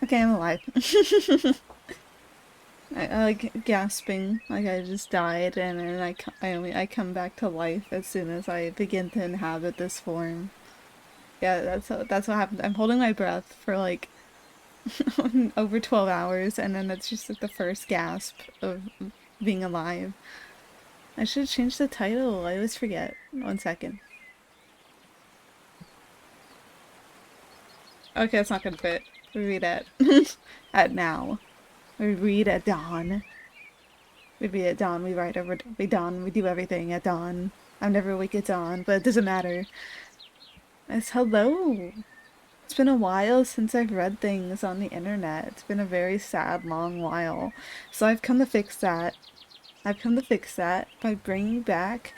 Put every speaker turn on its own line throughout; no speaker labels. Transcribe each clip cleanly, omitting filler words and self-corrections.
Okay, I'm alive. I like gasping, like I just died, and then I come back to life as soon as I begin to inhabit this form. Yeah, that's what happened. I'm holding my breath for like over 12 hours, and then it's just like the first gasp of being alive. I should change the title. I always forget. 1 second. Okay, it's not gonna fit. We read at at now. We read at dawn. We read at dawn. We write over. We dawn. We do everything at dawn. I'm never awake at dawn, but it doesn't matter. It's hello. It's been a while since I've read things on the internet. It's been a very sad, long while. So I've come to fix that. I've come to fix that by bringing back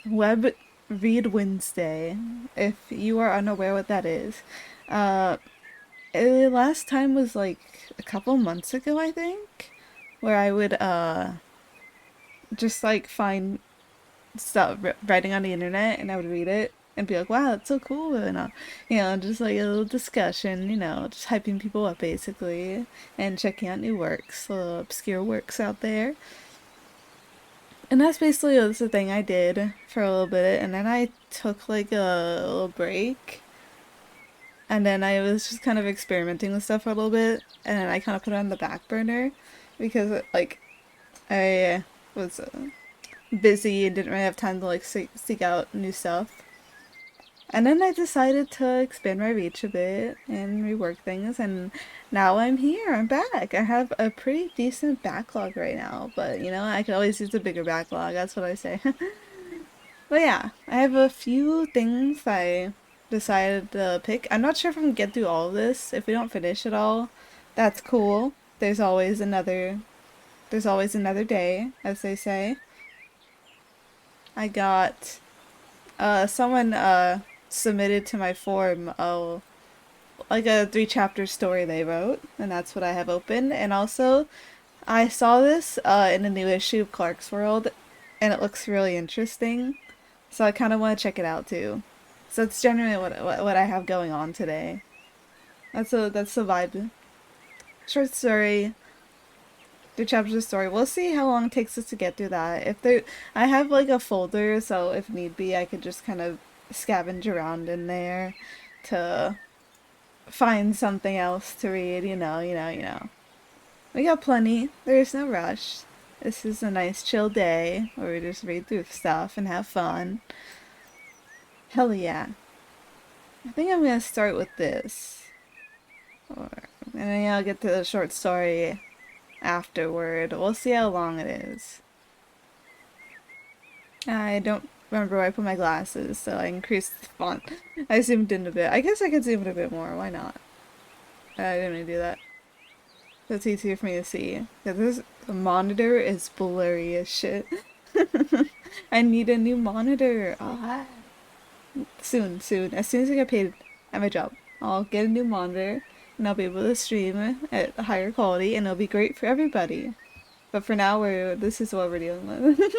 Web Read Wednesday. If you are unaware what that is, uh, last time was like a couple months ago, I think, where I would just like find stuff writing on the internet and I would read it and be like, wow, that's so cool, and just like a little discussion, just hyping people up basically, and checking out new works, little obscure works out there. And that's basically the thing I did for a little bit, and then I took like a little break, and then I was just kind of experimenting with stuff for a little bit, and then I kind of put it on the back burner because like I was busy and didn't really have time to like seek out new stuff. And then I decided to expand my reach a bit and rework things, and now I'm here. I'm back. I have a pretty decent backlog right now, but I could always use a bigger backlog. That's what I say. But yeah, I have a few things I decided to pick. I'm not sure if I can get through all of this. If we don't finish it all, that's cool. There's always another. There's always another day, as they say. I got someone submitted to my forum like a 3-chapter story they wrote, and that's what I have open. And also, I saw this in a new issue of Clarkesworld, and it looks really interesting, so I kind of want to check it out too. So it's generally what I have going on today. That's the vibe. Short story, 3 chapters of story. We'll see how long it takes us to get through that. I have like a folder, so if need be, I could just kind of scavenge around in there to find something else to read. We got plenty. There's no rush. This is a nice chill day where we just read through stuff and have fun. Hell yeah. I think I'm gonna start with this. And then I'll get to the short story afterward. We'll see how long it is. I don't remember where I put my glasses, so I increased the font. I zoomed in a bit. I guess I could zoom in a bit more. Why not? I didn't really do that. That's easier for me to see. Because this monitor is blurry as shit. I need a new monitor. Oh, soon. As soon as I get paid at my job. I'll get a new monitor, and I'll be able to stream at a higher quality, and it'll be great for everybody. But for now, this is what we're dealing with.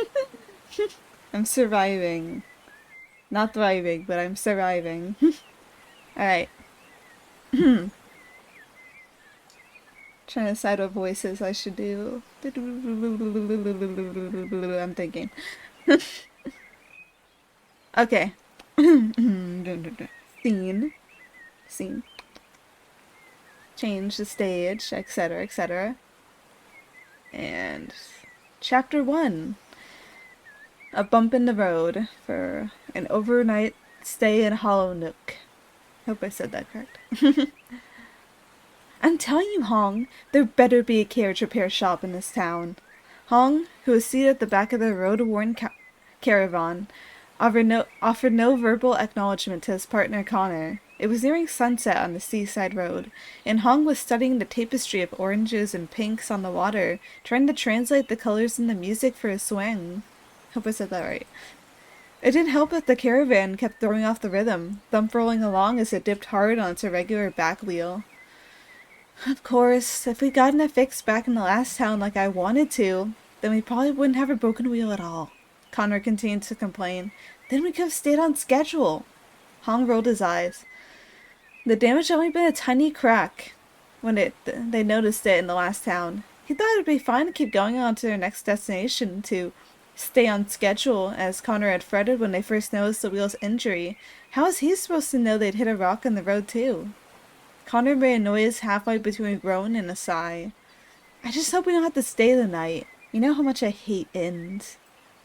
I'm surviving. Not thriving, but I'm surviving. Alright. Trying to decide what voices I should do. I'm thinking. Okay. Scene. Scene. Change the stage, etc., etc. And chapter 1. A bump in the road for an overnight stay in Hollow Nook. Hope I said that correct. I'm telling you, Hong, there better be a carriage repair shop in this town. Hong, who was seated at the back of the road-worn caravan, offered no verbal acknowledgement to his partner Connor. It was nearing sunset on the seaside road, and Hong was studying the tapestry of oranges and pinks on the water, trying to translate the colors in the music for his swing. Hope I said that right. It didn't help that the caravan kept throwing off the rhythm, thump rolling along as it dipped hard on its irregular back wheel. Of course, if we'd gotten it fixed back in the last town like I wanted to, then we probably wouldn't have a broken wheel at all. Connor continued to complain. Then we could have stayed on schedule. Hong rolled his eyes. The damage had only been a tiny crack when they noticed it in the last town. He thought it'd be fine to keep going on to their next destination to stay on schedule, as Connor had fretted when they first noticed the wheel's injury. How was he supposed to know they'd hit a rock on the road too? Connor made a noise halfway between a groan and a sigh. I just hope we don't have to stay the night. You know how much I hate inns.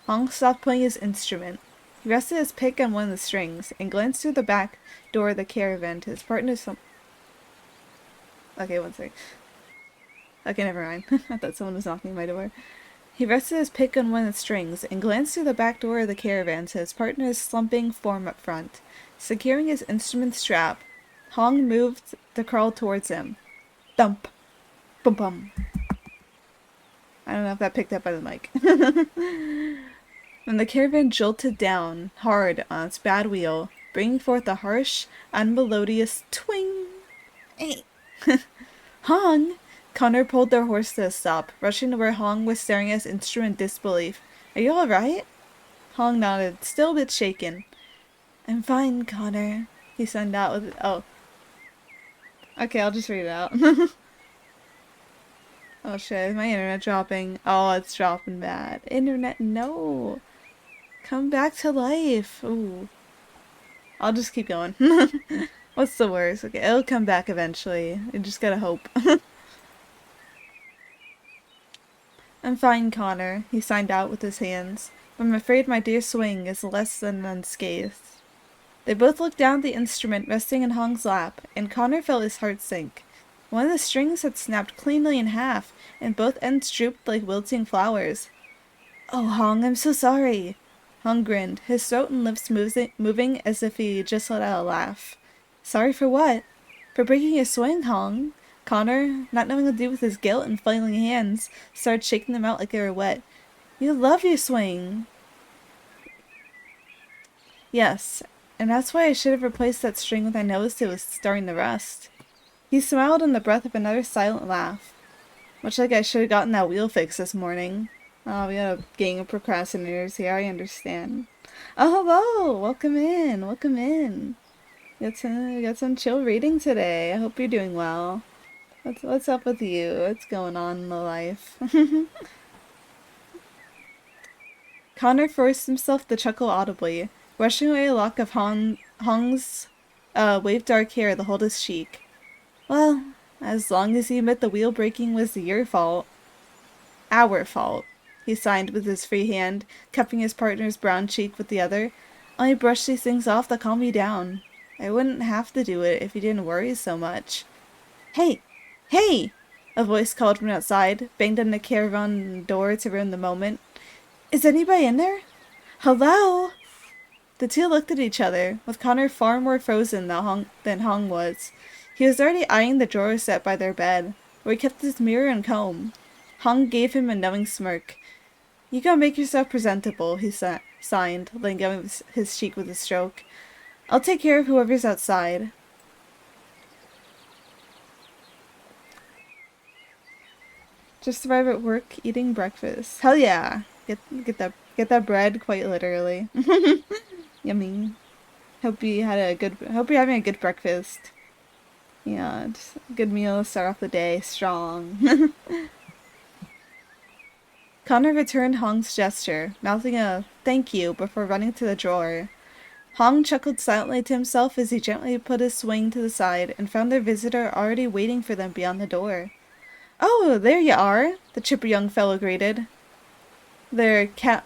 Hong stopped playing his instrument. He rested his pick on one of the strings and glanced through the back door of the caravan to his partner's Okay, one sec. Okay, never mind. I thought someone was knocking on my door. He rested his pick on one of the strings and glanced through the back door of the caravan to his partner's slumping form up front. Securing his instrument strap, Hong moved to crawl towards him. Thump. Bum bum. I don't know if that picked up by the mic. When the caravan jolted down hard on its bad wheel, bringing forth a harsh, unmelodious twing. Hong! Connor pulled their horse to a stop, rushing to where Hong was staring at his instrument in disbelief. Are you alright? Hong nodded, still a bit shaken. I'm fine, Connor, he signed out with Okay, I'll just read it out. Oh shit, is my internet dropping? Oh, it's dropping bad. Internet, no! Come back to life! Ooh. I'll just keep going. What's the worst? Okay, it'll come back eventually. You just gotta hope. I'm fine, Connor, he signed out with his hands. But I'm afraid my dear swing is less than unscathed. They both looked down at the instrument resting in Hong's lap, and Connor felt his heart sink. One of the strings had snapped cleanly in half, and both ends drooped like wilting flowers. Oh, Hong, I'm so sorry. Hong grinned, his throat and lips moving as if he just let out a laugh. Sorry for what? For breaking your swing, Hong. Connor, not knowing what to do with his guilt and flailing hands, started shaking them out like they were wet. You love your swing. Yes, and that's why I should have replaced that string when I noticed it was starting to rust. He smiled in the breath of another silent laugh. Much like I should have gotten that wheel fixed this morning. Oh, we got a gang of procrastinators here, I understand. Oh, hello! Welcome in, welcome in. We got some chill reading today. I hope you're doing well. What's up with you? What's going on in the life? Connor forced himself to chuckle audibly, brushing away a lock of Hong's waved dark hair to hold his cheek. Well, as long as you admit the wheel breaking was your fault. Our fault, he signed with his free hand, cupping his partner's brown cheek with the other. Only brush these things off to calm you down. I wouldn't have to do it if you didn't worry so much. Hey! Hey! A voice called from outside, banged on the caravan door to ruin the moment. Is anybody in there? Hello? The two looked at each other, with Connor far more frozen than Hong was. He was already eyeing the drawer set by their bed, where he kept his mirror and comb. Hong gave him a knowing smirk. You gotta make yourself presentable, he signed, laying down his cheek with a stroke. I'll take care of whoever's outside. Just survive at work eating breakfast. Hell yeah. Get that bread quite literally. Yummy. Hope you're having a good breakfast. Yeah, just a good meal to start off the day strong. Connor returned Hong's gesture, mouthing a thank you before running to the drawer. Hong chuckled silently to himself as he gently put his swing to the side and found their visitor already waiting for them beyond the door. "Oh, there you are," the chipper young fellow greeted. Their cap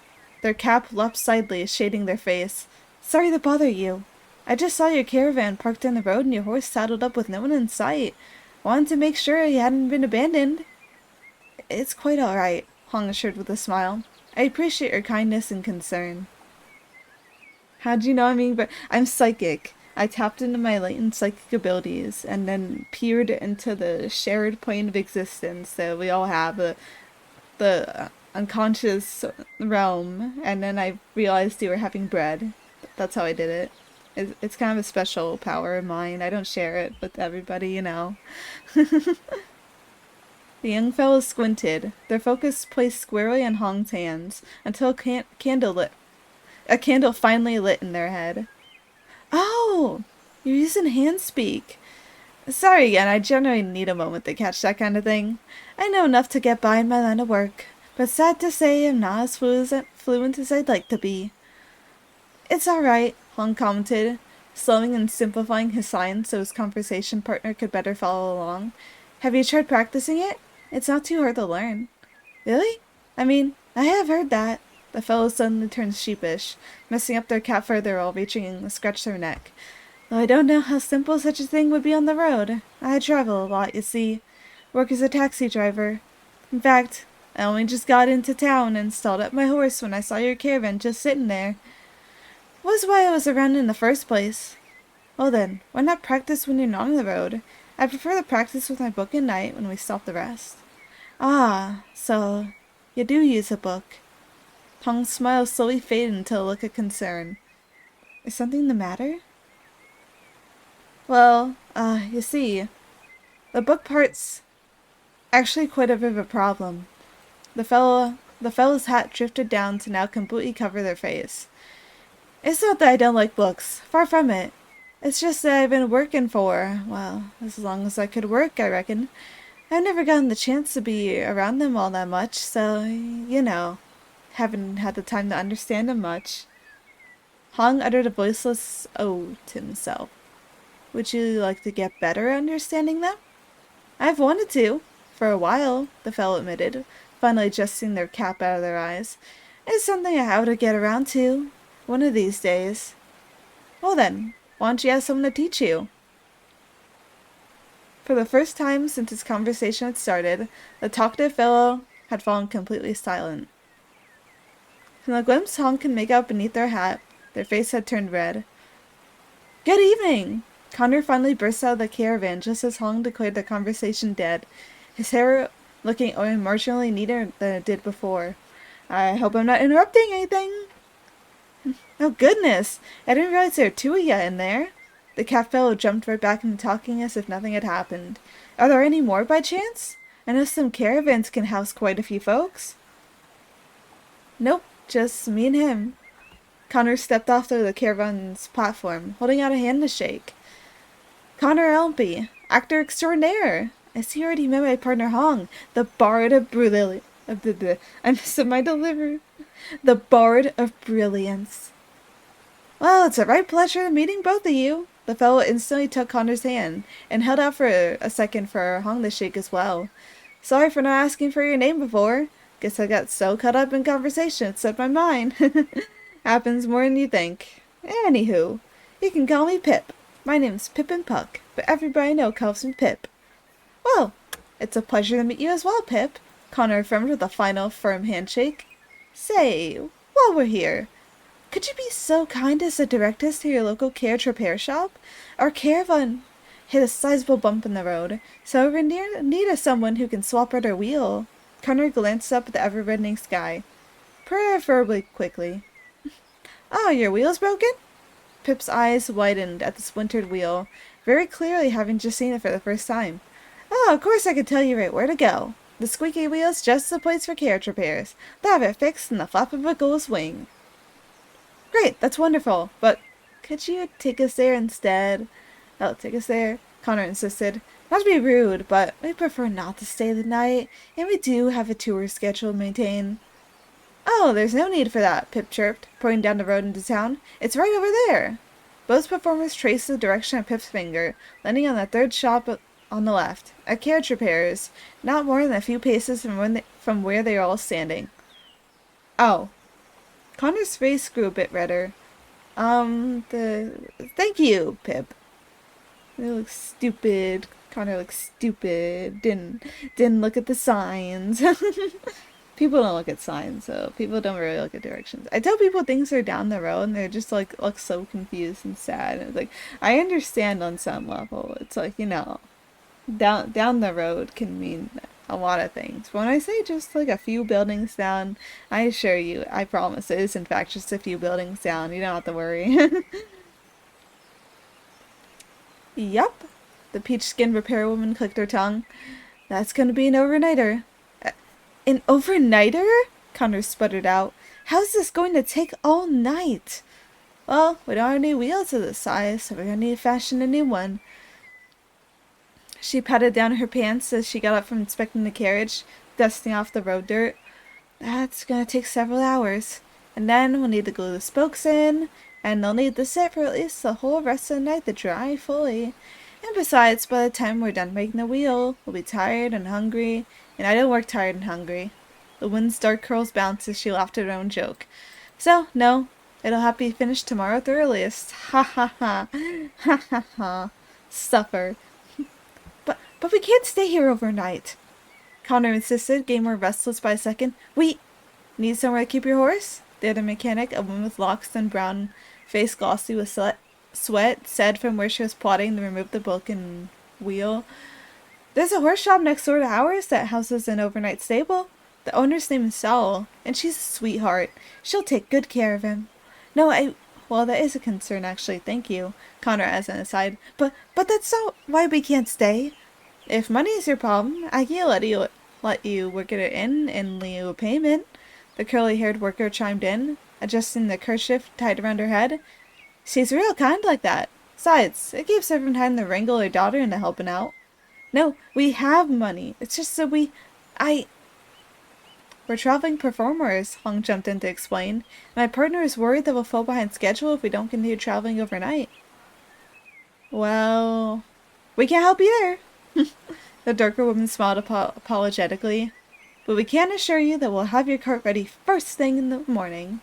lopsidedly shading their face. "Sorry to bother you. I just saw your caravan parked on the road and your horse saddled up with no one in sight. Wanted to make sure you hadn't been abandoned." "It's quite all right," Hong assured with a smile. "I appreciate your kindness and concern." How'd you know I'm being I'm psychic. I tapped into my latent psychic abilities and then peered into the shared plane of existence that we all have, the unconscious realm, and then I realized you were having bread. That's how I did it. It's kind of a special power of mine. I don't share it with everybody, you know. The young fellows squinted, their focus placed squarely on Hong's hands, until a candle finally lit in their head. "Oh, you're using hand speak. Sorry again, I generally need a moment to catch that kind of thing. I know enough to get by in my line of work, but sad to say I'm not as fluent as I'd like to be." "It's alright," Hong commented, slowing and simplifying his signs so his conversation partner could better follow along. "Have you tried practicing it? It's not too hard to learn." "Really? I mean, I have heard that." The fellow suddenly turned sheepish, messing up their cap further while reaching to scratch their neck. "Though I don't know how simple such a thing would be on the road. I travel a lot, you see. Work as a taxi driver. In fact, I only just got into town and stalled up my horse when I saw your caravan just sitting there. Was why I was around in the first place." "Well then, why not practice when you're not on the road? I prefer to practice with my book at night when we stop to rest." "Ah, so you do use a book." Hong's smile slowly faded into a look of concern. "Is something the matter?" "Well, you see, the book part's actually quite a bit of a problem." The fellow's hat drifted down to now completely cover their face. "It's not that I don't like books. Far from it. It's just that I've been working for, well, as long as I could work, I reckon. I've never gotten the chance to be around them all that much, so, you know, haven't had the time to understand them much." Hong uttered a voiceless "oh" to himself. "Would you like to get better at understanding them?" "I've wanted to, for a while," the fellow admitted, finally adjusting their cap out of their eyes. "It's something I hope to get around to, one of these days." "Well then, why don't you ask someone to teach you?" For the first time since his conversation had started, the talkative fellow had fallen completely silent. From the glimpse Hong could make out beneath their hat, their face had turned red. "Good evening!" Connor finally burst out of the caravan just as Hong declared the conversation dead, his hair looking only marginally neater than it did before. "I hope I'm not interrupting anything." "Oh goodness! I didn't realize there were two of you in there." The cat fellow jumped right back into talking as if nothing had happened. "Are there any more by chance? I know some caravans can house quite a few folks." "Nope, just me and him." Connor stepped off the caravan's platform, holding out a hand to shake. "Connor Elmpy, actor extraordinaire. I see you already met my partner Hong, the Bard of Brilliance. I missed my delivery. The Bard of Brilliance." "Well, it's a right pleasure meeting both of you." The fellow instantly took Connor's hand, and held out for a second for Hong to shake as well. "Sorry for not asking for your name before. Guess I got so caught up in conversation it slipped my mind." "Happens more than you think. Anywho, you can call me Pip. My name's Pippin Puck, but everybody I know calls me Pip." "Well, it's a pleasure to meet you as well, Pip," Connor affirmed with a final firm handshake. "Say, while we're here, could you be so kind as to direct us to your local carriage repair shop? Our caravan hit a sizable bump in the road, so we're in need of someone who can swap out our wheel." Connor glanced up at the ever-reddening sky, preferably quickly. "Oh, your wheel's broken?" Pip's eyes widened at the splintered wheel, very clearly having just seen it for the first time. "Oh, of course I could tell you right where to go." The squeaky wheel's just the place for carriage repairs. They'll have it fixed in the flap of a gull's wing. Great, that's wonderful, but could you take us there instead? Oh, take us there? Connor insisted. Not to be rude, but we prefer not to stay the night, and we do have a tour schedule to maintain. Oh, there's no need for that, Pip chirped, pointing down the road into town. It's right over there. Both performers traced the direction of Pip's finger, landing on the third shop on the left, a carriage repairs, not more than a few paces from where they were all standing. Oh. Connor's face grew a bit redder. Thank you, Pip. They look stupid. Connor looks stupid. Didn't look at the signs. People don't look at signs, so people don't really look at directions. I tell people things are down the road and they're just like look so confused and sad. And it's like I understand on some level. It's like, down the road can mean a lot of things. But when I say just like a few buildings down, I assure you, I promise it is in fact just a few buildings down. You don't have to worry. Yup. The peach-skinned repair woman clicked her tongue. That's gonna be an overnighter. An overnighter? Connor sputtered out. How's this going to take all night? Well, we don't have any wheels of this size, so we're gonna need to fashion a new one. She patted down her pants as she got up from inspecting the carriage, dusting off the road dirt. That's gonna take several hours. And then we'll need to glue the spokes in, and they'll need to sit for at least the whole rest of the night to dry fully. And besides, by the time we're done making the wheel, we'll be tired and hungry, and I don't work tired and hungry. The wind's dark curls bounced as she laughed at her own joke. So, no, it'll have to be finished tomorrow at the earliest. Ha ha ha. Ha ha ha. Suffer. But we can't stay here overnight, Connor insisted, getting more restless by a second. We need somewhere to keep your horse? The other mechanic, a woman with locks and brown face glossy with sweat, said from where she was plotting to remove the broken wheel. There's a horse shop next door to ours that houses an overnight stable. The owner's name is Saul, and she's a sweetheart. She'll take good care of him. No, well, that is a concern, actually, thank you, Connor as an aside. But that's not why we can't stay. If money is your problem, I can let you work it in and leave you a payment. The curly-haired worker chimed in, adjusting the kerchief tied around her head. She's real kind like that. Besides, it keeps everyone time to wrangle her daughter into helping out. No, we have money. It's just that we're traveling performers, Hong jumped in to explain. My partner is worried that we'll fall behind schedule if we don't continue traveling overnight. Well, we can't help you there. The darker woman smiled apologetically. But we can assure you that we'll have your cart ready first thing in the morning.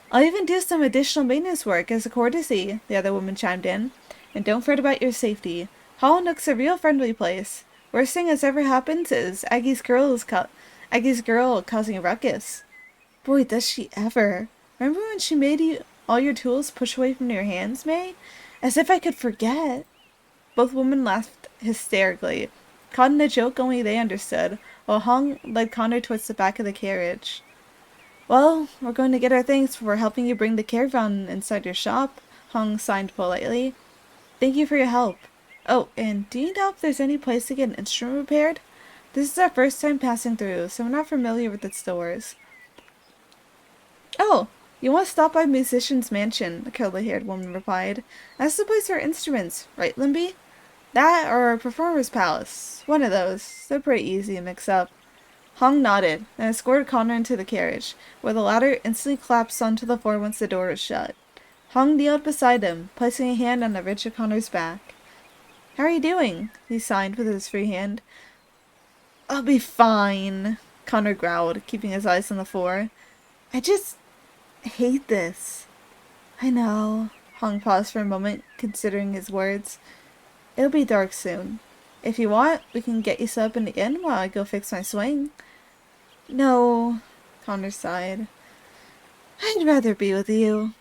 I'll even do some additional maintenance work as a courtesy, the other woman chimed in. And don't fret about your safety. Hollow Nook's a real friendly place. Worst thing that's ever happened is Aggie's girl causing a ruckus. Boy, does she ever. Remember when she made all your tools push away from your hands, May? As if I could forget. Both women laughed hysterically, caught in a joke only they understood, while Hong led Connor towards the back of the carriage. Well, we're going to get our things for helping you bring the caravan inside your shop, Hong signed politely. Thank you for your help. Oh, and do you know if there's any place to get an instrument repaired? This is our first time passing through, so we're not familiar with its stores. Oh, you want to stop by Musician's Mansion, the curly-haired woman replied. That's the place for instruments, right, Limby? That or a Performer's Palace. One of those. They're pretty easy to mix up. Hong nodded, and escorted Connor into the carriage, where the latter instantly collapsed onto the floor once the door was shut. Hong kneeled beside him, placing a hand on the ridge of Connor's back. How are you doing? He signed with his free hand. I'll be fine, Connor growled, keeping his eyes on the floor. I just hate this. I know. Hong paused for a moment, considering his words. It'll be dark soon. If you want, we can get you set up in the inn while I go fix my swing. No, Connor sighed. I'd rather be with you.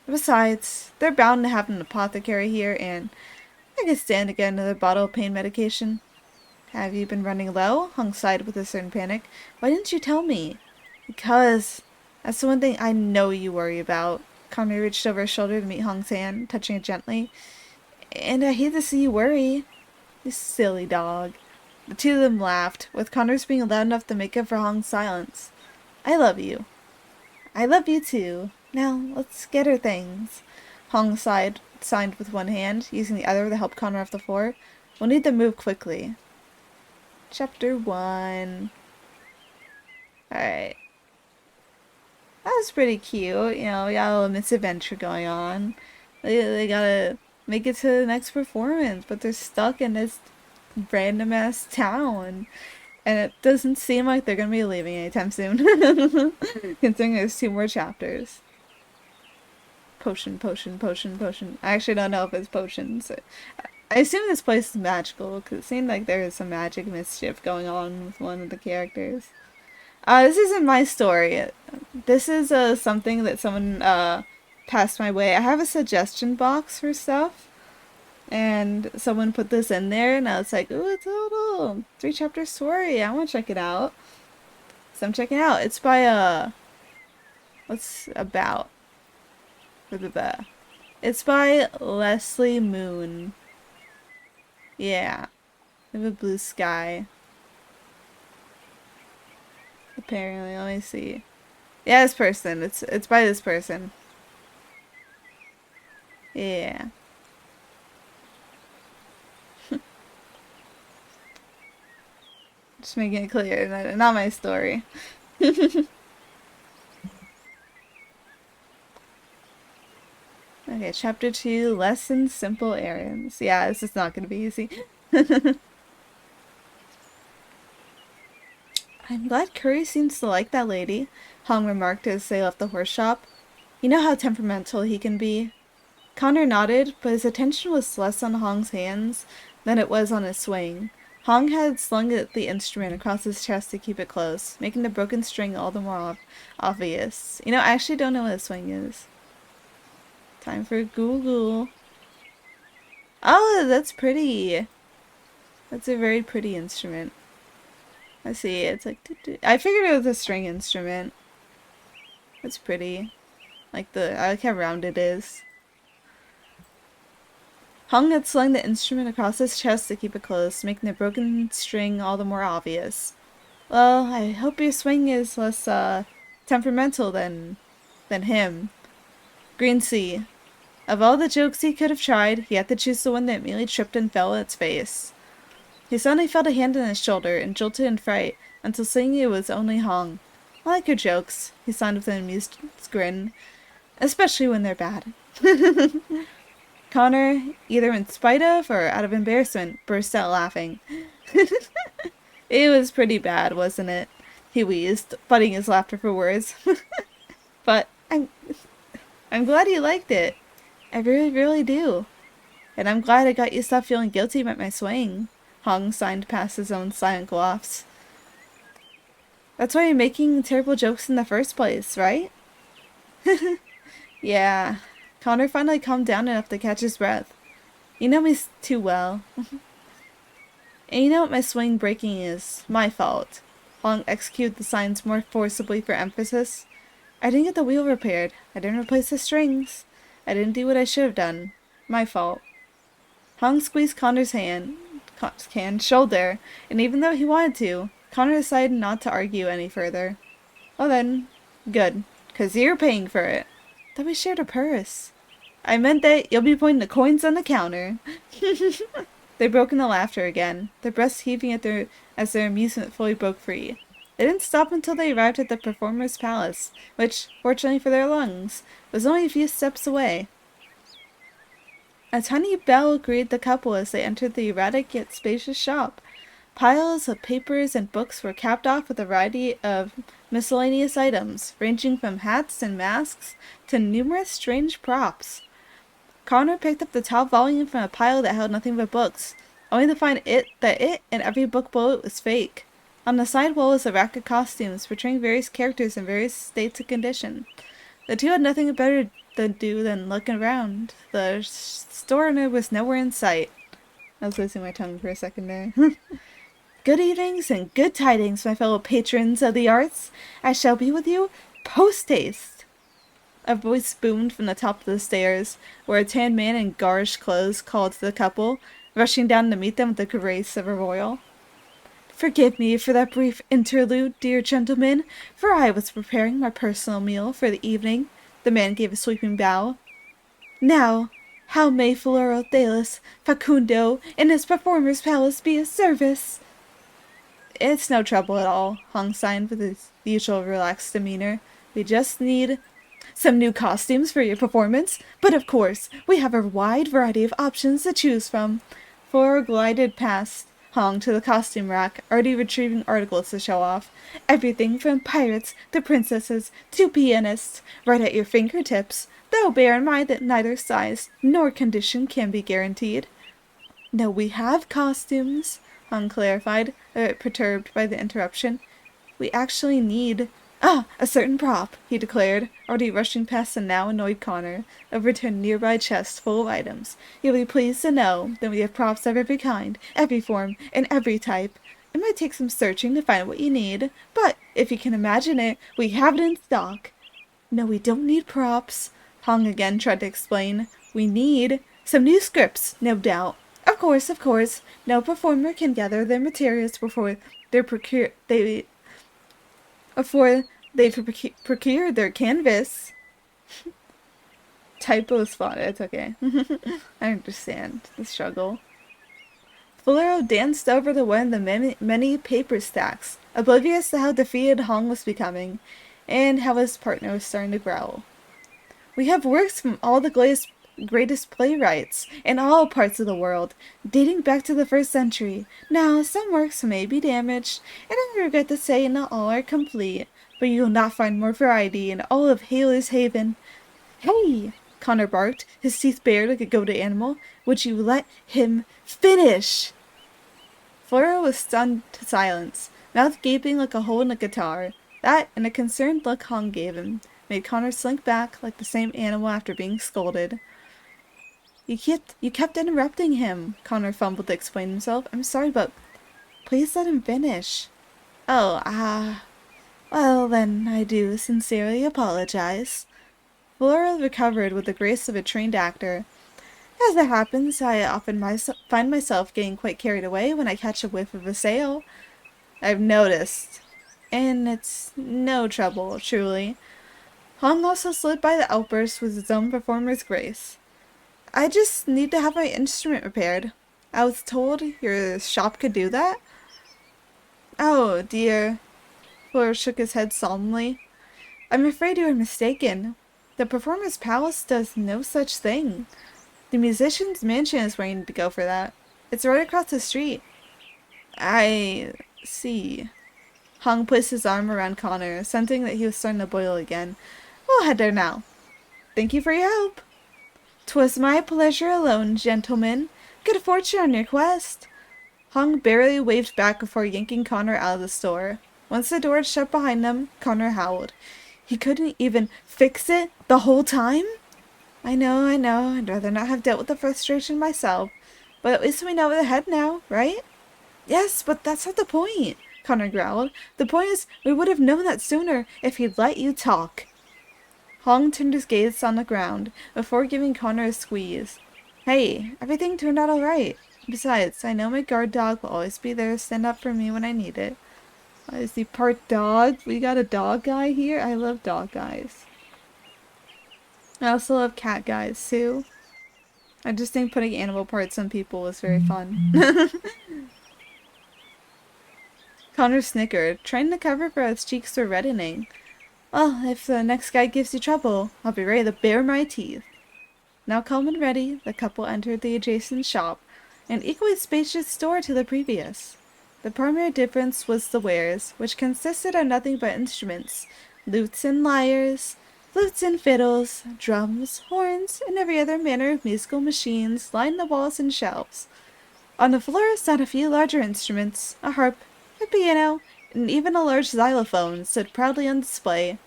Besides, they're bound to have an apothecary here, and I could stand to get another bottle of pain medication. Have you been running low? Hong sighed with a certain panic. Why didn't you tell me? Because that's the one thing I know you worry about. Connor reached over his shoulder to meet Hong's hand, touching it gently. And I hate to see you worry. You silly dog. The two of them laughed, with Connor's being loud enough to make up for Hong's silence. I love you. I love you too. Now, let's get her things. Hong signed with one hand, using the other to help Connor off the floor. We'll need to move quickly. Chapter 1. Alright. That was pretty cute. You know, we got a little misadventure going on. They gotta make it to the next performance, but they're stuck in this random ass town. And it doesn't seem like they're gonna be leaving anytime soon. Considering there's 2 more chapters. Potion. I actually don't know if it's potions. I assume this place is magical, because it seemed like there was some magic mischief going on with one of the characters. This isn't my story. This is something that someone passed my way. I have a suggestion box for stuff. And someone put this in there, and I was like, ooh, it's a little 3-chapter story. I want to check it out. So I'm checking it out. It's by, what's about? It's by Leslie Moon. Yeah. We have a blue sky. Apparently, let me see. Yeah, this person. It's by this person. Yeah. Just making it clear, not my story. Okay, chapter 2, Lessons, Simple Errands. Yeah, this is not going to be easy. I'm glad Curry seems to like that lady, Hong remarked as they left the horse shop. You know how temperamental he can be. Connor nodded, but his attention was less on Hong's hands than it was on his swing. Hong had slung the instrument across his chest to keep it close, making the broken string all the more obvious. You know, I actually don't know what a swing is. Time for Google. Oh, that's pretty. That's a very pretty instrument. I see, it's like... I figured it was a string instrument. It's pretty. I like how round it is. Hong had slung the instrument across his chest to keep it close, making the broken string all the more obvious. Well, I hope your swing is less, temperamental than him. Greensea. Of all the jokes he could have tried, he had to choose the one that immediately tripped and fell on its face. He suddenly felt a hand on his shoulder and jolted in fright, until seeing it was only Hong. I like your jokes, he signed with an amused grin. Especially when they're bad. Connor, either in spite of or out of embarrassment, burst out laughing. It was pretty bad, wasn't it? He wheezed, butting his laughter for words. But I'm glad you liked it. I really, really do. And I'm glad I got you to stop feeling guilty about my swing. Hong signed past his own silent coughs. That's why you're making terrible jokes in the first place, right? Yeah. Connor finally calmed down enough to catch his breath. You know me too well. And you know what my swing breaking is. My fault. Hong executed the signs more forcibly for emphasis. I didn't get the wheel repaired. I didn't replace the strings. I didn't do what I should have done. My fault. Hong squeezed Connor's shoulder, and even though he wanted to, Connor decided not to argue any further. Well then, good, 'cause you're paying for it. Thought we shared a purse. I meant that you'll be putting the coins on the counter. They broke into laughter again, their breasts heaving as their amusement fully broke free. They didn't stop until they arrived at the performer's palace, which, fortunately for their lungs, was only a few steps away. A tiny bell greeted the couple as they entered the erratic yet spacious shop. Piles of papers and books were capped off with a variety of miscellaneous items, ranging from hats and masks to numerous strange props. Connor picked up the top volume from a pile that held nothing but books, only to find that it and every book below it was fake. On the side wall was a rack of costumes portraying various characters in various states of condition. The two had nothing better to do than look around. The store owner was nowhere in sight. I was losing my tongue for a second there. Good evenings and good tidings, my fellow patrons of the arts. I shall be with you post-haste. A voice boomed from the top of the stairs, where a tan man in garish clothes called to the couple, rushing down to meet them with the grace of a royal. Forgive me for that brief interlude, dear gentleman, for I was preparing my personal meal for the evening. The man gave a sweeping bow. Now, how may Florodelis Facundo in his performer's palace be of service? It's no trouble at all, Hong signed with his usual relaxed demeanor. We just need some new costumes for your performance, but of course, we have a wide variety of options to choose from. Flora glided past Hong to the costume rack, already retrieving articles to show off. Everything from pirates to princesses to pianists, right at your fingertips, though bear in mind that neither size nor condition can be guaranteed. No, we have costumes, Hong clarified, a bit perturbed by the interruption. We actually need a certain prop, he declared, already rushing past the now annoyed Connor, over to a nearby chest full of items. You'll be pleased to know that we have props of every kind, every form, and every type. It might take some searching to find what you need, but if you can imagine it, we have it in stock. No, we don't need props, Hong again tried to explain. We need some new scripts, no doubt. Of course, no performer can gather their materials before they procure their canvas. Typo spotted, it's okay. I understand the struggle. Floro danced over to one of the many paper stacks, oblivious to how defeated Hong was becoming, and how his partner was starting to growl. We have works from all the greatest playwrights in all parts of the world, dating back to the 1st century. Now, some works may be damaged, and I regret to say not all are complete, but you will not find more variety in all of Haler's Haven. Hey! Connor barked, his teeth bared like a goaded animal. Would you let him finish? Flora was stunned to silence, mouth gaping like a hole in a guitar. That, and a concerned look Hong gave him, made Connor slink back like the same animal after being scolded. You kept interrupting him, Connor fumbled to explain himself. I'm sorry, but please let him finish. Oh, well then, I do sincerely apologize. Flora recovered with the grace of a trained actor. As it happens, I often find myself getting quite carried away when I catch a whiff of a sail. I've noticed. And it's no trouble, truly. Hong also slid by the outburst with his own performer's grace. I just need to have my instrument repaired. I was told your shop could do that? Oh, dear. Flora shook his head solemnly. I'm afraid you are mistaken. The Performer's Palace does no such thing. The musician's mansion is where you need to go for that. It's right across the street. I see. Hong placed his arm around Connor, sensing that he was starting to boil again. We'll head there now. Thank you for your help. 'Twas my pleasure alone, gentlemen. Good fortune on your quest. Hong barely waved back before yanking Connor out of the store. Once the door had shut behind them, Connor howled. He couldn't even fix it the whole time? I know. I'd rather not have dealt with the frustration myself. But at least we know where to head now, right? Yes, but that's not the point, Connor growled. The point is, we would have known that sooner if he'd let you talk. Hong turned his gaze on the ground before giving Connor a squeeze. Hey, everything turned out all right. Besides, I know my guard dog will always be there to stand up for me when I need it. Is he part dog? We got a dog guy here? I love dog guys. I also love cat guys too. I just think putting animal parts on people is very fun. Connor snickered, trying to cover for his cheeks were reddening. Well, if the next guy gives you trouble, I'll be ready to bare my teeth. Now calm and ready, the couple entered the adjacent shop, an equally spacious store to the previous. The primary difference was the wares, which consisted of nothing but instruments, lutes and lyres, flutes and fiddles, drums, horns, and every other manner of musical machines lined the walls and shelves. On the floor sat a few larger instruments, a harp, a piano, and even a large xylophone stood proudly on display.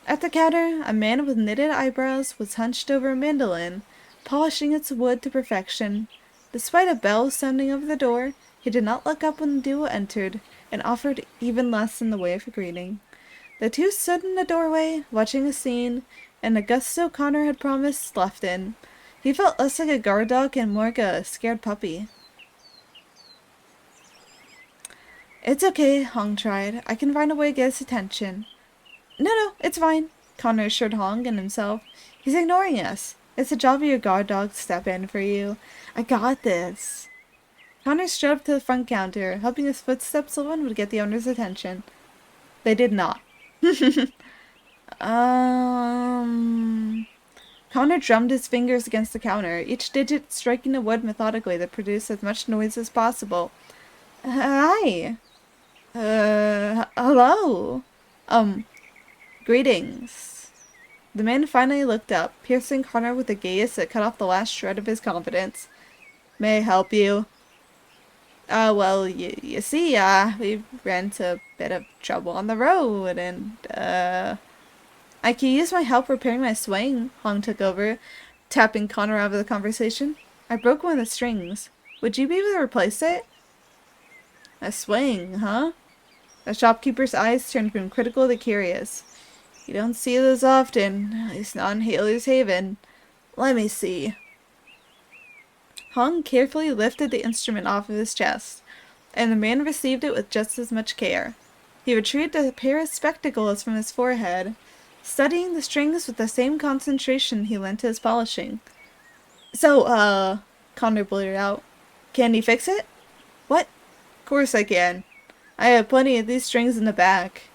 At the counter, a man with knitted eyebrows was hunched over a mandolin, polishing its wood to perfection. Despite a bell sounding over the door, he did not look up when the duo entered, and offered even less in the way of a greeting. The two stood in the doorway, watching the scene, and the gusto Connor had promised left in. He felt less like a guard dog and more like a scared puppy. It's okay, Hong tried. I can find a way to get his attention. No, it's fine, Connor assured Hong and himself. He's ignoring us. It's the job of your guard dog to step in for you. I got this. Connor strode up to the front counter, hoping his footsteps alone would get the owner's attention. They did not. Connor drummed his fingers against the counter, each digit striking the wood methodically to produce as much noise as possible. Hi. Hello. Greetings. The man finally looked up, piercing Connor with a gaze that cut off the last shred of his confidence. May I help you? Well, you see, we ran into a bit of trouble on the road, and, I can use my help repairing my swing, Hong took over, tapping Connor out of the conversation. I broke one of the strings. Would you be able to replace it? A swing, huh? The shopkeeper's eyes turned from critical to curious. You don't see those often, at least not in Haley's Haven. Let me see. Hong carefully lifted the instrument off of his chest, and the man received it with just as much care. He retrieved a pair of spectacles from his forehead, studying the strings with the same concentration he lent to his polishing. So, Connor blurted out, can he fix it? What? Of course I can. I have plenty of these strings in the back.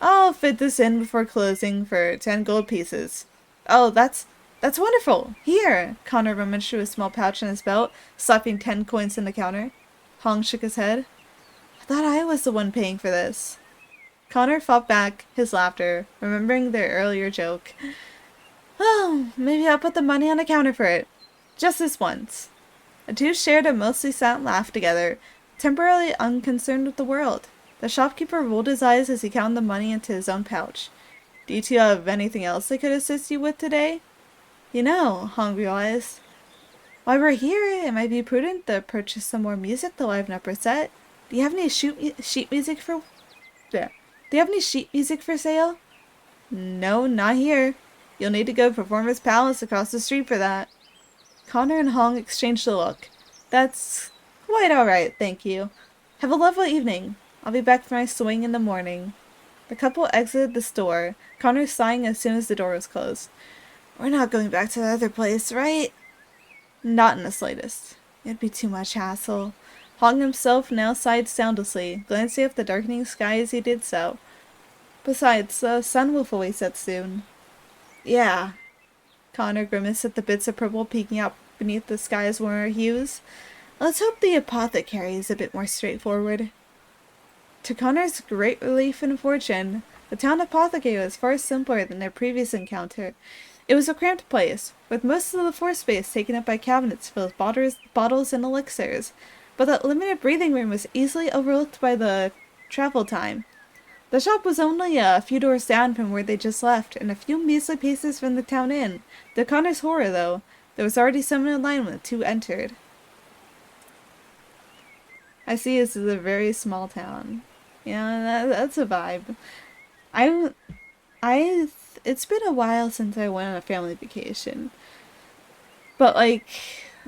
I'll fit this in before closing for 10 gold pieces. Oh, that's wonderful! Here! Connor rummaged through a small pouch in his belt, slapping 10 coins in the counter. Hong shook his head. I thought I was the one paying for this. Connor fought back his laughter, remembering their earlier joke. Oh, maybe I'll put the money on the counter for it. Just this once. The two shared a mostly silent laugh together, temporarily unconcerned with the world. The shopkeeper rolled his eyes as he counted the money into his own pouch. Do you two have anything else I could assist you with today? You know, Hong realized, while we're here, it might be prudent to purchase some more music to liven up our set. Do you have any sheet music for... There. Do you have any sheet music for sale? No, not here. You'll need to go to Performers Palace across the street for that. Connor and Hong exchanged a look. That's quite alright, thank you. Have a lovely evening. I'll be back for my swing in the morning. The couple exited the store, Connor sighing as soon as the door was closed. We're not going back to the other place, right? Not in the slightest. It'd be too much hassle. Hong himself now sighed soundlessly, glancing at the darkening sky as he did so. Besides, the sun will fully set soon. Yeah. Connor grimaced at the bits of purple peeking out beneath the sky's warmer hues. Let's hope the apothecary is a bit more straightforward. To Connor's great relief and fortune, the town apothecary was far simpler than their previous encounter. It was a cramped place, with most of the floor space taken up by cabinets filled with bottles and elixirs, but that limited breathing room was easily overlooked by the travel time. The shop was only a few doors down from where they just left, and a few measly paces from the town inn. To Connor's horror, though, there was already someone in line when the two entered. I see this is a very small town. Yeah, that's a vibe. It's been a while since I went on a family vacation. But, like,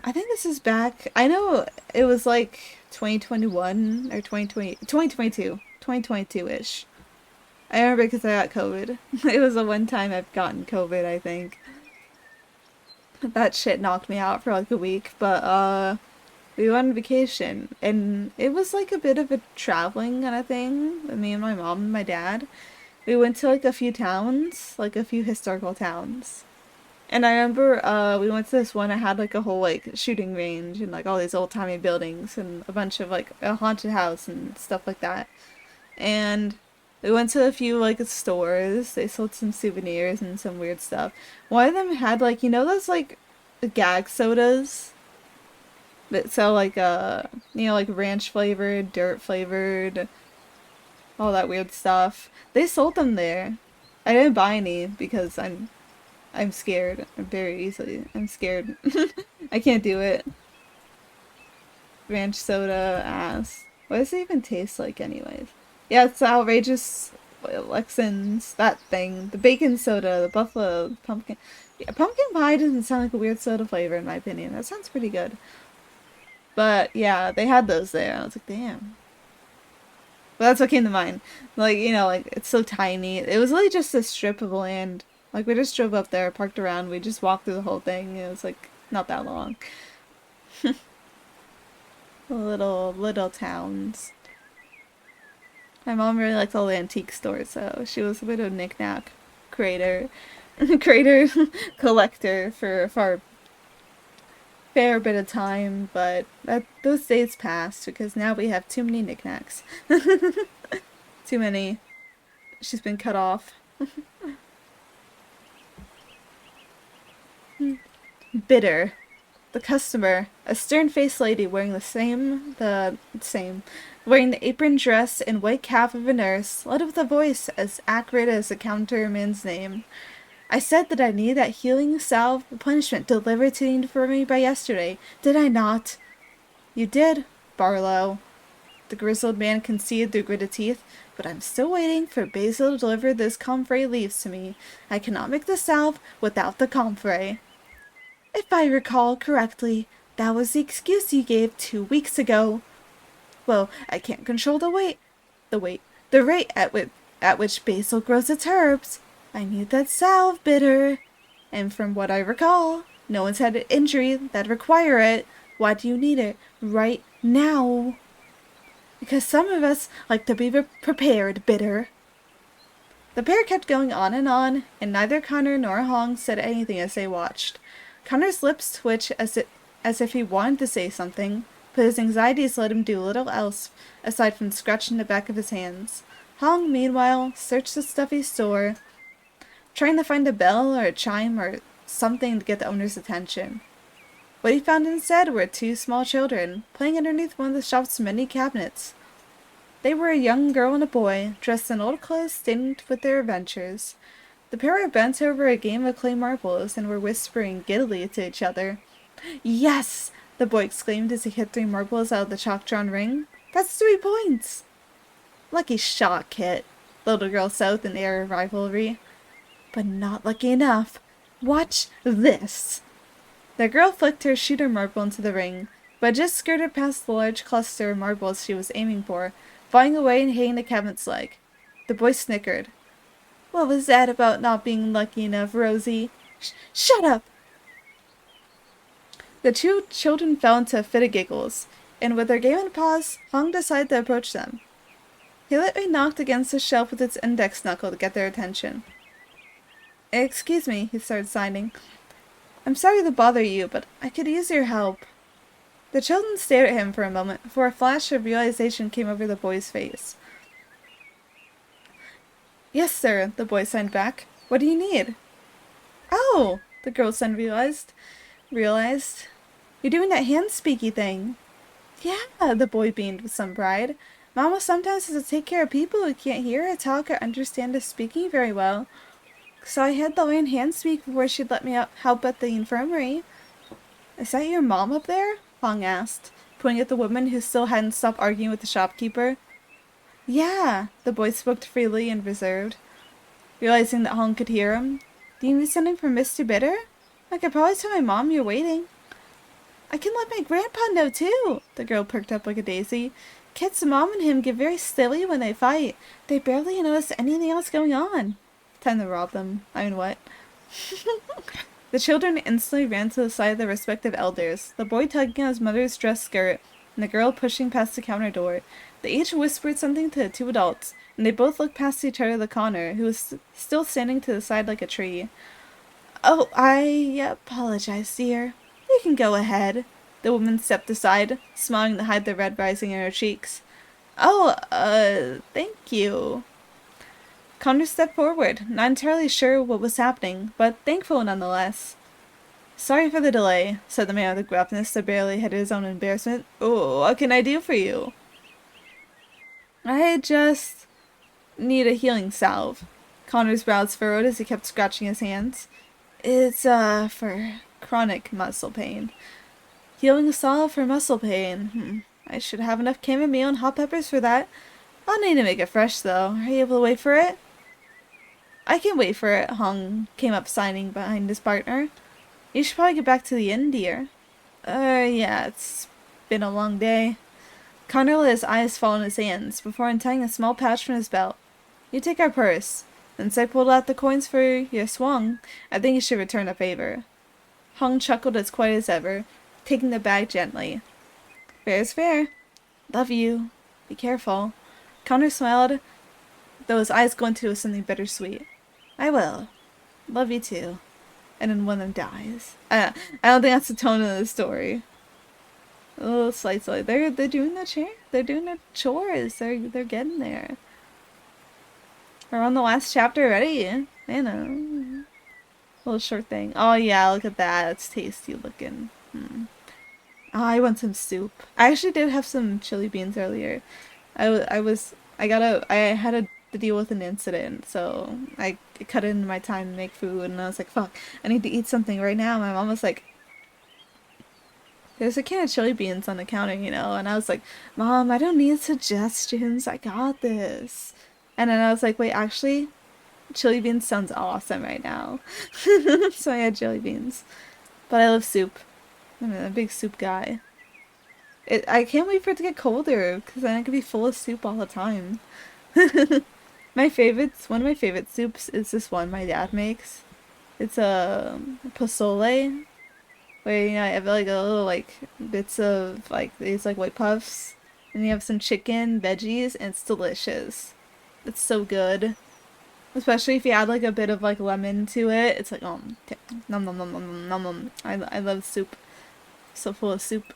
I think this is back. I know it was like 2021 or 2022-ish. I remember because I got COVID. It was the one time I've gotten COVID, I think. That shit knocked me out for like a week, but, we went on vacation, and it was like a bit of a traveling kind of thing with me and my mom and my dad. We went to like a few towns, like a few historical towns. And I remember we went to this one that had like a whole like shooting range and like all these old timey buildings and a bunch of like a haunted house and stuff like that. And we went to a few like stores. They sold some souvenirs and some weird stuff. One of them had like, you know those like gag sodas that sell like like ranch flavored, dirt flavored, all that weird stuff. They sold them there. I didn't buy any because I'm scared. I'm scared. I can't do it. Ranch soda ass. What does it even taste like anyways? Yeah, it's outrageous Lexins, that thing. The bacon soda, the buffalo pumpkin. Yeah, pumpkin pie doesn't sound like a weird soda flavor in my opinion. That sounds pretty good. But yeah, they had those there. I was like, damn. But that's what came to mind. Like, like, it's so tiny. It was really just a strip of land. Like, we just drove up there, parked around, we just walked through the whole thing. It was, like, not that long. Little towns. My mom really liked all the antique stores, so she was a bit of a knick-knack creator, creator, collector for a fair bit of time, but those days passed because now we have too many knickknacks. Too many. She's been cut off. Bitter. The customer, a stern-faced lady wearing wearing the apron dress and white cap of a nurse, led with a voice as accurate as the counterman's name. I said that I need that healing salve punishment delivered to the infirmary by yesterday, did I not? You did, Barlow. The grizzled man conceded through gritted teeth, but I'm still waiting for Basil to deliver those comfrey leaves to me. I cannot make the salve without the comfrey. If I recall correctly, that was the excuse you gave 2 weeks ago. Well, I can't control the rate at which Basil grows its herbs. I need that salve, Bitter. And from what I recall, no one's had an injury that'd require it. Why do you need it right now? Because some of us like to be prepared, Bitter. The pair kept going on, and neither Connor nor Hong said anything as they watched. Connor's lips twitched as if he wanted to say something, but his anxieties let him do little else aside from scratching the back of his hands. Hong, meanwhile, searched the stuffy store, trying to find a bell or a chime or something to get the owner's attention. What he found instead were 2 small children, playing underneath one of the shop's many cabinets. They were a young girl and a boy, dressed in old clothes stained with their adventures. The pair were bent over a game of clay marbles and were whispering giddily to each other. Yes! The boy exclaimed as he hit 3 marbles out of the chalk-drawn ring. That's 3 points! Lucky shot, Kit, the little girl said with an air of rivalry. But not lucky enough. Watch this! The girl flicked her shooter marble into the ring, but just skirted past the large cluster of marbles she was aiming for, flying away and hitting the cabinet's leg. The boy snickered. What was that about not being lucky enough, Rosie? Shut up! The 2 children fell into a fit of giggles, and with their game in pause, Hong decided to approach them. He lightly knocked against the shelf with its index knuckle to get their attention. Excuse me, he started signing. I'm sorry to bother you, but I could use your help. The children stared at him for a moment before a flash of realization came over the boy's face. Yes, sir, the boy signed back. What do you need? Oh, the girl's son realized. You're doing that hand-speaky thing. Yeah, the boy beamed with some pride. Mama sometimes has to take care of people who can't hear or talk or understand us speaking very well. So I had to learn hand-speak before she'd let me help at the infirmary. Is that your mom up there? Hong asked, pointing at the woman who still hadn't stopped arguing with the shopkeeper. Yeah, the boy spoke freely and reserved. Realizing that Hong could hear him. Do you need something from Mr. Bitter? I could probably tell my mom you're waiting. I can let my grandpa know too, the girl perked up like a daisy. Kit's mom and him get very silly when they fight. They barely notice anything else going on. Time to rob them. I mean, what? The children instantly ran to the side of their respective elders, the boy tugging at his mother's dress skirt, and the girl pushing past the counter door. They each whispered something to the 2 adults, and they both looked past each other to Connor, who was still standing to the side like a tree. Oh, I apologize, dear. You can go ahead. The woman stepped aside, smiling to hide the red rising in her cheeks. Oh, thank you. Connor stepped forward, not entirely sure what was happening, but thankful nonetheless. Sorry for the delay, said the man with the gruffness that barely hid his own embarrassment. Oh, what can I do for you? I just need a healing salve. Connor's brows furrowed as he kept scratching his hands. It's, for chronic muscle pain. Healing salve for muscle pain. I should have enough chamomile and hot peppers for that. I'll need to make it fresh, though. Are you able to wait for it? I can wait for it, Hong came up signing behind his partner. You should probably get back to the inn, dear. Yeah, it's been a long day. Connor let his eyes fall in his hands before untying a small pouch from his belt. You take our purse. Since I pulled out the coins for your swung, I think you should return the favor. Hong chuckled as quiet as ever, taking the bag gently. Fair is fair. Love you. Be careful. Connor smiled, though his eyes glowed into something bittersweet. I will. Love you too. And then one of them dies. I don't think that's the tone of the story. A little slightly. They're doing their They're doing their chores. They're getting there. We're on the last chapter already. I know. Little short thing. Oh yeah, look at that. It's tasty looking. Oh, I want some soup. I actually did have some chili beans earlier. I had to deal with an incident, so I cut in my time to make food, and I was like, fuck, I need to eat something right now. My mom was like, there's a can of chili beans on the counter, you know, and I was like, Mom, I don't need suggestions. I got this. And then I was like, wait, actually, chili beans sounds awesome right now. So I had chili beans. But I love soup. I'm a big soup guy. I can't wait for it to get colder, because then I could be full of soup all the time. One of my favorite soups is this one my dad makes. It's a pozole, where you know I have like a little like bits of like these like white puffs, and you have some chicken, veggies, and it's delicious. It's so good. Especially if you add like a bit of like lemon to it. It's like nom nom nom nom nom nom nom. I love soup. So full of soup.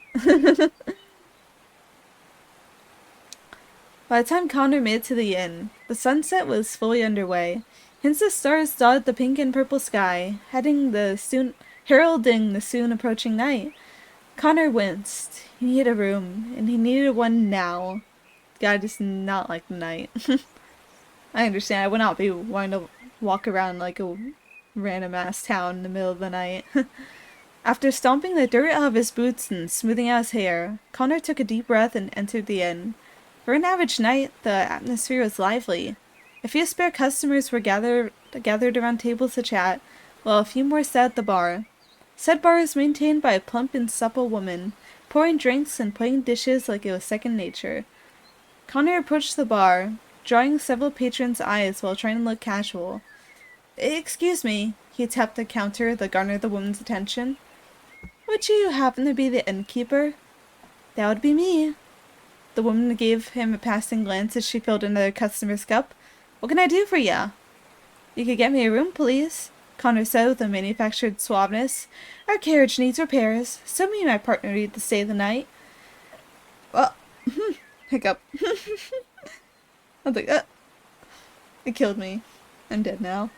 By the time Connor made it to the inn, the sunset was fully underway. Hints of stars dotted the pink and purple sky, heralding the soon approaching night. Connor winced. He needed a room, and he needed one now. The guy does not like the night. I understand. I would not be wanting to walk around like a random ass town in the middle of the night. After stomping the dirt out of his boots and smoothing out his hair, Connor took a deep breath and entered the inn. For an average night, the atmosphere was lively. A few spare customers were gathered around tables to chat, while a few more sat at the bar. Said bar was maintained by a plump and supple woman, pouring drinks and putting dishes like it was second nature. Connor approached the bar, drawing several patrons' eyes while trying to look casual. Excuse me, he tapped the counter that garnered the woman's attention. Would you happen to be the innkeeper? That would be me. The woman gave him a passing glance as she filled another customer's cup. What can I do for ya? You could get me a room, please, Connor said with a manufactured suaveness. Our carriage needs repairs, so me and my partner need to stay the night. Well, hiccup. I was like, it killed me. I'm dead now.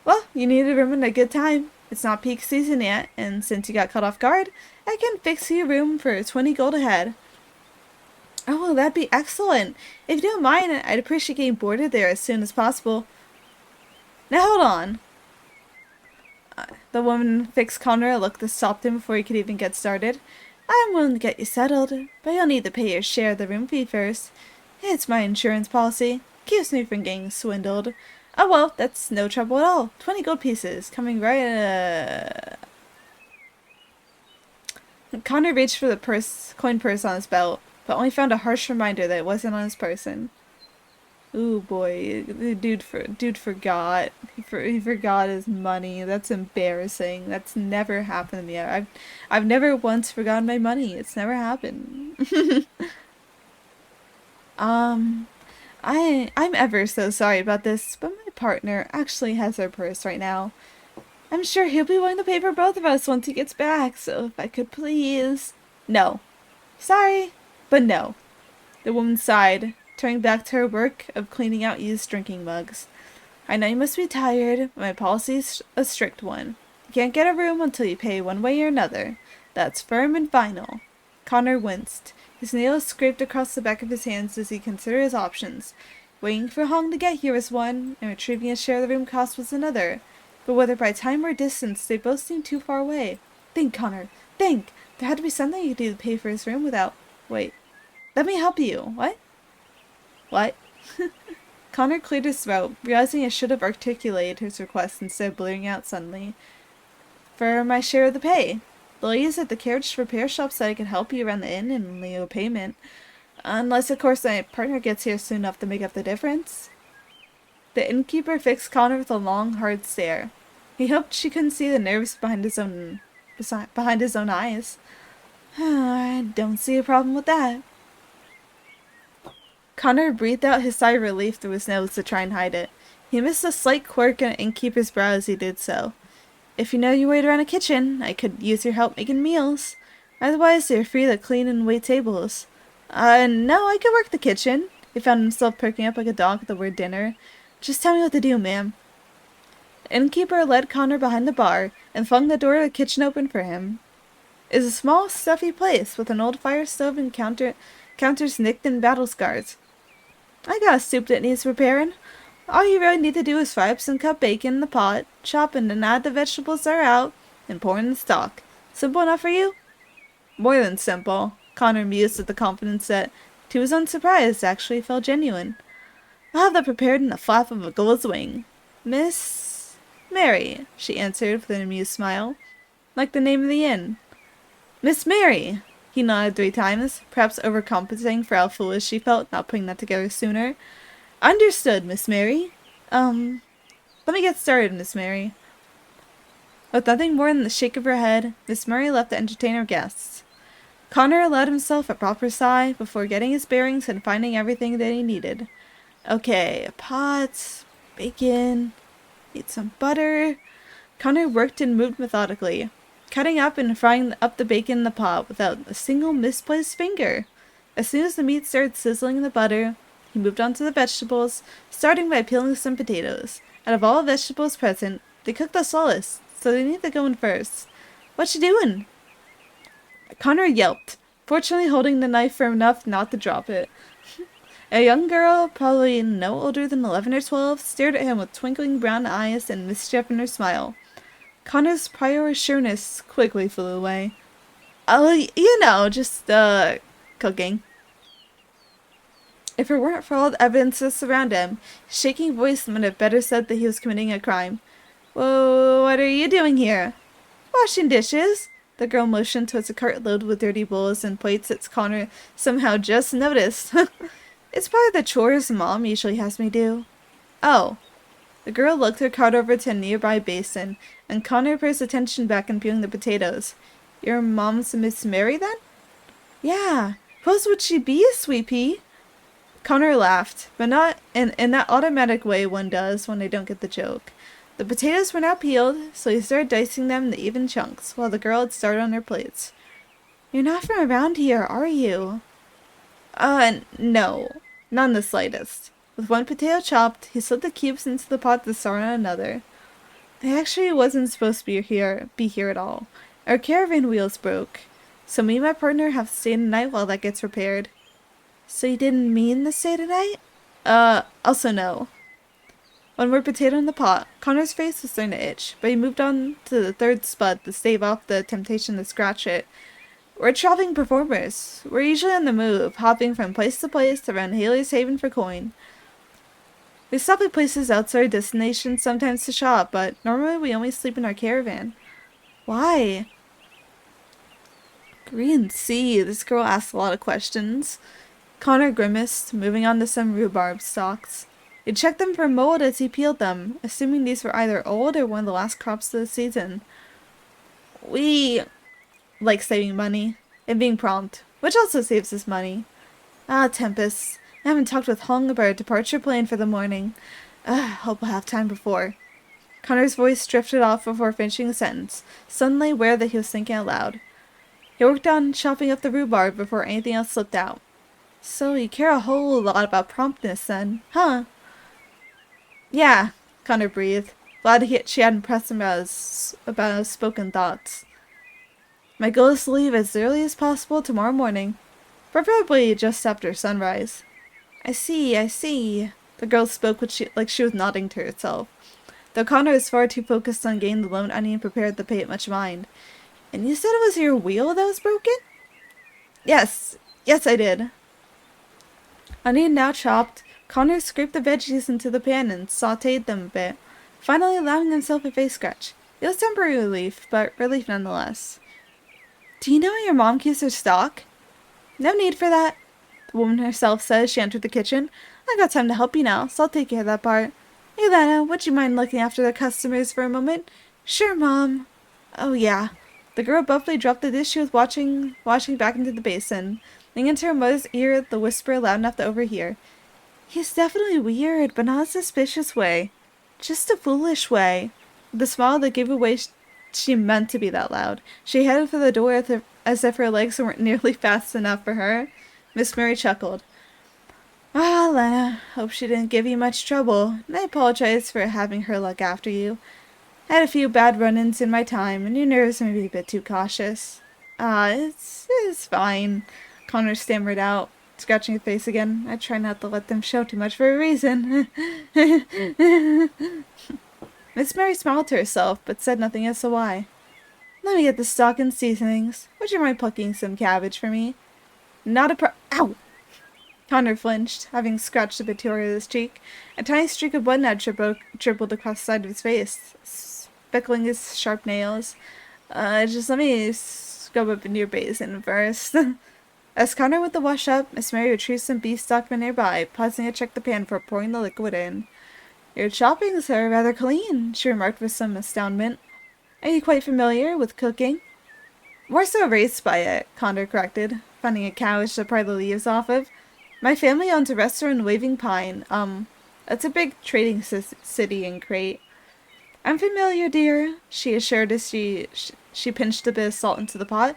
Well, you need a room and a good time. It's not peak season yet, and since you got caught off guard, I can fix you a room for 20 gold a head. Oh, that'd be excellent. If you don't mind, I'd appreciate getting boarded there as soon as possible. Now hold on. The woman fixed Connor a look that stopped him before he could even get started. I'm willing to get you settled, but you'll need to pay your share of the room fee first. It's my insurance policy. Keeps me from getting swindled. Oh well, that's no trouble at all. 20 gold pieces, coming right Connor reached for the coin purse on his belt, but only found a harsh reminder that it wasn't on his person. Ooh boy, the dude forgot. He forgot his money. That's embarrassing. That's never happened to me. I've never once forgotten my money. It's never happened. I'm ever so sorry about this, but my partner actually has our purse right now. I'm sure he'll be willing to pay for both of us once he gets back, so if I could please... No. Sorry, but no. The woman sighed, turning back to her work of cleaning out used drinking mugs. I know you must be tired, but my policy's a strict one. You can't get a room until you pay one way or another. That's firm and final. Connor winced. His nails scraped across the back of his hands as he considered his options. Waiting for Hong to get here was one, and retrieving his share of the room cost was another. But whether by time or distance, they both seemed too far away. Think, Connor, think! There had to be something you could do to pay for his room without... Wait. Let me help you. What? What? Connor cleared his throat, realizing he should have articulated his request instead of blurting out suddenly. For my share of the pay. The ladies at the carriage repair shop said I could help you around the inn and leave a payment. Unless, of course, my partner gets here soon enough to make up the difference. The innkeeper fixed Connor with a long, hard stare. He hoped she couldn't see the nerves behind his own eyes. I don't see a problem with that. Connor breathed out his sigh of relief through his nose to try and hide it. He missed a slight quirk in the innkeeper's brow as he did so. If you know your way around a kitchen, I could use your help making meals. Otherwise, you're free to clean and wait tables. No, I could work the kitchen. He found himself perking up like a dog at the word dinner. Just tell me what to do, ma'am. The innkeeper led Connor behind the bar and flung the door of the kitchen open for him. It was a small, stuffy place with an old fire stove and counters nicked and battle scars. I got a soup that needs repairing. All you really need to do is fry up some cut bacon in the pot, chop and then add the vegetables that are out, and pour in the stock. Simple enough for you? More than simple. Connor mused with the confidence that, to his own surprise, actually felt genuine. I'll have that prepared in the flap of a gull's wing. Miss Mary, she answered with an amused smile. Like the name of the inn. Miss Mary! He nodded 3 times, perhaps overcompensating for how foolish she felt not putting that together sooner. Understood, Miss Mary. Let me get started, Miss Mary. With nothing more than the shake of her head, Miss Mary left to entertain her guests. Connor allowed himself a proper sigh before getting his bearings and finding everything that he needed. Okay, a pot, bacon, need some butter. Connor worked and moved methodically, cutting up and frying up the bacon in the pot without a single misplaced finger. As soon as the meat started sizzling in the butter, he moved on to the vegetables, starting by peeling some potatoes. Out of all the vegetables present, they cooked the slowest, so they needed to go in first. What you doing? Connor yelped, fortunately holding the knife firm enough not to drop it. A young girl, probably no older than 11 or 12, stared at him with twinkling brown eyes and mischief in her smile. Connor's prior sureness quickly flew away. Just cooking. If it weren't for all the evidences around him, his shaking voice might have better said that he was committing a crime. Whoa, what are you doing here? Washing dishes. The girl motioned towards a cart loaded with dirty bowls and plates that Connor somehow just noticed. It's part of the chores Mom usually has me do. Oh. The girl looked her cart over to a nearby basin, and Connor put his attention back in peeling the potatoes. Your mom's Miss Mary, then? Yeah. Who else would she be, sweet pea? Connor laughed, but not in that automatic way one does when they don't get the joke. The potatoes were now peeled, so he started dicing them into even chunks, while the girl had started on their plates. You're not from around here, are you? No. Not in the slightest. With one potato chopped, he slid the cubes into the pot to start on another. I actually wasn't supposed to be here at all. Our caravan wheels broke, so me and my partner have to stay the night while that gets repaired. So you didn't mean to stay tonight? Also no. One more potato in the pot. Connor's face was starting to itch, but he moved on to the 3rd spud to stave off the temptation to scratch it. We're traveling performers. We're usually on the move, hopping from place to place around Haley's Haven for coin. We stop at places outside our destination sometimes to shop, but normally we only sleep in our caravan. Why? Green Sea. This girl asked a lot of questions. Connor grimaced, moving on to some rhubarb stalks. He checked them for mold as he peeled them, assuming these were either old or one of the last crops of the season. We like saving money and being prompt, which also saves us money. Tempest. I haven't talked with Hong about our departure plan for the morning. Hope we'll have time before. Connor's voice drifted off before finishing the sentence, suddenly aware that he was thinking out loud. He worked on chopping up the rhubarb before anything else slipped out. So you care a whole lot about promptness then, huh? Yeah, Connor breathed, glad she hadn't pressed him about his spoken thoughts. My goal is to leave as early as possible tomorrow morning, preferably just after sunrise. I see. The girl spoke like she was nodding to herself, though Connor was far too focused on getting the lone onion prepared to pay it much mind. And you said it was your wheel that was broken? Yes, I did. Onion now chopped, Connor scraped the veggies into the pan and sautéed them a bit, finally allowing himself a face scratch. It was temporary relief, but relief nonetheless. Do you know where your mom keeps her stock? No need for that, the woman herself said as she entered the kitchen. I got time to help you now, so I'll take care of that part. Hey, Lana, would you mind looking after the customers for a moment? Sure, Mom. Oh, yeah. The girl abruptly dropped the dish she was washing back into the basin, leaning into her mother's ear, the whisper loud enough to overhear. He's definitely weird, but not a suspicious way. Just a foolish way. With a smile that gave away she meant to be that loud. She headed for the door as if her legs weren't nearly fast enough for her. Miss Murray chuckled. Ah, Lena, hope she didn't give you much trouble, and I apologize for having her look after you. I had a few bad run-ins in my time, and your nerves may be a bit too cautious. It's fine, Connor stammered out, scratching his face again. I try not to let them show too much for a reason. Miss Mary smiled to herself, but said nothing as to why. Let me get the stock and seasonings. Would you mind plucking some cabbage for me? Not a Ow! Connor flinched, having scratched a bit too hard at his cheek. A tiny streak of blood now dribbled across the side of his face, speckling his sharp nails. Just let me scrub up into your basin first. As Connor went to wash up, Miss Mary retrieved some beef stock from nearby, pausing to check the pan before pouring the liquid in. Your choppings are rather clean, she remarked with some astoundment. Are you quite familiar with cooking? More so raised by it, Connor corrected, finding a couch to pry the leaves off of. My family owns a restaurant in Waving Pine. It's a big trading city in Crate. I'm familiar, dear, she assured as she pinched a bit of salt into the pot.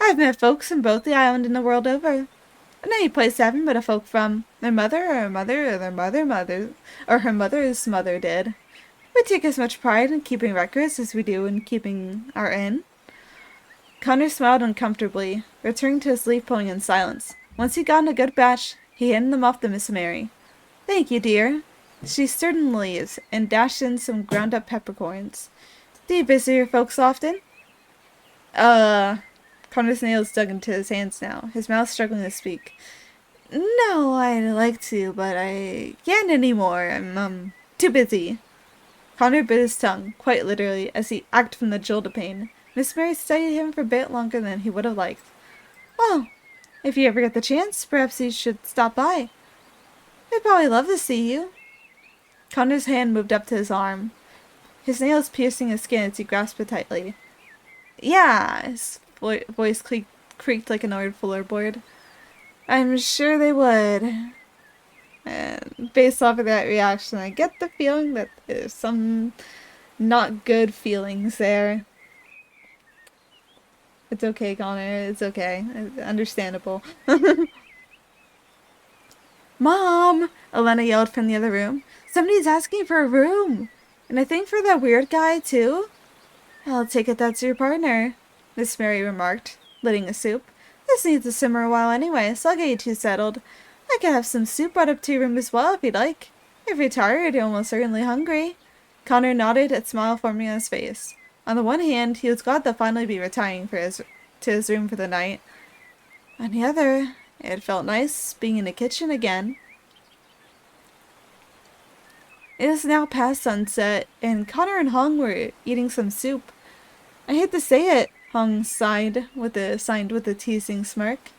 I've met folks from both the island and the world over. Any place I haven't met a folk from. Their mother, or her mother, or their mother, or her mother's mother did. We take as much pride in keeping records as we do in keeping our inn. Connor smiled uncomfortably, returning to his leaf pulling in silence. Once he'd gotten a good batch, he handed them off to Miss Mary. Thank you, dear. She stirred in the leaves and dashed in some ground-up peppercorns. Do you visit your folks often? Connor's nails dug into his hands now, his mouth struggling to speak. No, I'd like to, but I can't anymore. I'm, too busy. Connor bit his tongue, quite literally, as he acted from the jolt of pain. Miss Mary studied him for a bit longer than he would have liked. Well, if you ever get the chance, perhaps you should stop by. I'd probably love to see you. Connor's hand moved up to his arm, his nails piercing his skin as he grasped it tightly. Yeah, his voice creaked like an old floorboard. I'm sure they would. And based off of that reaction, I get the feeling that there's some not good feelings there. It's okay, Connor. It's okay. Understandable. Mom! Elena yelled from the other room. Somebody's asking for a room. And I think for that weird guy, too. I'll take it that's your partner, Miss Mary remarked, lidding the soup. This needs to simmer a while anyway, so I'll get you two settled. I could have some soup brought up to your room as well if you'd like. If you're tired, you're almost certainly hungry. Connor nodded, a smile forming on his face. On the one hand, he was glad to finally be retiring to his room for the night. On the other, it felt nice being in the kitchen again. It is now past sunset, and Connor and Hung were eating some soup. I hate to say it, Hung sighed with a teasing smirk.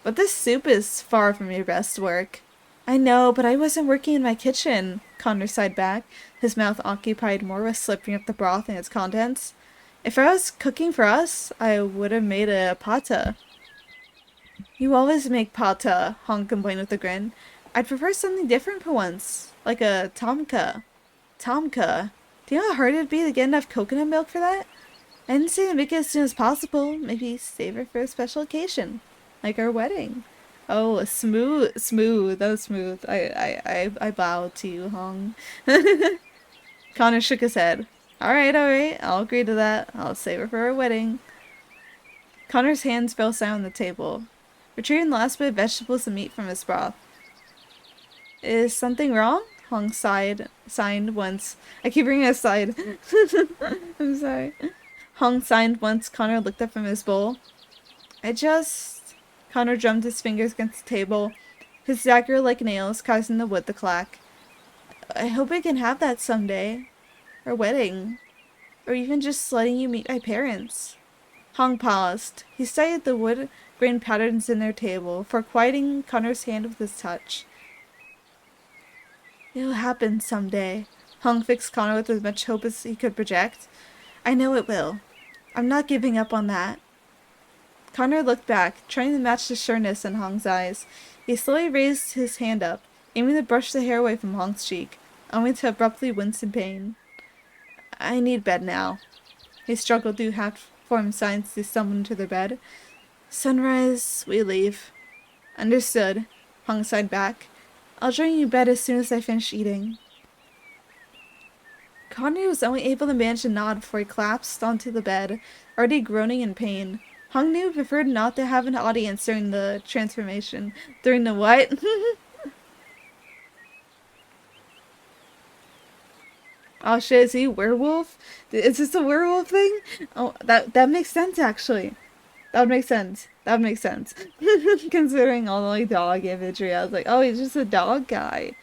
But this soup is far from your best work. I know, but I wasn't working in my kitchen, Connor sighed back, his mouth occupied more with slurping up the broth and its contents. If I was cooking for us, I would have made a pata. You always make pata, Hong complained with a grin. I'd prefer something different for once, like a tomka. Tomka? Do you know how hard it'd be to get enough coconut milk for that? I didn't say to make it as soon as possible. Maybe save it for a special occasion, like our wedding. Oh, smooth. That was smooth. I bow to you, Hong. Connor shook his head. All right. I'll agree to that. I'll save it for our wedding. Connor's hands fell down on the table, retrieving the last bit of vegetables and meat from his broth. Is something wrong? Hong signed once. I keep bringing it aside. I'm sorry. Hong signed once Connor looked up from his bowl. Connor drummed his fingers against the table, his dagger-like nails causing the wood to clack. I hope I can have that someday. Our wedding. Or even just letting you meet my parents. Hong paused. He studied the wood grain patterns in their table, for quieting Connor's hand with his touch. It'll happen someday. Hong fixed Connor with as much hope as he could project. I know it will. I'm not giving up on that. Connor looked back, trying to match the sureness in Hong's eyes. He slowly raised his hand up, aiming to brush the hair away from Hong's cheek, only to abruptly wince in pain. I need bed now. He struggled through half-formed signs to stumble into their bed. Sunrise, we leave. Understood. Hong sighed back. I'll join you in bed as soon as I finish eating. Connor was only able to manage a nod before he collapsed onto the bed, already groaning in pain. Hong knew he preferred not to have an audience during the transformation. During the what? Oh shit, is he a werewolf? Is this a werewolf thing? Oh, that makes sense actually. That would make sense. That would make sense. Considering all the like dog imagery, I was like, oh, he's just a dog guy.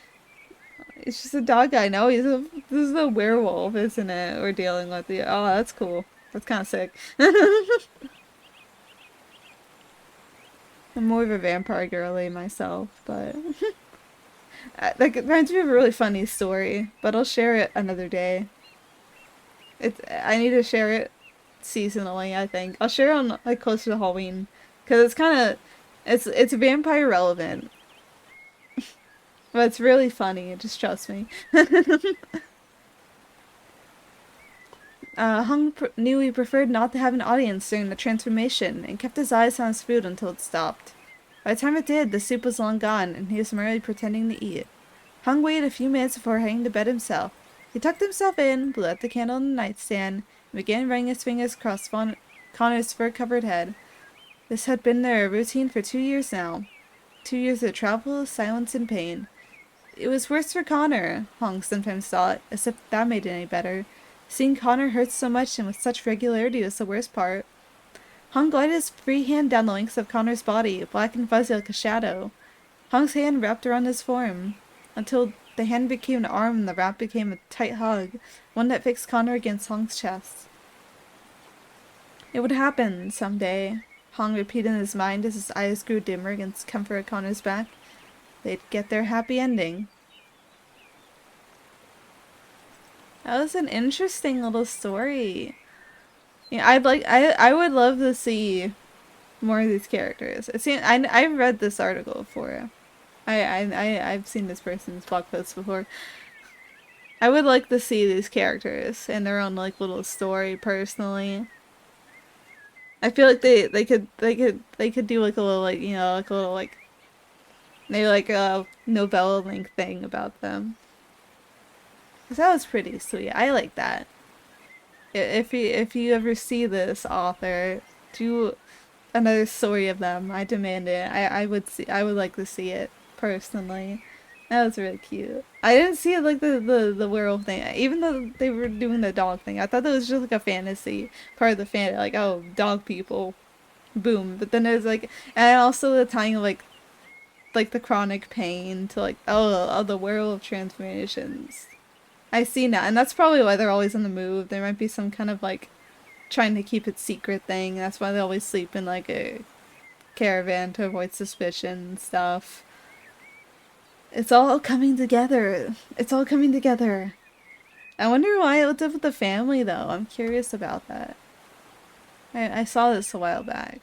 It's just a dog guy. No, this is a werewolf, isn't it? We're dealing with the. Oh, that's cool. That's kind of sick. I'm more of a vampire girly myself, but that reminds me of a really funny story. But I'll share it another day. I need to share it seasonally. I think I'll share it on like closer to Halloween because it's kind of it's vampire relevant, but it's really funny. Just trust me. Knew he preferred not to have an audience during the transformation and kept his eyes on his food until it stopped. By the time it did, the soup was long gone, and he was merely pretending to eat. Hung waited a few minutes before heading to bed himself. He tucked himself in, blew out the candle on the nightstand, and began running his fingers across Connor's fur-covered head. This had been their routine for 2 years now. 2 years of travel, silence, and pain. It was worse for Connor, Hong sometimes thought, as if that made it any better. Seeing Connor hurt so much and with such regularity was the worst part. Hong glided his free hand down the length of Connor's body, black and fuzzy like a shadow. Hong's hand wrapped around his form, until the hand became an arm and the wrap became a tight hug, one that fixed Connor against Hong's chest. It would happen someday, Hong repeated in his mind as his eyes grew dimmer against comfort at Connor's back. They'd get their happy ending. That was an interesting little story. Yeah, I would love to see more of these characters. I've read this article before. I've seen this person's blog post before. I would like to see these characters in their own like little story personally. I feel like they could do like a little like like a little like maybe like a novella length thing about them. 'Cause that was pretty sweet. I like that. If you ever see this author do another story of them, I demand it. I would like to see it personally. That was really cute. I didn't see it like the werewolf thing. Even though they were doing the dog thing, I thought that was just like a fantasy part of the fan. Like, oh, dog people, boom. But then there's like, and also the tying of like the chronic pain to like oh the werewolf transformations. I see now, and that's probably why they're always on the move. There might be some kind of like trying to keep it secret thing. That's why they always sleep in like a caravan to avoid suspicion and stuff. It's all coming together. It's all coming together. I wonder why it was up with the family though. I'm curious about that. I saw this a while back.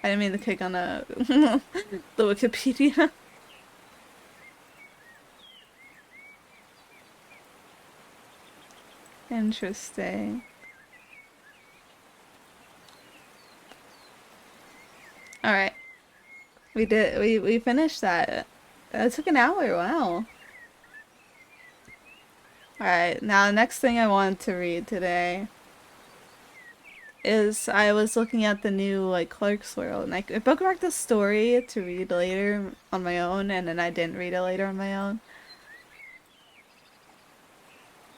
I didn't mean to click on the Wikipedia. Interesting. Alright. We finished that. That took an hour, wow. Alright, now the next thing I wanted to read today is I was looking at the new like Clarkesworld and I bookmarked the story to read later on my own, and then I didn't read it later on my own.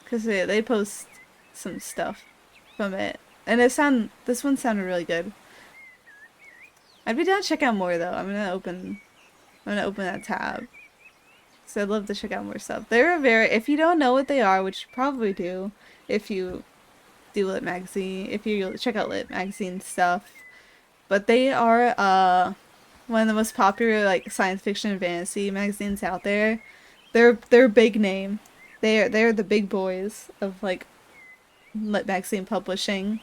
Because they post some stuff from it. And this one sounded really good. I'd be down to check out more though. I'm gonna open that tab. So I'd love to check out more stuff. They're very, if you don't know what they are, which you probably do, if you do Lit Magazine, if you check out Lit Magazine stuff, but they are one of the most popular like science fiction and fantasy magazines out there. They're a big name. They're the big boys of like Lit Magazine publishing.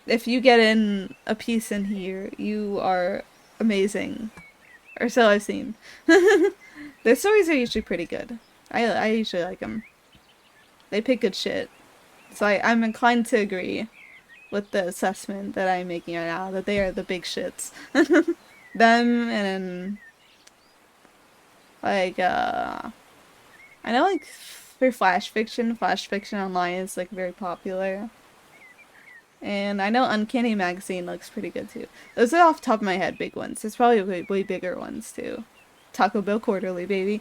If you get in a piece in here, you are amazing. Or so I've seen. Their stories are usually pretty good. I usually like them. They pick good shit. So I'm inclined to agree with the assessment that I'm making right now, that they are the big shits. Them and like I know like for Flash Fiction Online is like very popular. And I know Uncanny Magazine looks pretty good too. Those are off the top of my head big ones. There's probably way bigger ones too. Taco Bell Quarterly, baby.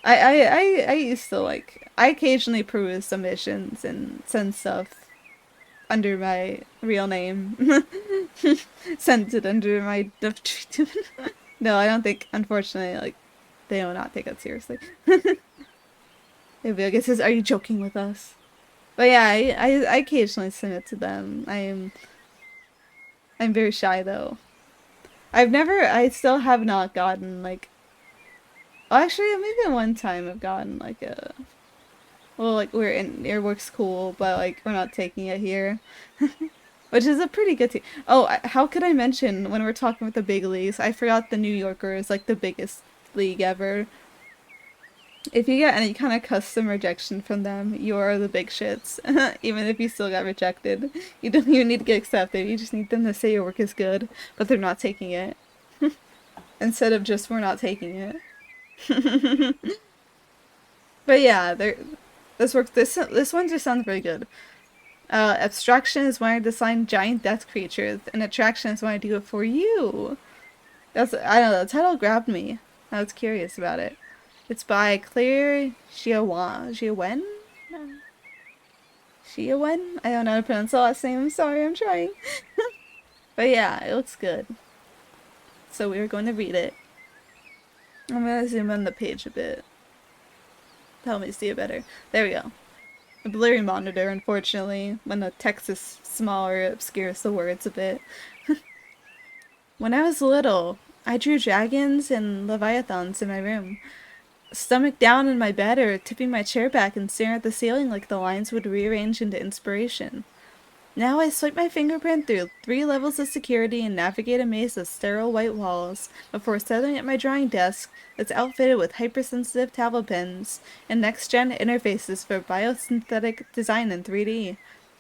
I used to like, I occasionally peruse submissions and send stuff under my real name. Sent it under my No, I don't think, unfortunately, like, they will not take it seriously. They'll be like, it says, are you joking with us? But yeah, I occasionally send it to them. I'm very shy though. I still have not gotten like, well, actually maybe one time I've gotten like a, well, like we're in, your work's cool, but like we're not taking it here. Which is a pretty good team. Oh, how could I mention when we're talking with the big leagues? I forgot the New Yorker is like the biggest league ever. If you get any kind of custom rejection from them, you are the big shits. Even if you still got rejected. You don't even need to get accepted. You just need them to say your work is good, but they're not taking it. Instead of just, we're not taking it. But yeah, this works. This one just sounds very good. Abstraction is when I design giant death creatures, and attraction is when I do it for you. I don't know, the title grabbed me. I was curious about it. It's by Claire Xiawen? Xiawen? I don't know how to pronounce the last name. I'm sorry, I'm trying. But yeah, it looks good. So we're going to read it. I'm gonna zoom in the page a bit. Help me see it better. There we go. A blurry monitor, unfortunately. When the text is smaller, it obscures the words a bit. When I was little, I drew dragons and leviathans in my room. Stomach down in my bed or tipping my chair back and staring at the ceiling like the lines would rearrange into inspiration. Now I swipe my fingerprint through 3 levels of security and navigate a maze of sterile white walls before settling at my drawing desk that's outfitted with hypersensitive tablet pens and next-gen interfaces for biosynthetic design in 3D.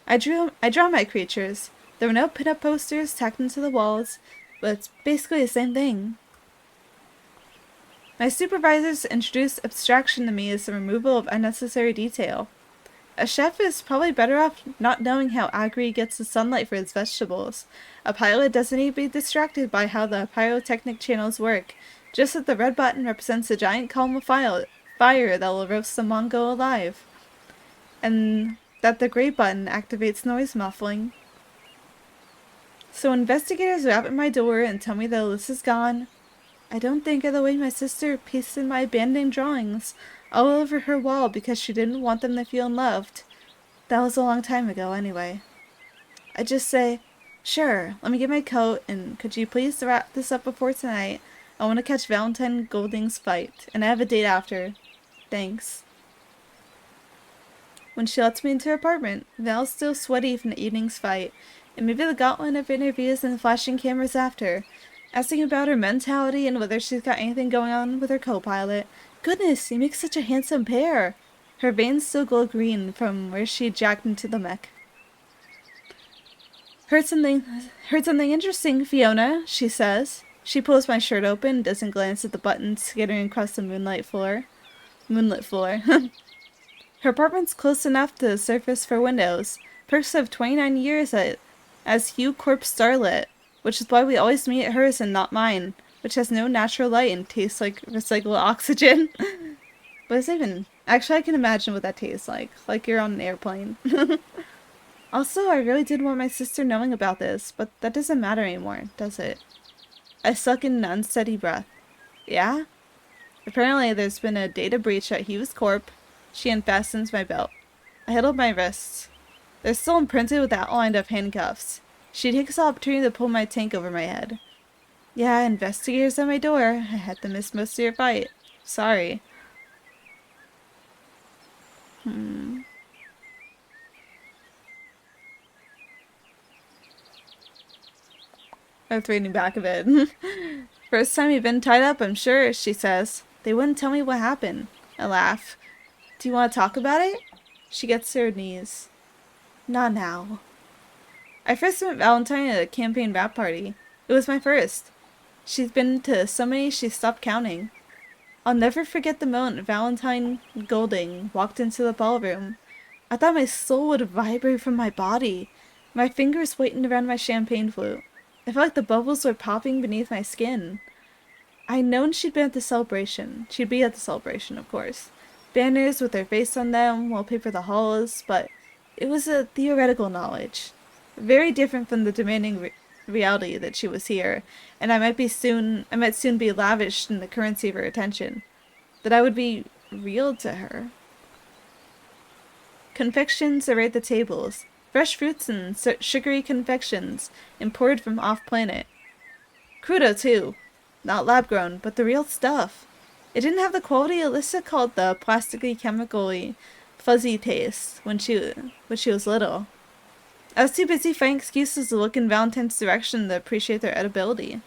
I draw my creatures. There were no pin-up posters tacked into the walls, but it's basically the same thing. My supervisors introduced abstraction to me as the removal of unnecessary detail. A chef is probably better off not knowing how Agri gets the sunlight for his vegetables. A pilot doesn't need to be distracted by how the pyrotechnic channels work, just that the red button represents a giant column of fire that will roast the Mongo alive. And that the gray button activates noise muffling. So investigators rap at my door and tell me that Alyssa's is gone. I don't think of the way my sister pasted my abandoned drawings all over her wall because she didn't want them to feel loved. That was a long time ago, anyway. I just say, sure, let me get my coat, and could you please wrap this up before tonight? I want to catch Valentine Golding's fight, and I have a date after. Thanks. When she lets me into her apartment, Val's still sweaty from the evening's fight, and maybe the gauntlet of interviews and the flashing cameras after, asking about her mentality and whether she's got anything going on with her co-pilot. Goodness, you make such a handsome pair! Her veins still glow green from where she jacked into the mech. Heard something interesting, Fiona, she says. She pulls my shirt open, doesn't glance at the buttons skittering across the moonlit floor. Her apartment's close enough to the surface for windows. Perks of 29 years as Hugh Corp Starlit, which is why we always meet at hers and not mine, which has no natural light and tastes like recycled oxygen. But it's even... Actually, I can imagine what that tastes like you're on an airplane. Also, I really did want my sister knowing about this, but that doesn't matter anymore, does it? I suck in an unsteady breath. Yeah? Apparently there's been a data breach at Hughes Corp. She unfastens my belt. I huddle my wrists. They're still imprinted with outlined of handcuffs. She takes the opportunity to pull my tank over my head. Yeah, investigators at my door. I had to miss most of your fight. Sorry. I'm reading back of it. First time you've been tied up, I'm sure, she says. They wouldn't tell me what happened. I laugh. Do you want to talk about it? She gets to her knees. Not now. I first met Valentine at a campaign rap party. It was my first. She's been to so many she stopped counting. I'll never forget the moment Valentine Golding walked into the ballroom. I thought my soul would vibrate from my body. My fingers whitened around my champagne flute. I felt like the bubbles were popping beneath my skin. I'd known she'd been at the celebration. She'd be at the celebration, of course. Banners with her face on them, wallpaper the halls, but it was a theoretical knowledge. Very different from the demanding reality that she was here, and I might soon be lavished in the currency of her attention. That I would be real to her. Confections arrayed the tables. Fresh fruits and sugary confections imported from off-planet. Crudo, too. Not lab-grown, but the real stuff. It didn't have the quality Alyssa called the plastically chemically fuzzy taste when she was little. I was too busy finding excuses to look in Valentine's direction to appreciate their edibility.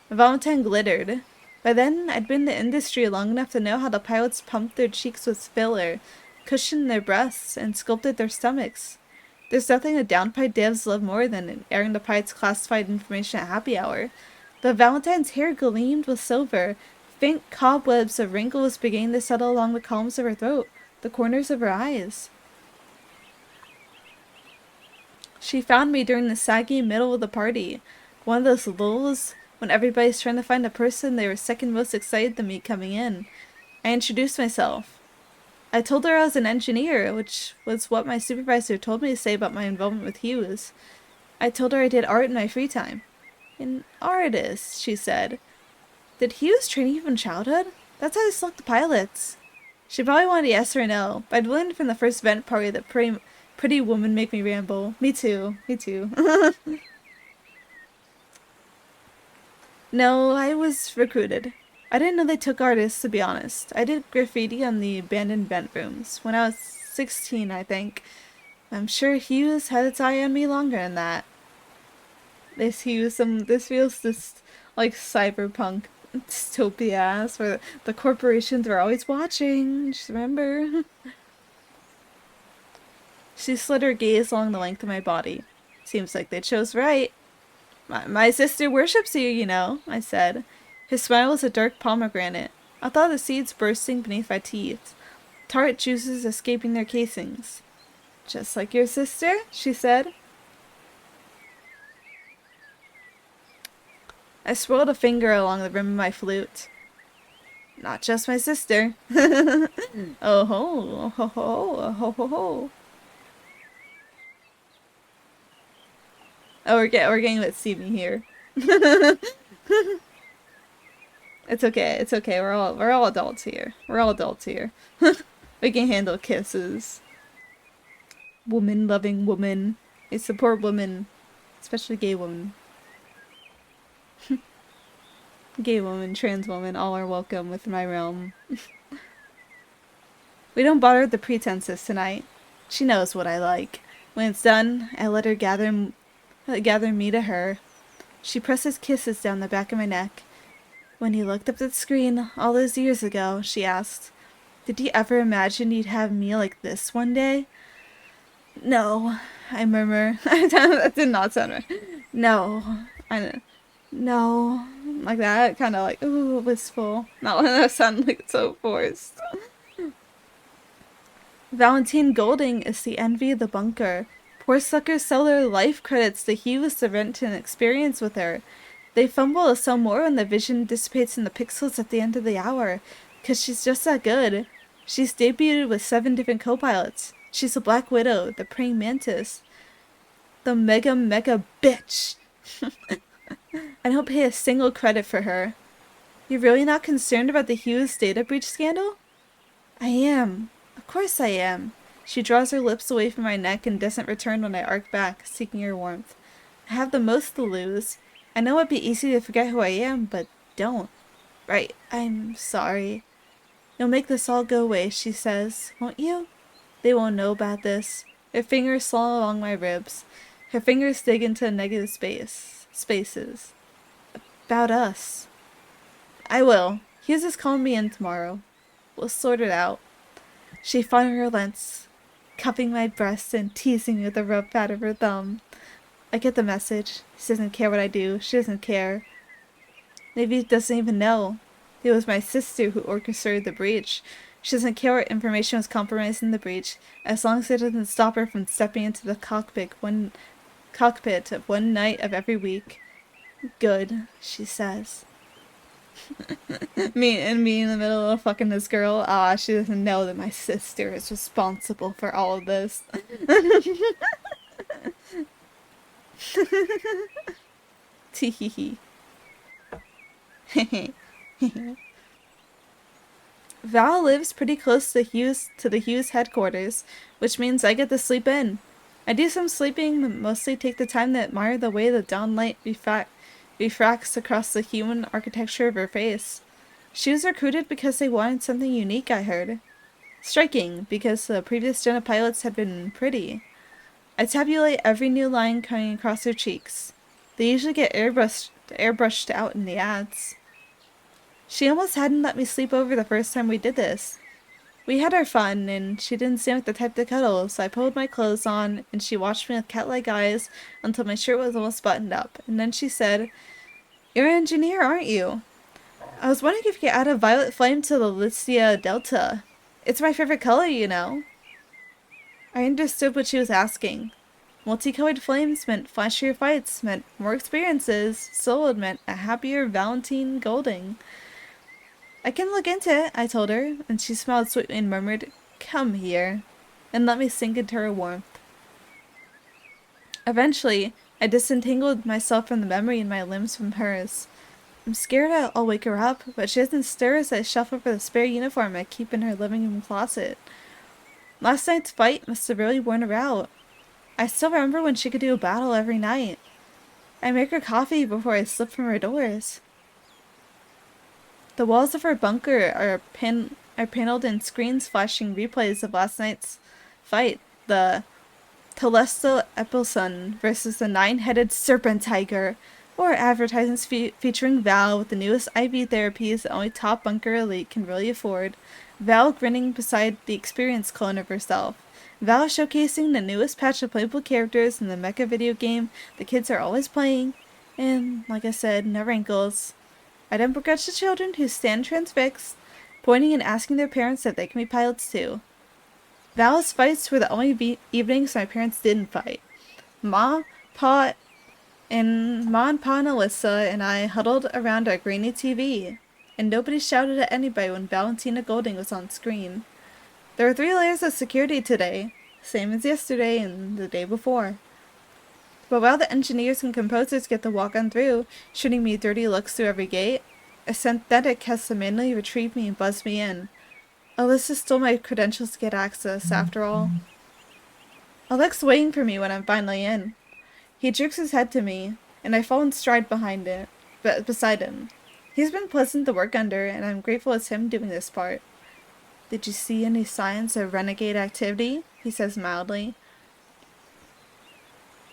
Valentine glittered. By then, I'd been in the industry long enough to know how the pilots pumped their cheeks with filler, cushioned their breasts, and sculpted their stomachs. There's nothing the downpipe devs love more than airing the pilots' classified information at happy hour. But Valentine's hair gleamed with silver. Faint cobwebs of wrinkles began to settle along the columns of her throat, the corners of her eyes. She found me during the saggy middle of the party. One of those lulls when everybody's trying to find the person they were second most excited to meet coming in. I introduced myself. I told her I was an engineer, which was what my supervisor told me to say about my involvement with Hughes. I told her I did art in my free time. An artist, she said. Did Hughes train you from childhood? That's how I select the pilots. She probably wanted yes or no, but I'd learned from the first event party that pretty women make me ramble. Me too. No, I was recruited. I didn't know they took artists, to be honest. I did graffiti on the abandoned vent rooms when I was 16, I think. I'm sure Hughes had its eye on me longer than that. This feels just like cyberpunk dystopia ass where the corporations are always watching. Just remember. She slid her gaze along the length of my body. Seems like they chose right. My sister worships you, you know, I said. His smile was a dark pomegranate. I thought the seeds bursting beneath my teeth. Tart juices escaping their casings. Just like your sister, she said. I swirled a finger along the rim of my flute. Not just my sister. Oh ho, ho ho, ho ho ho. Oh, we're getting a bit steamy here. It's okay. We're all adults here. We can handle kisses. Woman loving woman. I support women, especially gay women. Gay woman, trans woman, all are welcome within my realm. We don't bother with the pretenses tonight. She knows what I like. When it's done, I let her gather me to her. She presses kisses down the back of my neck. When you looked up at the screen all those years ago, she asked, did you ever imagine you'd have me like this one day? No, I murmur. That did not sound right. No, no, like that, kind of like, ooh, wistful. Not one that sounded like so forced. Valentine Golding is the envy of the bunker. Poor suckers sell their life credits to Hughes to rent an experience with her. They fumble to sell more when the vision dissipates in the pixels at the end of the hour, because she's just that good. She's debuted with 7 different co-pilots. She's the Black Widow, the Praying Mantis, the mega bitch. I don't pay a single credit for her. You're really not concerned about the Hughes data breach scandal? I am. Of course I am. She draws her lips away from my neck and doesn't return when I arc back, seeking her warmth. I have the most to lose. I know it'd be easy to forget who I am, but don't. Right, I'm sorry. You'll make this all go away, she says, won't you? They won't know about this. Her fingers slide along my ribs. Her fingers dig into negative spaces. About us. I will. Hughes is calling me in tomorrow. We'll sort it out. She finally relents, cupping my breast and teasing me with the rough pad of her thumb. I get the message. She doesn't care what I do. She doesn't care. Maybe she doesn't even know. It was my sister who orchestrated the breach. She doesn't care what information was compromised in the breach, as long as it doesn't stop her from stepping into the cockpit of one night of every week. Good, she says. me in the middle of fucking this girl. She doesn't know that my sister is responsible for all of this. Teehee. Val lives pretty close to the Hughes headquarters, which means I get to sleep in. I do some sleeping, but mostly take the time to admire the way the dawn light refracts across the human architecture of her face. She was recruited because they wanted something unique, I heard. Striking, because the previous gen of pilots had been pretty. I tabulate every new line coming across her cheeks. They usually get airbrushed out in the ads. She almost hadn't let me sleep over the first time we did this. We had our fun, and she didn't seem like the type to cuddle, so I pulled my clothes on, and she watched me with cat-like eyes until my shirt was almost buttoned up, and then she said, "You're an engineer, aren't you? I was wondering if you could add a violet flame to the Listia Delta. It's my favorite color, you know." I understood what she was asking. Multicolored flames meant flashier fights, meant more experiences, so it meant a happier Valentine Golding. I can look into it, I told her, and she smiled sweetly and murmured, "Come here," and let me sink into her warmth. Eventually, I disentangled myself from the memory in my limbs from hers. I'm scared I'll wake her up, but she doesn't stir as I shuffle for the spare uniform I keep in her living room closet. Last night's fight must have really worn her out. I still remember when she could do a battle every night. I make her coffee before I slip from her doors. The walls of her bunker are paneled in screens flashing replays of last night's fight, the Telesto Epilsun versus the Nine-Headed Serpent Tiger, or advertisements featuring Val with the newest IV therapies that only top bunker elite can really afford, Val grinning beside the experienced clone of herself, Val showcasing the newest patch of playable characters in the mecha video game the kids are always playing, and, like I said, no wrinkles. I don't begrudge the children who stand transfixed, pointing and asking their parents if they can be pilots too. Val's fights were the only evenings my parents didn't fight. Ma, Pa, and Alyssa and I huddled around our grainy TV, and nobody shouted at anybody when Valentina Golding was on screen. There were 3 layers of security today, same as yesterday and the day before. But while the engineers and composers get to walk on through, shooting me dirty looks through every gate, a synthetic has to manually retrieve me and buzz me in. Alyssa stole my credentials to get access, after all. Alex's waiting for me when I'm finally in. He jerks his head to me, and I fall in stride beside him. He's been pleasant to work under, and I'm grateful it's him doing this part. "Did you see any signs of renegade activity?" he says mildly.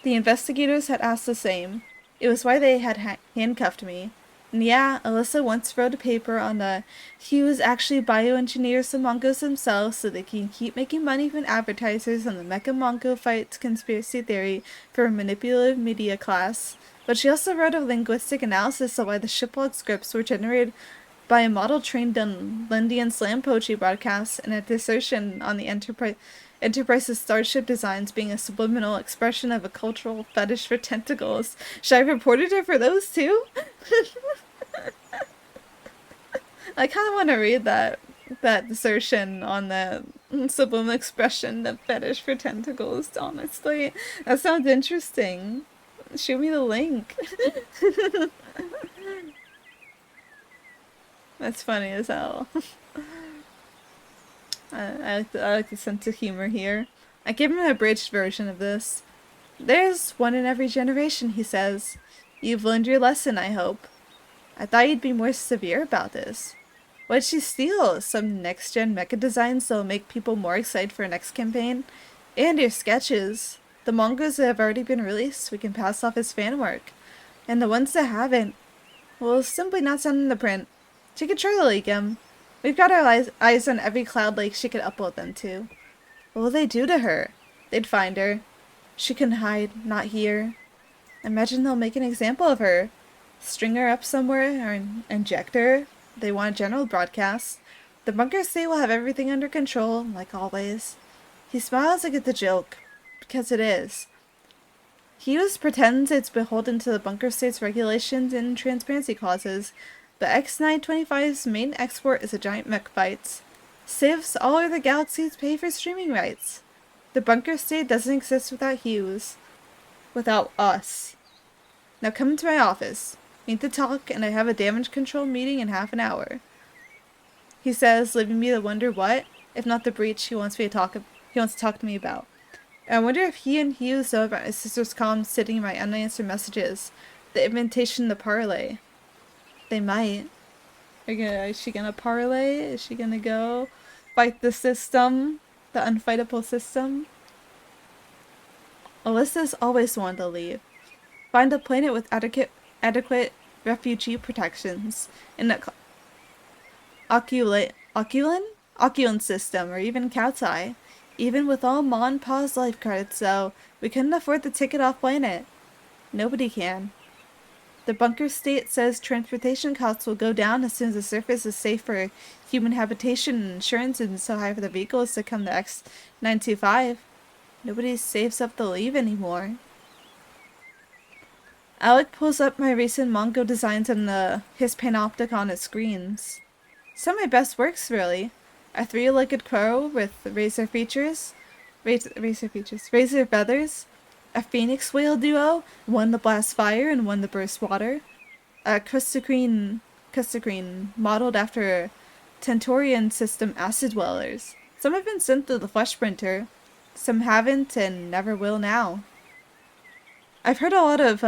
The investigators had asked the same. It was why they had handcuffed me. And yeah, Alyssa once wrote a paper on the Hughes actually bioengineers the Mongols themselves so they can keep making money from advertisers on the Mecha Mongo fights conspiracy theory for a manipulative media class. But she also wrote a linguistic analysis of why the shiplog scripts were generated by a model trained on Lindian slam poetry broadcasts and a dissertation on the Enterprise's starship designs being a subliminal expression of a cultural fetish for tentacles. Should I have reported her for those too? I kind of want to read that dissertation on the subliminal expression of fetish for tentacles, honestly. That sounds interesting. Show me the link. That's funny as hell. I like the sense of humor here. I give him an abridged version of this. There's one in every generation, he says. You've learned your lesson, I hope. I thought you'd be more severe about this. What'd she steal? Some next-gen mecha designs that'll make people more excited for our next campaign? And your sketches. The mangas that have already been released, we can pass off as fan work. And the ones that haven't, will simply not send in the print. She could try to leak them. We've got our eyes on every Cloud Lake she could upload them to. What will they do to her? They'd find her. She can hide, not here. Imagine they'll make an example of her. String her up somewhere or inject her. They want a general broadcast. The Bunker State will have everything under control, like always. He smiles like it's a joke, because it is. Hughes pretends it's beholden to the Bunker State's regulations and transparency clauses, but X925's main export is a giant mech fight. Civs all over the galaxies pay for streaming rights. The Bunker State doesn't exist without Hughes. Without us. Now come into my office. We need to talk, and I have a damage control meeting in half an hour. He says, leaving me to wonder what, if not the breach, he wants to talk to me about. And I wonder if he and Hughes know about my sister's comms sitting in my unanswered messages, the invitation to parlay. They might. Is she gonna parlay? Is she gonna go fight the system? The unfightable system? Alyssa's always wanted to leave. Find a planet with adequate refugee protections in the Oculin system, or even Cat's Eye. Even with all Mon Pa's life credits, though, we couldn't afford the ticket off planet. Nobody can. The Bunker State says transportation costs will go down as soon as the surface is safe for human habitation, and insurance isn't so high for the vehicles to come to X925. Nobody saves up to leave anymore. Alec pulls up my recent Mongo designs on his panopticon it screens. Some of my best works, really. A three-legged crow with razor feathers, a phoenix whale duo, one that blasts fire and one that bursts water, a Custacrine modeled after Tentorian system acid dwellers. Some have been sent to the flesh printer, some haven't and never will now. I've heard a lot of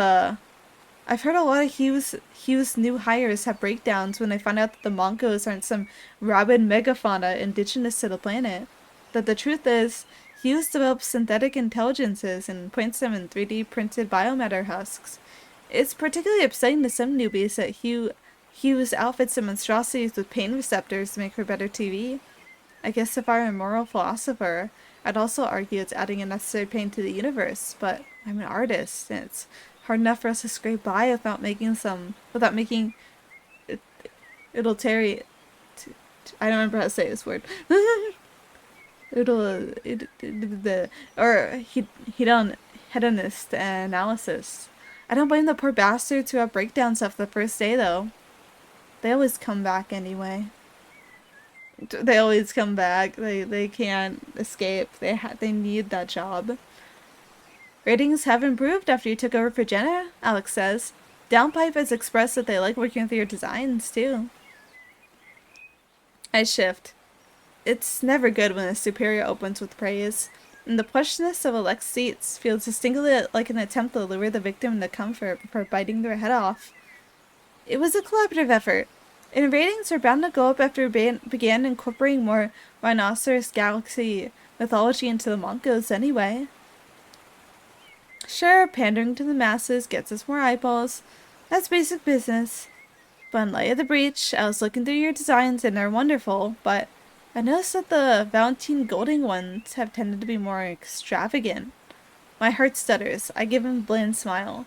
Hughes new hires have breakdowns when they find out that the Mongols aren't some rabid megafauna indigenous to the planet. That the truth is, Hughes develops synthetic intelligences and plants them in 3D printed biomatter husks. It's particularly upsetting to some newbies that Hughes outfits the monstrosities with pain receptors to make for better TV. I guess if I were a moral philosopher, I'd also argue it's adding unnecessary pain to the universe, but I'm an artist, and it's hard enough for us to scrape by without making adultery. I don't remember how to say this word. Hedonist analysis. I don't blame the poor bastards who have breakdowns after the first day, though. They always come back anyway. They always come back. They can't escape. They need that job. Ratings have improved after you took over for Jenna, Alex says. Downpipe has expressed that they like working with your designs, too. I shift. It's never good when a superior opens with praise, and the plushness of Alex's seats feels distinctly like an attempt to lure the victim into comfort before biting their head off. It was a collaborative effort, and ratings are bound to go up after we began incorporating more Rhinoceros Galaxy mythology into the Mongols anyway. Sure, pandering to the masses gets us more eyeballs. That's basic business. But in light of the breach, I was looking through your designs and they're wonderful, but I noticed that the Valentine Golding ones have tended to be more extravagant. My heart stutters. I give him a bland smile.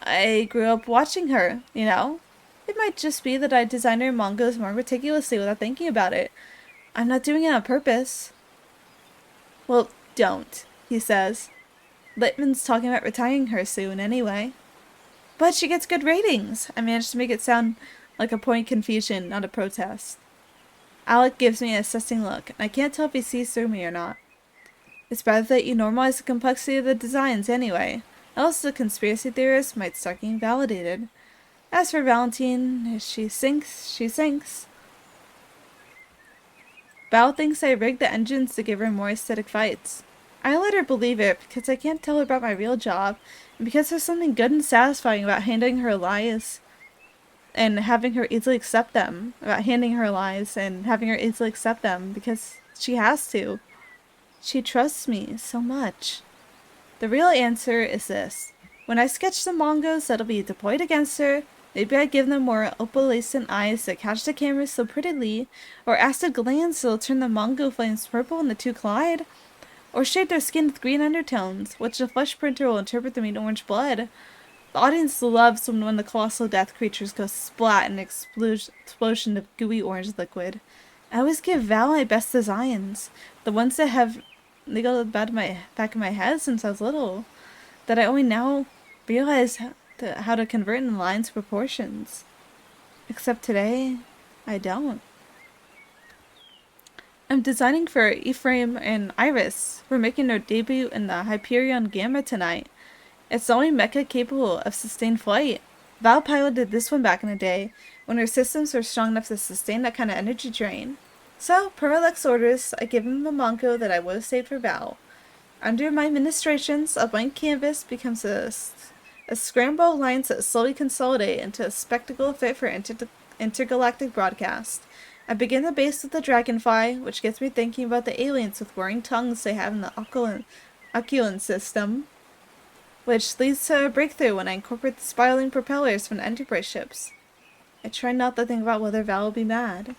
I grew up watching her, you know? It might just be that I designed her mangas more meticulously without thinking about it. I'm not doing it on purpose. Well, don't, he says. Littman's talking about retiring her soon anyway. But she gets good ratings. I managed to make it sound like a point of confusion, not a protest. Alec gives me an assessing look, and I can't tell if he sees through me or not. It's better that you normalize the complexity of the designs anyway, else the conspiracy theorists might start getting validated. As for Valentine, if she sinks, she sinks. Val thinks I rigged the engines to give her more aesthetic fights. I let her believe it because I can't tell her about my real job, and because there's something good and satisfying about handing her lies and having her easily accept them. About handing her lies and having her easily accept them because she has to. She trusts me so much. The real answer is this. When I sketch the Mongos that'll be deployed against her, maybe I give them more opalescent eyes that catch the camera so prettily, or acid glands that'll turn the Mongo flames purple when the two collide, or shade their skin with green undertones, which the flesh printer will interpret them in orange blood. The audience loves when the colossal death creatures go splat in an explosion of gooey orange liquid. I always give Val my best designs, the ones they go to the back of my head since I was little, that I only now realize how to convert in lines proportions. Except today, I don't. I'm designing for Ephraim and Iris. We're making their debut in the Hyperion Gamma tonight. It's the only mecha capable of sustained flight. Val piloted this one back in the day, when her systems were strong enough to sustain that kind of energy drain. So, per Alex's orders, I give him a Monko that I would have saved for Val. Under my ministrations, a blank canvas becomes a scramble of lines that slowly consolidate into a spectacle fit for intergalactic broadcast. I begin the base with the dragonfly, which gets me thinking about the aliens with whirring tongues they have in the Oculin system, which leads to a breakthrough when I incorporate the spiraling propellers from the Enterprise ships. I try not to think about whether Val will be mad.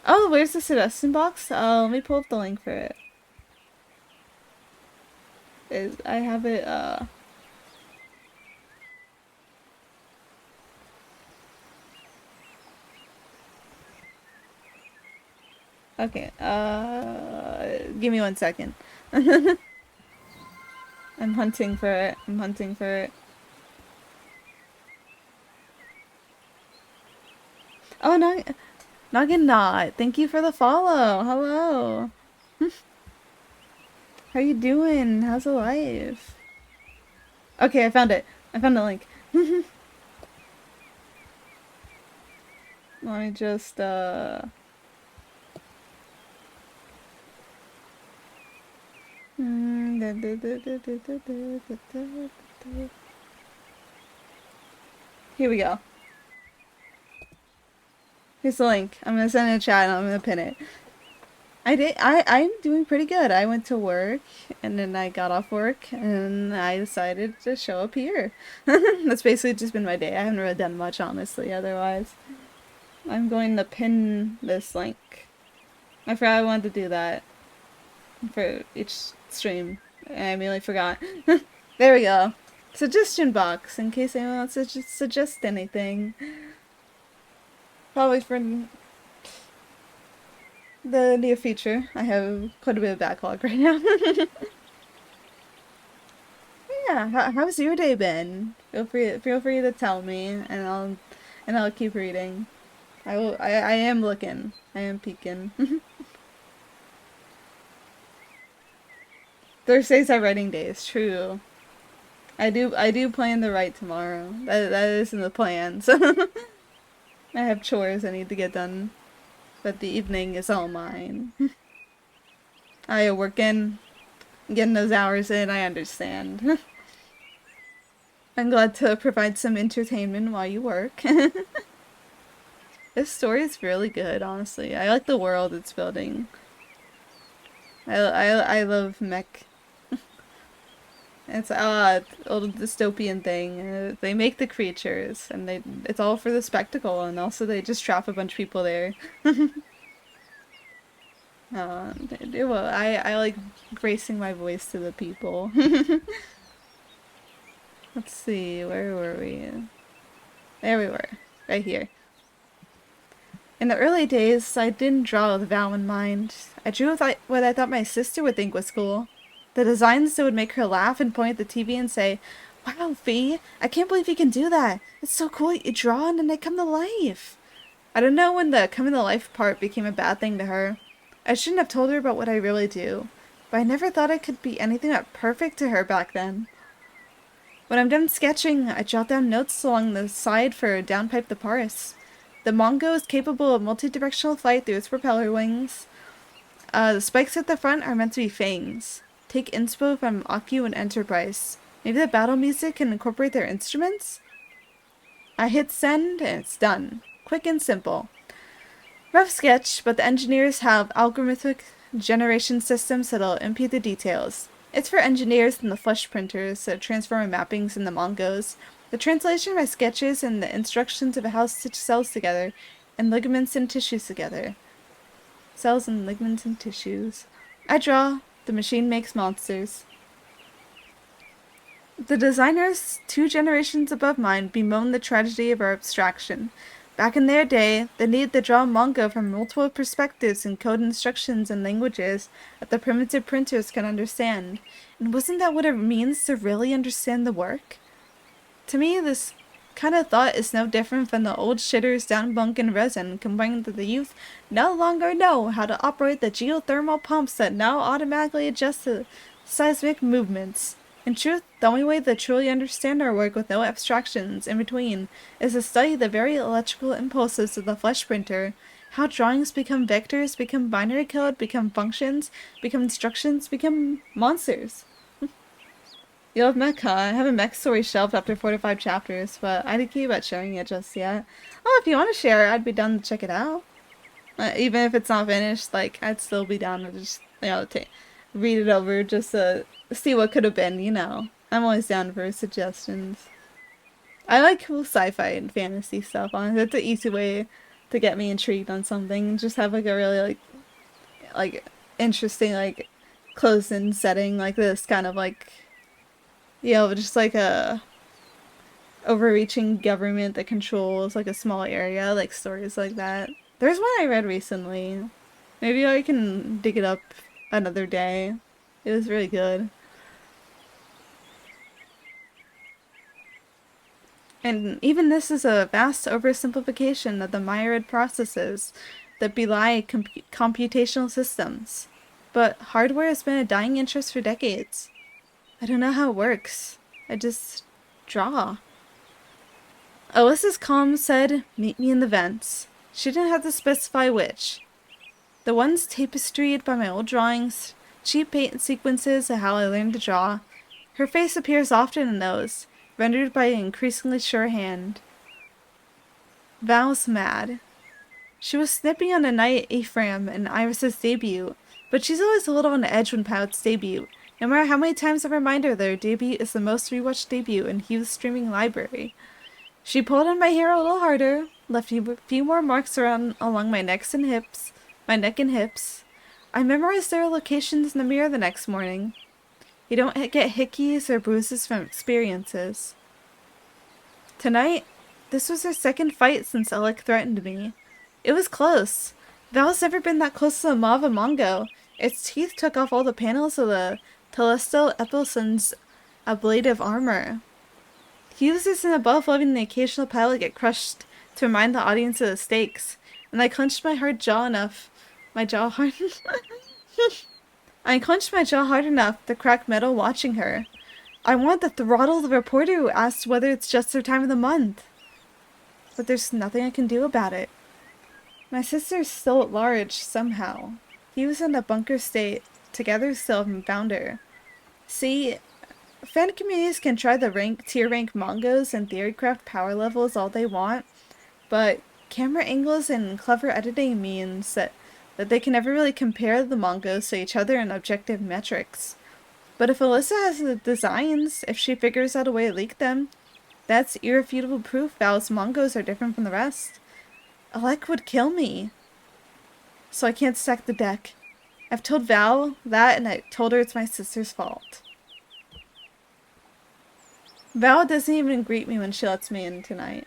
Oh, where's the suggestion box? Let me pull up the link for it. I have it, Okay, give me 1 second. I'm hunting for it. I'm hunting for it. Oh, no. Nugget, thank you for the follow. Hello. How you doing? How's the life? Okay, I found it. I found the link. Let me just, Here we go. Here's the link. I'm gonna send it in chat and I'm gonna pin it. I'm doing pretty good. I went to work and then I got off work and I decided to show up here. That's basically just been my day. I haven't really done much, honestly, otherwise. I'm going to pin this link. I forgot I wanted to do that for each stream. I immediately forgot. There we go. Suggestion box, in case anyone wants to suggest anything. Probably for the near future. I have quite a bit of backlog right now. Yeah, how's your day been? Feel free to tell me, and I'll keep reading. I am looking. I am peeking. Thursdays are writing days. True. I do plan to write tomorrow. That is in the plans. I have chores I need to get done, but the evening is all mine. I work in, getting those hours in. I understand. I'm glad to provide some entertainment while you work. This story is really good, honestly. I like the world it's building. I love mech. It's a little dystopian thing. They make the creatures, and it's all for the spectacle, and also they just trap a bunch of people there. They do. I like gracing my voice to the people. Let's see, where were we? There we were, right here. In the early days, I didn't draw with Val in mind. I drew with what I thought my sister would think was cool. The designs that would make her laugh and point at the TV and say, "Wow, Fee, I can't believe you can do that. It's so cool you draw and then they come to life." I don't know when the coming to life part became a bad thing to her. I shouldn't have told her about what I really do, but I never thought I could be anything but perfect to her back then. When I'm done sketching, I jot down notes along the side for downpipe the parse. The Mongo is capable of multi-directional flight through its propeller wings. The spikes at the front are meant to be fangs. Take inspo from Akio and Enterprise. Maybe the battle music can incorporate their instruments? I hit send and it's done. Quick and simple. Rough sketch, but the engineers have algorithmic generation systems that'll impede the details. It's for engineers and the flesh printers that transform mappings into Mongos. The translation of my sketches and the instructions of how to stitch cells together and ligaments and tissues together. Cells and ligaments and tissues. I draw. The machine makes monsters. The designers, 2 generations above mine, bemoan the tragedy of our abstraction. Back in their day, they needed to draw manga from multiple perspectives and code instructions and languages that the primitive printers can understand. And wasn't that what it means to really understand the work? To me, this kind of thought is no different from the old shitters down bunk and resin, complaining that the youth no longer know how to operate the geothermal pumps that now automatically adjust to seismic movements. In truth, the only way to truly understand our work with no abstractions in between is to study the very electrical impulses of the flesh printer, how drawings become vectors, become binary code, become functions, become instructions, become monsters. You love mech, huh? I have a mech story shelved after 4 to 5 chapters, but I didn't keep about sharing it just yet. Oh, if you want to share it, I'd be down to check it out. Even if it's not finished, like, I'd still be down to just, read it over just to see what could have been, you know. I'm always down for suggestions. I like cool sci-fi and fantasy stuff. Honestly, it's an easy way to get me intrigued on something. Just have, like, a really, interesting, closed-in setting like this, kind of, just like a overreaching government that controls like a small area, like stories like that. There's one I read recently. Maybe I can dig it up another day. It was really good. And even this is a vast oversimplification of the myriad processes that belie computational systems. But hardware has been a dying interest for decades. I don't know how it works. I just draw. Alyssa's calm said, "Meet me in the vents." She didn't have to specify which. The ones tapestried by my old drawings, cheap paint sequences of how I learned to draw. Her face appears often in those, rendered by an increasingly sure hand. Val's mad. She was snipping on the night Ephraim and Iris's debut, but she's always a little on edge when pilots debut. No matter how many times I remind her that her debut is the most rewatched debut in Hugh's streaming library. She pulled on my hair a little harder, left a few more marks along my neck and hips. I memorized their locations in the mirror the next morning. You don't get hickeys or bruises from experiences. Tonight, this was her second fight since Alec threatened me. It was close. Val's never been that close to the maw of a Mongo. Its teeth took off all the panels of the Telesto Epilson's ablative armor. Hughes isn't above letting the occasional pilot get crushed to remind the audience of the stakes, and I clenched my jaw hard enough to crack metal watching her. I want to throttle the reporter who asked whether it's just their time of the month. But there's nothing I can do about it. My sister's still at large, somehow. He was in a bunker state. Together still haven't found her. See, fan communities can try the tier rank Mongos and theorycraft power levels all they want, but camera angles and clever editing means that they can never really compare the Mongos to each other in objective metrics. But if Alyssa has the designs, if she figures out a way to leak them, that's irrefutable proof Val's Mongos are different from the rest. Alec would kill me. So I can't stack the deck. I've told Val that, and I told her it's my sister's fault. Val doesn't even greet me when she lets me in tonight.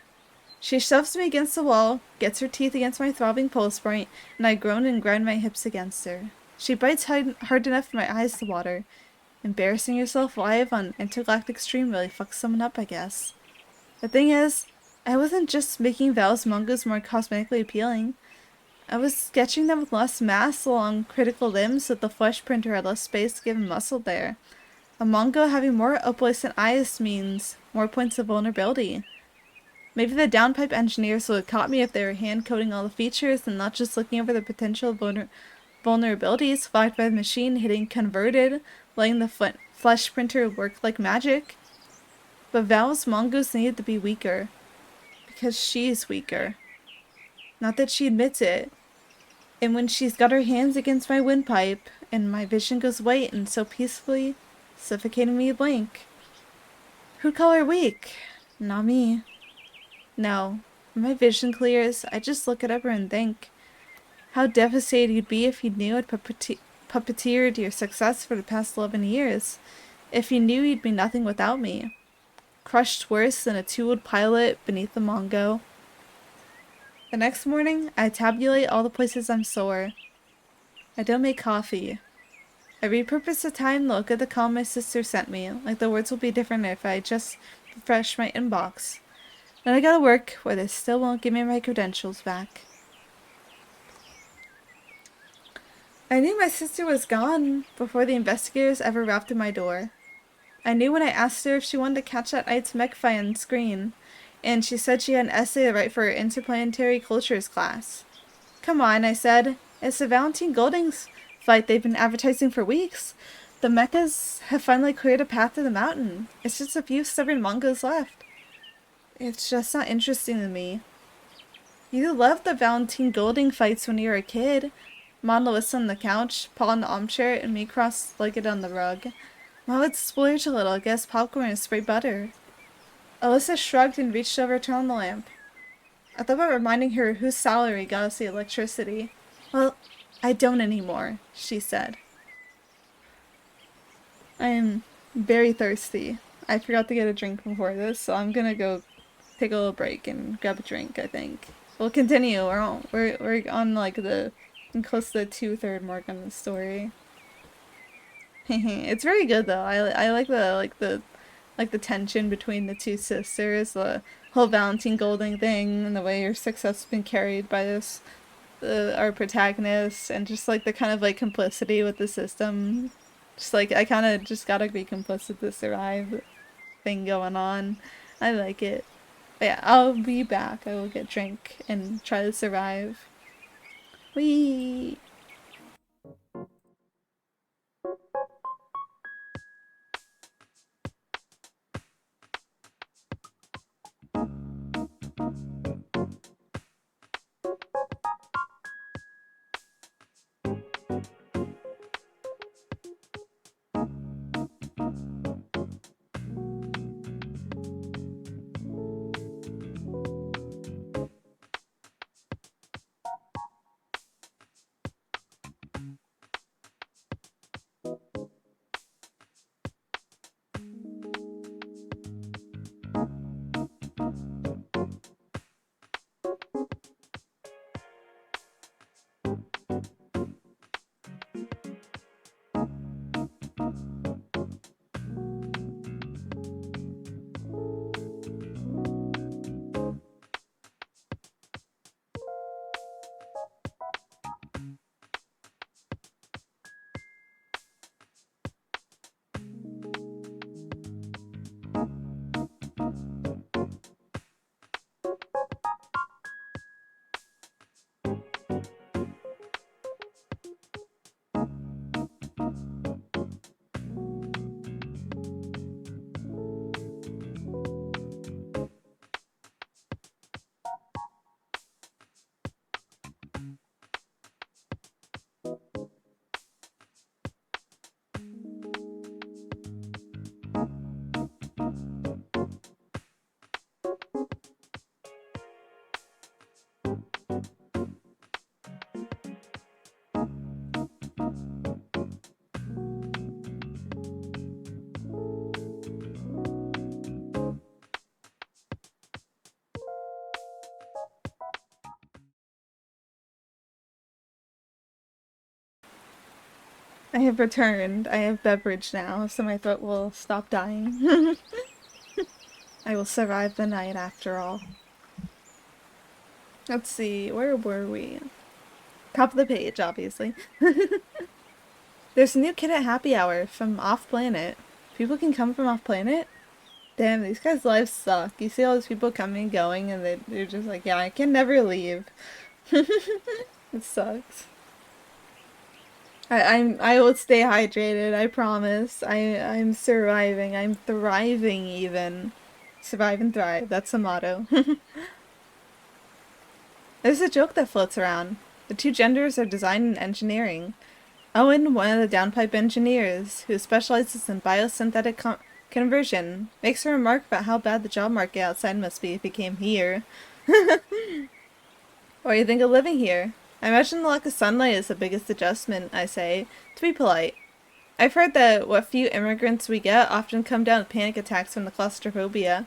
She shoves me against the wall, gets her teeth against my throbbing pulse point, and I groan and grind my hips against her. She bites hard enough for my eyes to water. Embarrassing yourself live on Intergalactic Stream really fucks someone up, I guess. The thing is, I wasn't just making Val's Mongos more cosmetically appealing. I was sketching them with less mass along critical limbs so that the flesh printer had less space to give him muscle there. A Mongo having more opalescent eyes means more points of vulnerability. Maybe the downpipe engineers would have caught me if they were hand-coding all the features and not just looking over the potential vulnerabilities flagged by the machine hitting converted, letting the flesh printer work like magic. But Val's mongoose needed to be weaker. Because she's weaker. Not that she admits it. And when she's got her hands against my windpipe, and my vision goes white and so peacefully, suffocating me blank. Who'd call her weak? Not me. No. When my vision clears, I just look at her and think how devastated you'd be if you knew I'd puppeteered your success for the past 11 years. If you knew you'd be nothing without me. Crushed worse than a two-wheeled pilot beneath the Mongo. The next morning, I tabulate all the places I'm sore. I don't make coffee. I repurpose the time to look at the column my sister sent me, like the words will be different if I just refresh my inbox. Then I go to work, where they still won't give me my credentials back. I knew my sister was gone before the investigators ever rapped at my door. I knew when I asked her if she wanted to catch that night's mech fight on screen, and she said she had an essay to write for her interplanetary cultures class. Come on, I said. It's the Valentine Golding's fight they've been advertising for weeks. The mechas have finally cleared a path to the mountain. It's just a few stubborn Mongos left. It's just not interesting to me. You loved the Valentine Golding fights when you were a kid. Mom Melissa on the couch, Paul in the armchair, and me cross-legged on the rug. Mom would splurge a little, get us popcorn and spray butter. Alyssa shrugged and reached over to turn on the lamp. I thought about reminding her whose salary got us the electricity. Well, I don't anymore, she said. I am very thirsty. I forgot to get a drink before this, so I'm gonna go take a little break and grab a drink, I think. We'll continue. We're on like close to the 2/3 mark on the story. It's very good though. I like the tension between the two sisters, the whole Valentine Golding thing, and the way her success has been carried by our protagonist, and just like the kind of like complicity with the system. Just like I kind of just gotta be complicit to survive thing going on. I like it. But yeah, I'll be back. I will get drink and try to survive. Whee! I have returned. I have beverage now, so my throat will stop dying. I will survive the night after all. Let's see, where were we? Top of the page, obviously. There's a new kid at Happy Hour from off-planet. People can come from off-planet? Damn, these guys' lives suck. You see all these people coming and going, and they're just like, yeah, I can never leave. It sucks. I will stay hydrated, I promise. I'm surviving. I'm thriving even. Survive and thrive. That's the motto. There's a joke that floats around. The two genders are design and engineering. Owen, one of the downpipe engineers, who specializes in biosynthetic conversion, makes a remark about how bad the job market outside must be if he came here. What do you think of living here? I imagine the lack of sunlight is the biggest adjustment, I say, to be polite. I've heard that what few immigrants we get often come down with panic attacks from the claustrophobia.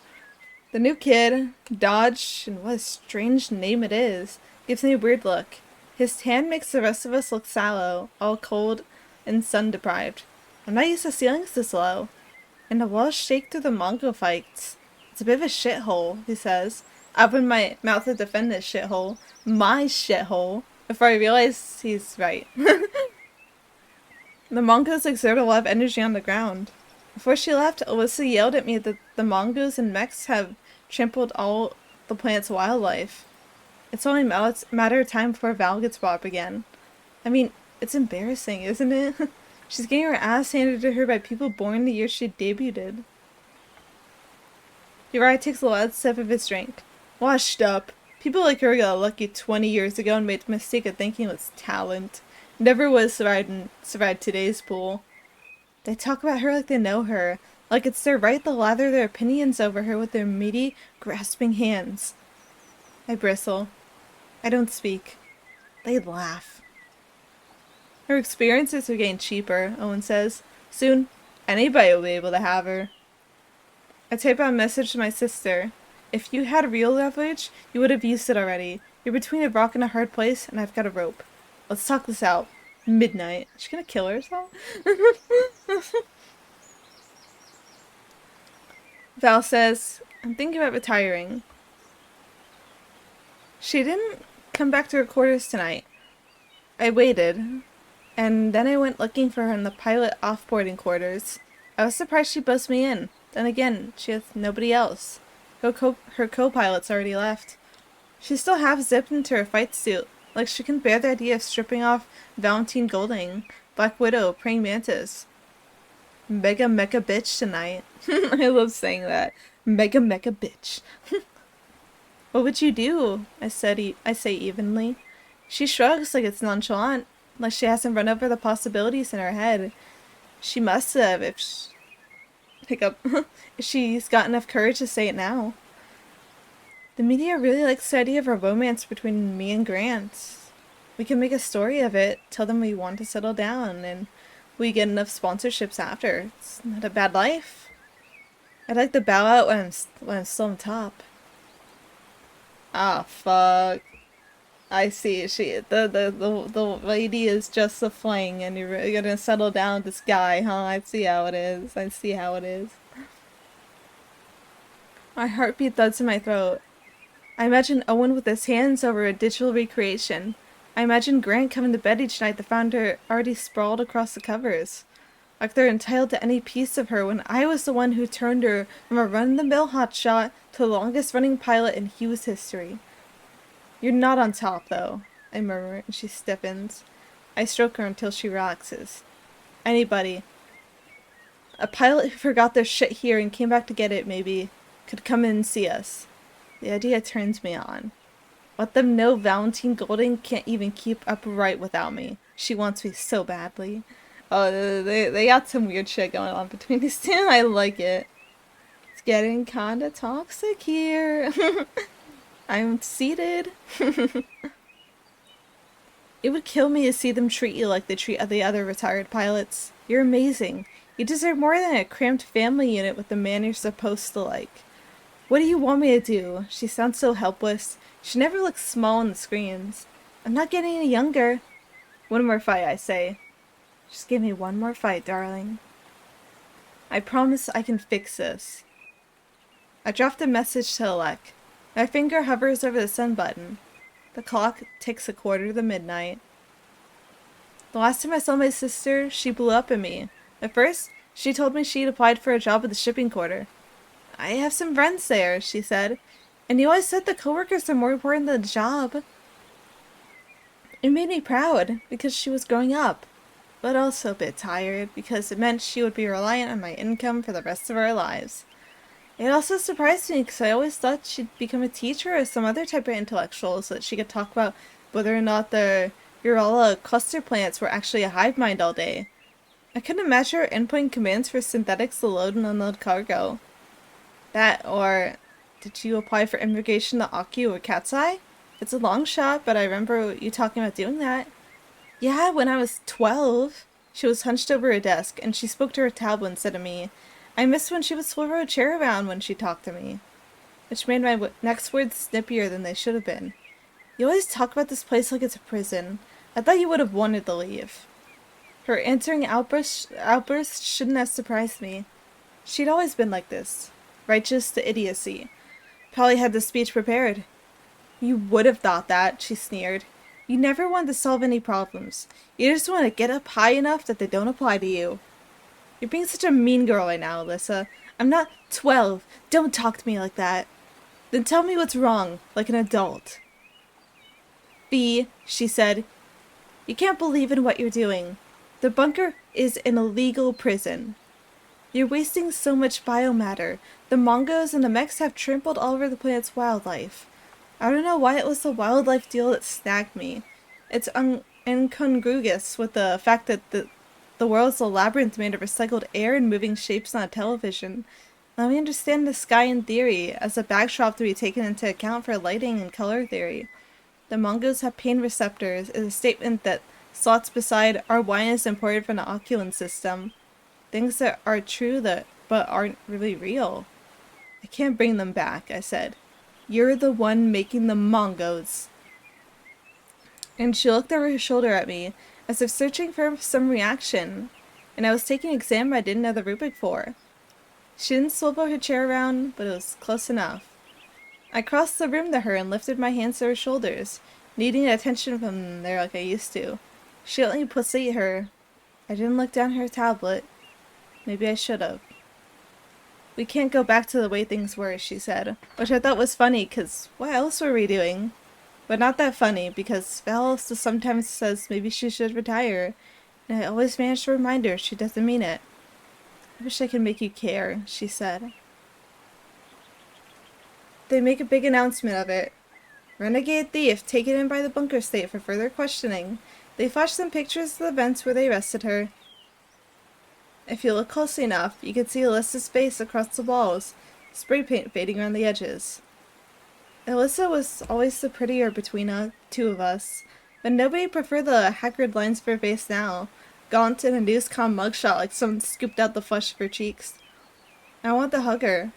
The new kid, Dodge, and what a strange name it is, gives me a weird look. His tan makes the rest of us look sallow, all cold and sun-deprived. I'm not used to ceilings this low. And the walls shake through the Mongo fights. It's a bit of a shithole, he says. I open my mouth to defend this shithole. My shithole. Before I realize he's right. The Mongos exert a lot of energy on the ground. Before she left, Alyssa yelled at me that the Mongos and mechs have trampled all the planet's wildlife. It's only a matter of time before Val gets brought up again. I mean, it's embarrassing, isn't it? She's getting her ass handed to her by people born the year she debuted. Uriah takes a loud sip of his drink. Washed up. People like her got lucky 20 years ago and made the mistake of thinking it was talent. Never would have survived today's pool. They talk about her like they know her, like it's their right to lather their opinions over her with their meaty, grasping hands. I bristle. I don't speak. They laugh. Her experiences are getting cheaper, Owen says. Soon, anybody will be able to have her. I type out a message to my sister. If you had real leverage, you would have used it already. You're between a rock and a hard place, and I've got a rope. Let's talk this out. Midnight. Is she gonna kill herself? Val says, I'm thinking about retiring. She didn't come back to her quarters tonight. I waited, and then I went looking for her in the pilot off-boarding quarters. I was surprised she buzzed me in. Then again, she has nobody else. Her co-pilot's already left. She's still half-zipped into her fight suit, like she can bear the idea of stripping off Valentine Golding, Black Widow, Praying Mantis. Mega mecha bitch tonight. I love saying that. Mega mecha bitch. What would you do? I say evenly. She shrugs like it's nonchalant, like she hasn't run over the possibilities in her head. She must have if she's got enough courage to say it now. The media really likes the idea of a romance between me and Grant. We can make a story of it, tell them we want to settle down, and we get enough sponsorships after. It's not a bad life. I'd like to bow out when I'm still on top. Ah, fuck. I see. The lady is just a fling, and you're gonna settle down with this guy, huh? I see how it is. I see how it is. My heartbeat thuds in my throat. I imagine Owen with his hands over a digital recreation. I imagine Grant coming to bed each night to find her already sprawled across the covers. Like they're entitled to any piece of her when I was the one who turned her from a run-of-the-mill hotshot to the longest-running pilot in Hughes history. You're not on top, though, I murmur, and she stiffens. I stroke her until she relaxes. Anybody. A pilot who forgot their shit here and came back to get it, maybe, could come in and see us. The idea turns me on. Let them know Valentine Golding can't even keep upright without me. She wants me so badly. Oh, they got some weird shit going on between these two. I like it. It's getting kinda toxic here. I'm seated. It would kill me to see them treat you like they treat the other retired pilots. You're amazing. You deserve more than a cramped family unit with the man you're supposed to like. What do you want me to do? She sounds so helpless. She never looks small on the screens. I'm not getting any younger. One more fight, I say. Just give me one more fight, darling. I promise I can fix this. I dropped a message to Alec. My finger hovers over the send button. The clock ticks 1/4 to midnight. The last time I saw my sister, she blew up at me. At first, she told me she'd applied for a job at the shipping quarter. I have some friends there, she said, and you always said the coworkers are more important than the job. It made me proud, because she was growing up. but also a bit tired because it meant she would be reliant on my income for the rest of our lives. It also surprised me because I always thought she'd become a teacher or some other type of intellectual so that she could talk about whether or not the Urala cluster plants were actually a hive mind all day. I couldn't imagine her inputting commands for synthetics to load and unload cargo. That, or did you apply for immigration to Aki or Katsai? It's a long shot, but I remember you talking about doing that. Yeah, when I was 12. She was hunched over her desk, and she spoke to her tablet instead of me. I missed when she would swivel her chair around when she talked to me, which made my next words snippier than they should have been. You always talk about this place like it's a prison. I thought you would have wanted to leave. Her answering outburst shouldn't have surprised me. She'd always been like this. Righteous to idiocy. Probably had the speech prepared. You would have thought that, she sneered. You never wanted to solve any problems. You just want to get up high enough that they don't apply to you. You're being such a mean girl right now, Alyssa. I'm not 12. Don't talk to me like that. Then tell me what's wrong, like an adult. Bea, she said, you can't believe in what you're doing. The bunker is an illegal prison. You're wasting so much biomatter. The Mongos and the mechs have trampled all over the planet's wildlife. I don't know why it was the wildlife deal that snagged me. It's incongruous with the fact that the world's a labyrinth made of recycled air and moving shapes on a television. Let me understand the sky in theory, as a backdrop to be taken into account for lighting and color theory. The Mongos have pain receptors is a statement that slots beside our wine is imported from the Oculin system. Things that are true but aren't really real. I can't bring them back, I said. You're the one making the Mongos. And she looked over her shoulder at me, as if searching for some reaction, and I was taking an exam I didn't know the rubric for. She didn't swivel her chair around, but it was close enough. I crossed the room to her and lifted my hands to her shoulders, needing attention from there like I used to. She let me placate her. I didn't look down her tablet. Maybe I should have. We can't go back to the way things were, she said, which I thought was funny, because what else were we doing? But not that funny, because Val sometimes says maybe she should retire, and I always manage to remind her she doesn't mean it. I wish I could make you care, she said. They make a big announcement of it. Renegade thief taken in by the bunker state for further questioning. They flash some pictures of the events where they arrested her. If you look closely enough, you can see Alyssa's face across the walls, spray paint fading around the edges. Alyssa was always the prettier between two of us, but nobody preferred the haggard lines of her face now, gaunt in a Newscom mugshot like someone scooped out the flesh of her cheeks. I want to hug her.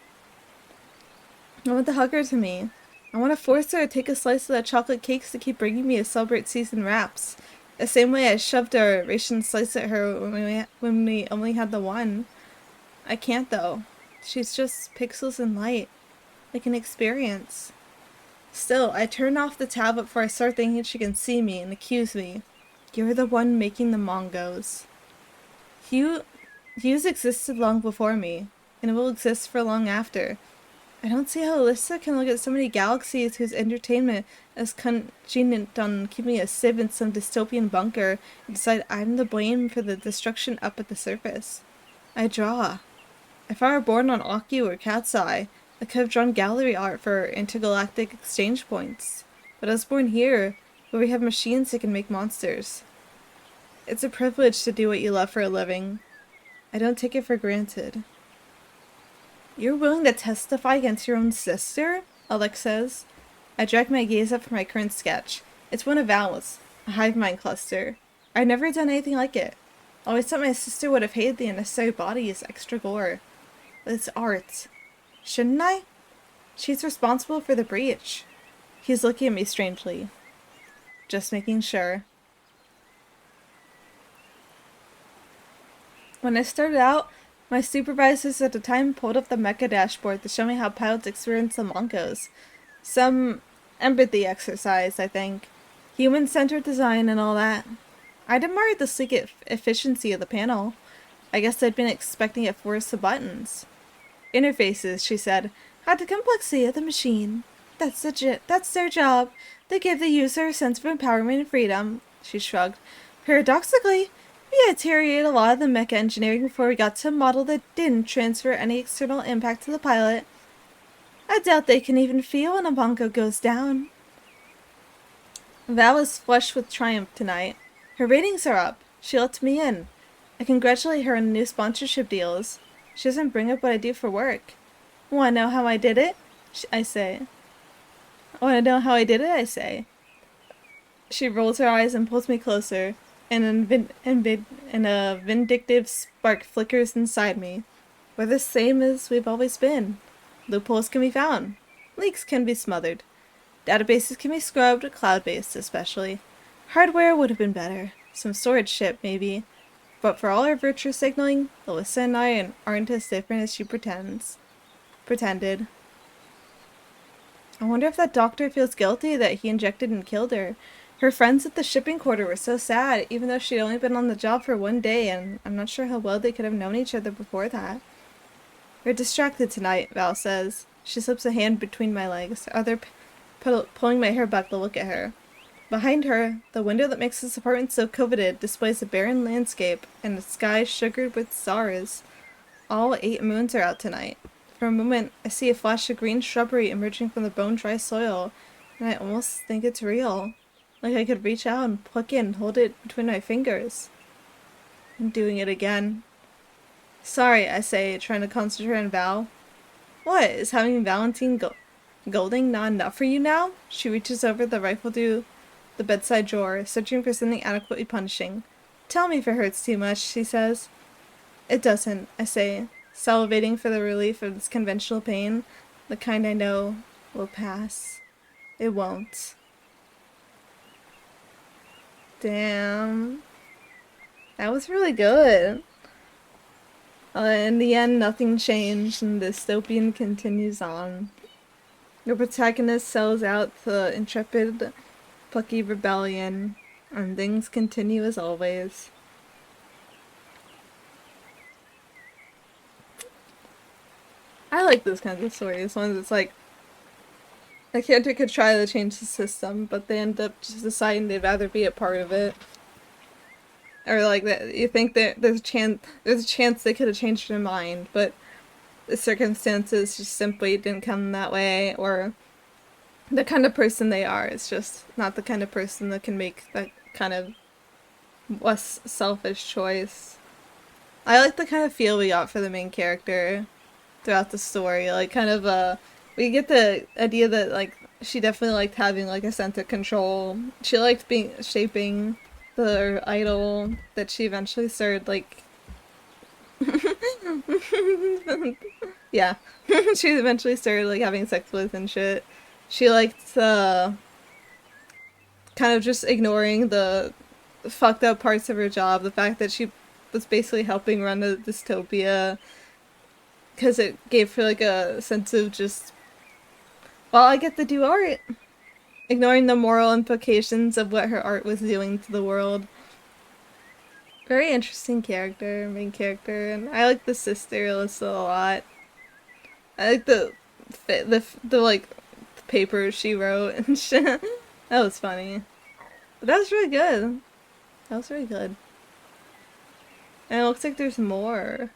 I want to hug her to me. I want to force her to take a slice of the chocolate cakes to keep bringing me to celebrate season wraps. The same way I shoved a ration slice at her when we only had the one. I can't though. She's just pixels and light. Like an experience. Still, I turn off the tablet before I start thinking she can see me and accuse me. You're the one making the Mongos. Hughes existed long before me, and will exist for long after. I don't see how Alyssa can look at so many galaxies whose entertainment is contingent on keeping a civ in some dystopian bunker and decide I'm the blame for the destruction up at the surface. I draw. If I were born on Aki or Katsai, I could have drawn gallery art for intergalactic exchange points. But I was born here, where we have machines that can make monsters. It's a privilege to do what you love for a living. I don't take it for granted. You're willing to testify against your own sister? Alex says. I drag my gaze up from my current sketch. It's one of Val's, a hive mind cluster. I've never done anything like it. Always thought my sister would have hated the unnecessary body as extra gore. But it's art. Shouldn't I? She's responsible for the breach. He's looking at me strangely. Just making sure. When I started out, my supervisors at the time pulled up the mecha dashboard to show me how pilots experience the Mongos. Some empathy exercise, I think. Human-centered design and all that. I'd admired the sleek efficiency of the panel. I guess I'd been expecting it forced to buttons. Interfaces, she said, had the complexity of the machine. That's their job. They give the user a sense of empowerment and freedom. She shrugged. Paradoxically, We deteriorated a lot of the mecha engineering before we got to a model that didn't transfer any external impact to the pilot. I doubt they can even feel when a Bongo goes down. Val was flushed with triumph tonight. Her ratings are up. She let me in. I congratulate her on new sponsorship deals. She doesn't bring up what I do for work. Want to know how I did it? I say. Want to know how I did it? I say. She rolls her eyes and pulls me closer, and a vindictive spark flickers inside me. We're the same as we've always been. Loopholes can be found. Leaks can be smothered. Databases can be scrubbed, cloud-based especially. Hardware would have been better. Some storage chip, maybe. But for all her virtue signaling, Alyssa and I aren't as different as she pretended. I wonder if that doctor feels guilty that he injected and killed her. Her friends at the shipping quarter were so sad, even though she'd only been on the job for 1 day, and I'm not sure how well they could have known each other before that. You're distracted tonight, Val says. She slips a hand between my legs, other pulling my hair back to look at her. Behind her, the window that makes this apartment so coveted displays a barren landscape and a sky sugared with stars. All 8 moons are out tonight. For a moment, I see a flash of green shrubbery emerging from the bone-dry soil, and I almost think it's real. Like I could reach out and pluck it and hold it between my fingers. I'm doing it again. Sorry, I say, trying to concentrate on Val. What, is having Valentine Golding not enough for you now? She reaches over the rifle through the bedside drawer, searching for something adequately punishing. Tell me if it hurts too much, she says. It doesn't, I say, salivating for the relief of this conventional pain, the kind I know will pass. It won't. Damn. That was really good. In the end, nothing changed, and the dystopian continues on. Your protagonist sells out the intrepid, plucky rebellion, and things continue as always. I like those kinds of stories, ones that's like, a character could try to change the system, but they end up just deciding they'd rather be a part of it. Or like that, you think that there's a chance they could have changed their mind, but the circumstances just simply didn't come that way, or the kind of person they are is just not the kind of person that can make that kind of less selfish choice. I like the kind of feel we got for the main character throughout the story. Like, kind of, we get the idea that, like, she definitely liked having, like, a sense of control. She liked shaping the idol that she eventually started, like, yeah. She eventually started, like, having sex with and shit. She liked, kind of just ignoring the fucked up parts of her job. The fact that she was basically helping run a dystopia because it gave her, like, a sense of just, well, I get to do art. Ignoring the moral implications of what her art was doing to the world. Very interesting character, main character, and I like the sister Alyssa a lot. I like the like paper she wrote and shit. That was funny. But that was really good. That was really good. And it looks like there's more.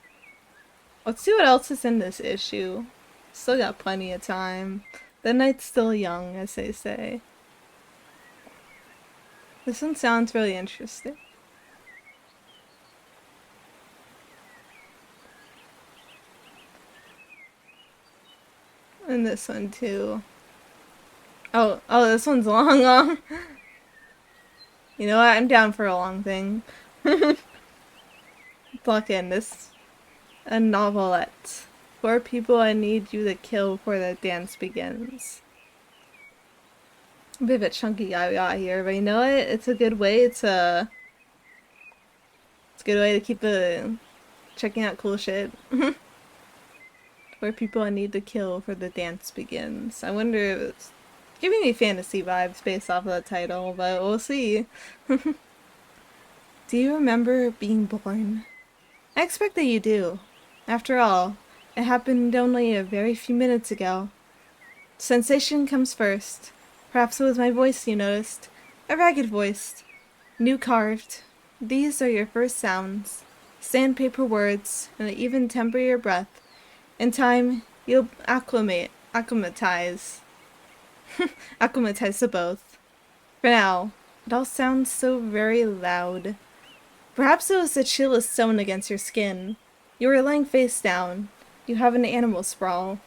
Let's see what else is in this issue. Still got plenty of time. The night's still young, as they say. This one sounds really interesting. And this one too. Oh, this one's long. You know what? I'm down for a long thing. Pluck in this. A novelette. 4 people I need you to kill before the dance begins. A bit of a chunky guy we got here, but you know what? It's a good way to... It's a good way to keep checking out cool shit. 4 people I need to kill before the dance begins. I wonder if it's giving me fantasy vibes based off of the title, but we'll see. Do you remember being born? I expect that you do. After all, it happened only a very few minutes ago. Sensation comes first. Perhaps it was my voice you noticed. A ragged voice. New carved. These are your first sounds, sandpaper words, and they even temper your breath. In time, you'll acclimatize to both. For now, it all sounds so very loud. Perhaps it was the chill of stone against your skin. You are lying face down. You have an animal sprawl.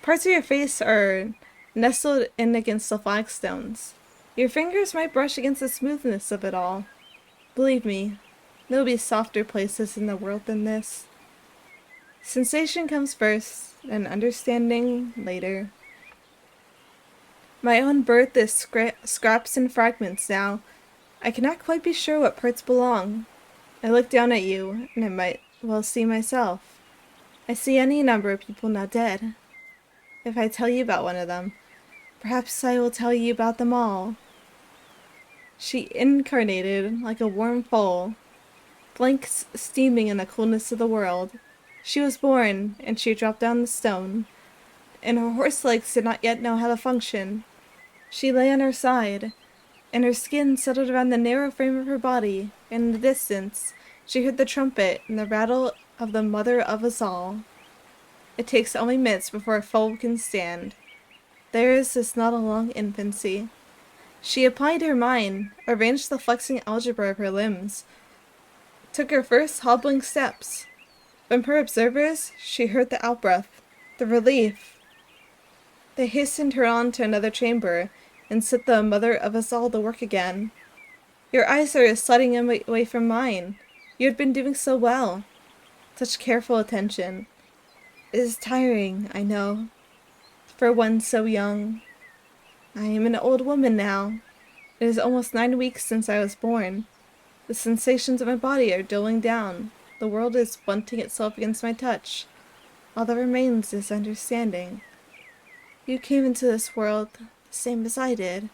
Parts of your face are nestled in against the flagstones. Your fingers might brush against the smoothness of it all. Believe me, there will be softer places in the world than this. Sensation comes first, and understanding later. My own birth is scraps and fragments now. I cannot quite be sure what parts belong. I look down at you, and I might well see myself. I see any number of people now dead. If I tell you about one of them, perhaps I will tell you about them all. She incarnated like a warm foal, blanks steaming in the coolness of the world. She was born, and she dropped down the stone, and her horse legs did not yet know how to function. She lay on her side, and her skin settled around the narrow frame of her body, and in the distance she heard the trumpet and the rattle of the mother of us all. It takes only minutes before a foal can stand. Theirs is not a long infancy. She applied her mind, arranged the flexing algebra of her limbs, took her first hobbling steps. From her observers, she heard the outbreath, the relief. They hastened her on to another chamber, and set the mother of us all to work again. Your eyes are sliding away from mine. You had been doing so well. Such careful attention. It is tiring, I know, for one so young. I am an old woman now. It is almost 9 weeks since I was born. The sensations of my body are dulling down. The world is blunting itself against my touch. All that remains is understanding. You came into this world the same as I did,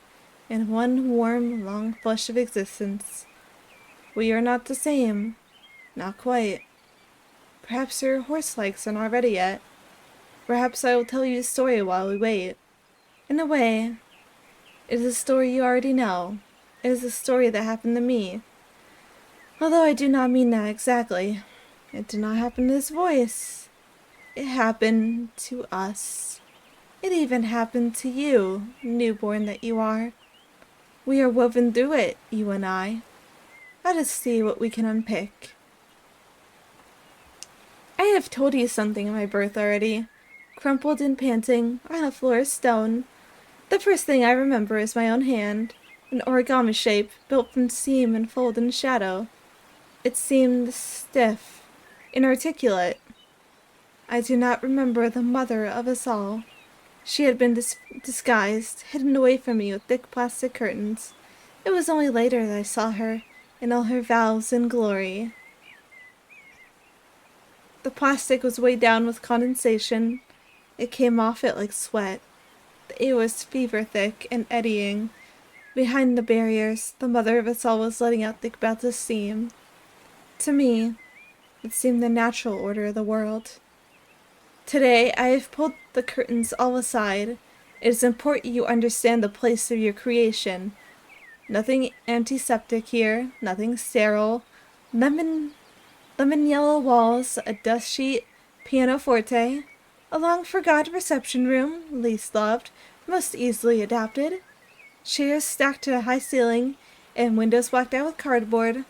in one warm, long flush of existence. We are not the same. Not quite. Perhaps your horse legs are not ready yet. Perhaps I will tell you a story while we wait. In a way, it is a story you already know. It is a story that happened to me. Although I do not mean that exactly. It did not happen to this voice. It happened to us. It even happened to you, newborn that you are. We are woven through it, you and I. Let us see what we can unpick. I have told you something of my birth already. Crumpled and panting, on a floor of stone. The first thing I remember is my own hand, an origami shape built from seam and fold and shadow. It seemed stiff, inarticulate. I do not remember the mother of us all. She had been disguised, hidden away from me with thick plastic curtains. It was only later that I saw her, in all her vows and glory. The plastic was weighed down with condensation. It came off it like sweat. The air was fever-thick and eddying. Behind the barriers, the mother of us all was letting out thick bouts of steam. To me, it seemed the natural order of the world. Today, I have pulled the curtains all aside. It is important you understand the place of your creation. Nothing antiseptic here, nothing sterile. Lemon yellow walls, a dust sheet, pianoforte, a long-forgotten reception room, least loved, most easily adapted. Chairs stacked to a high ceiling, and windows blacked out with cardboard.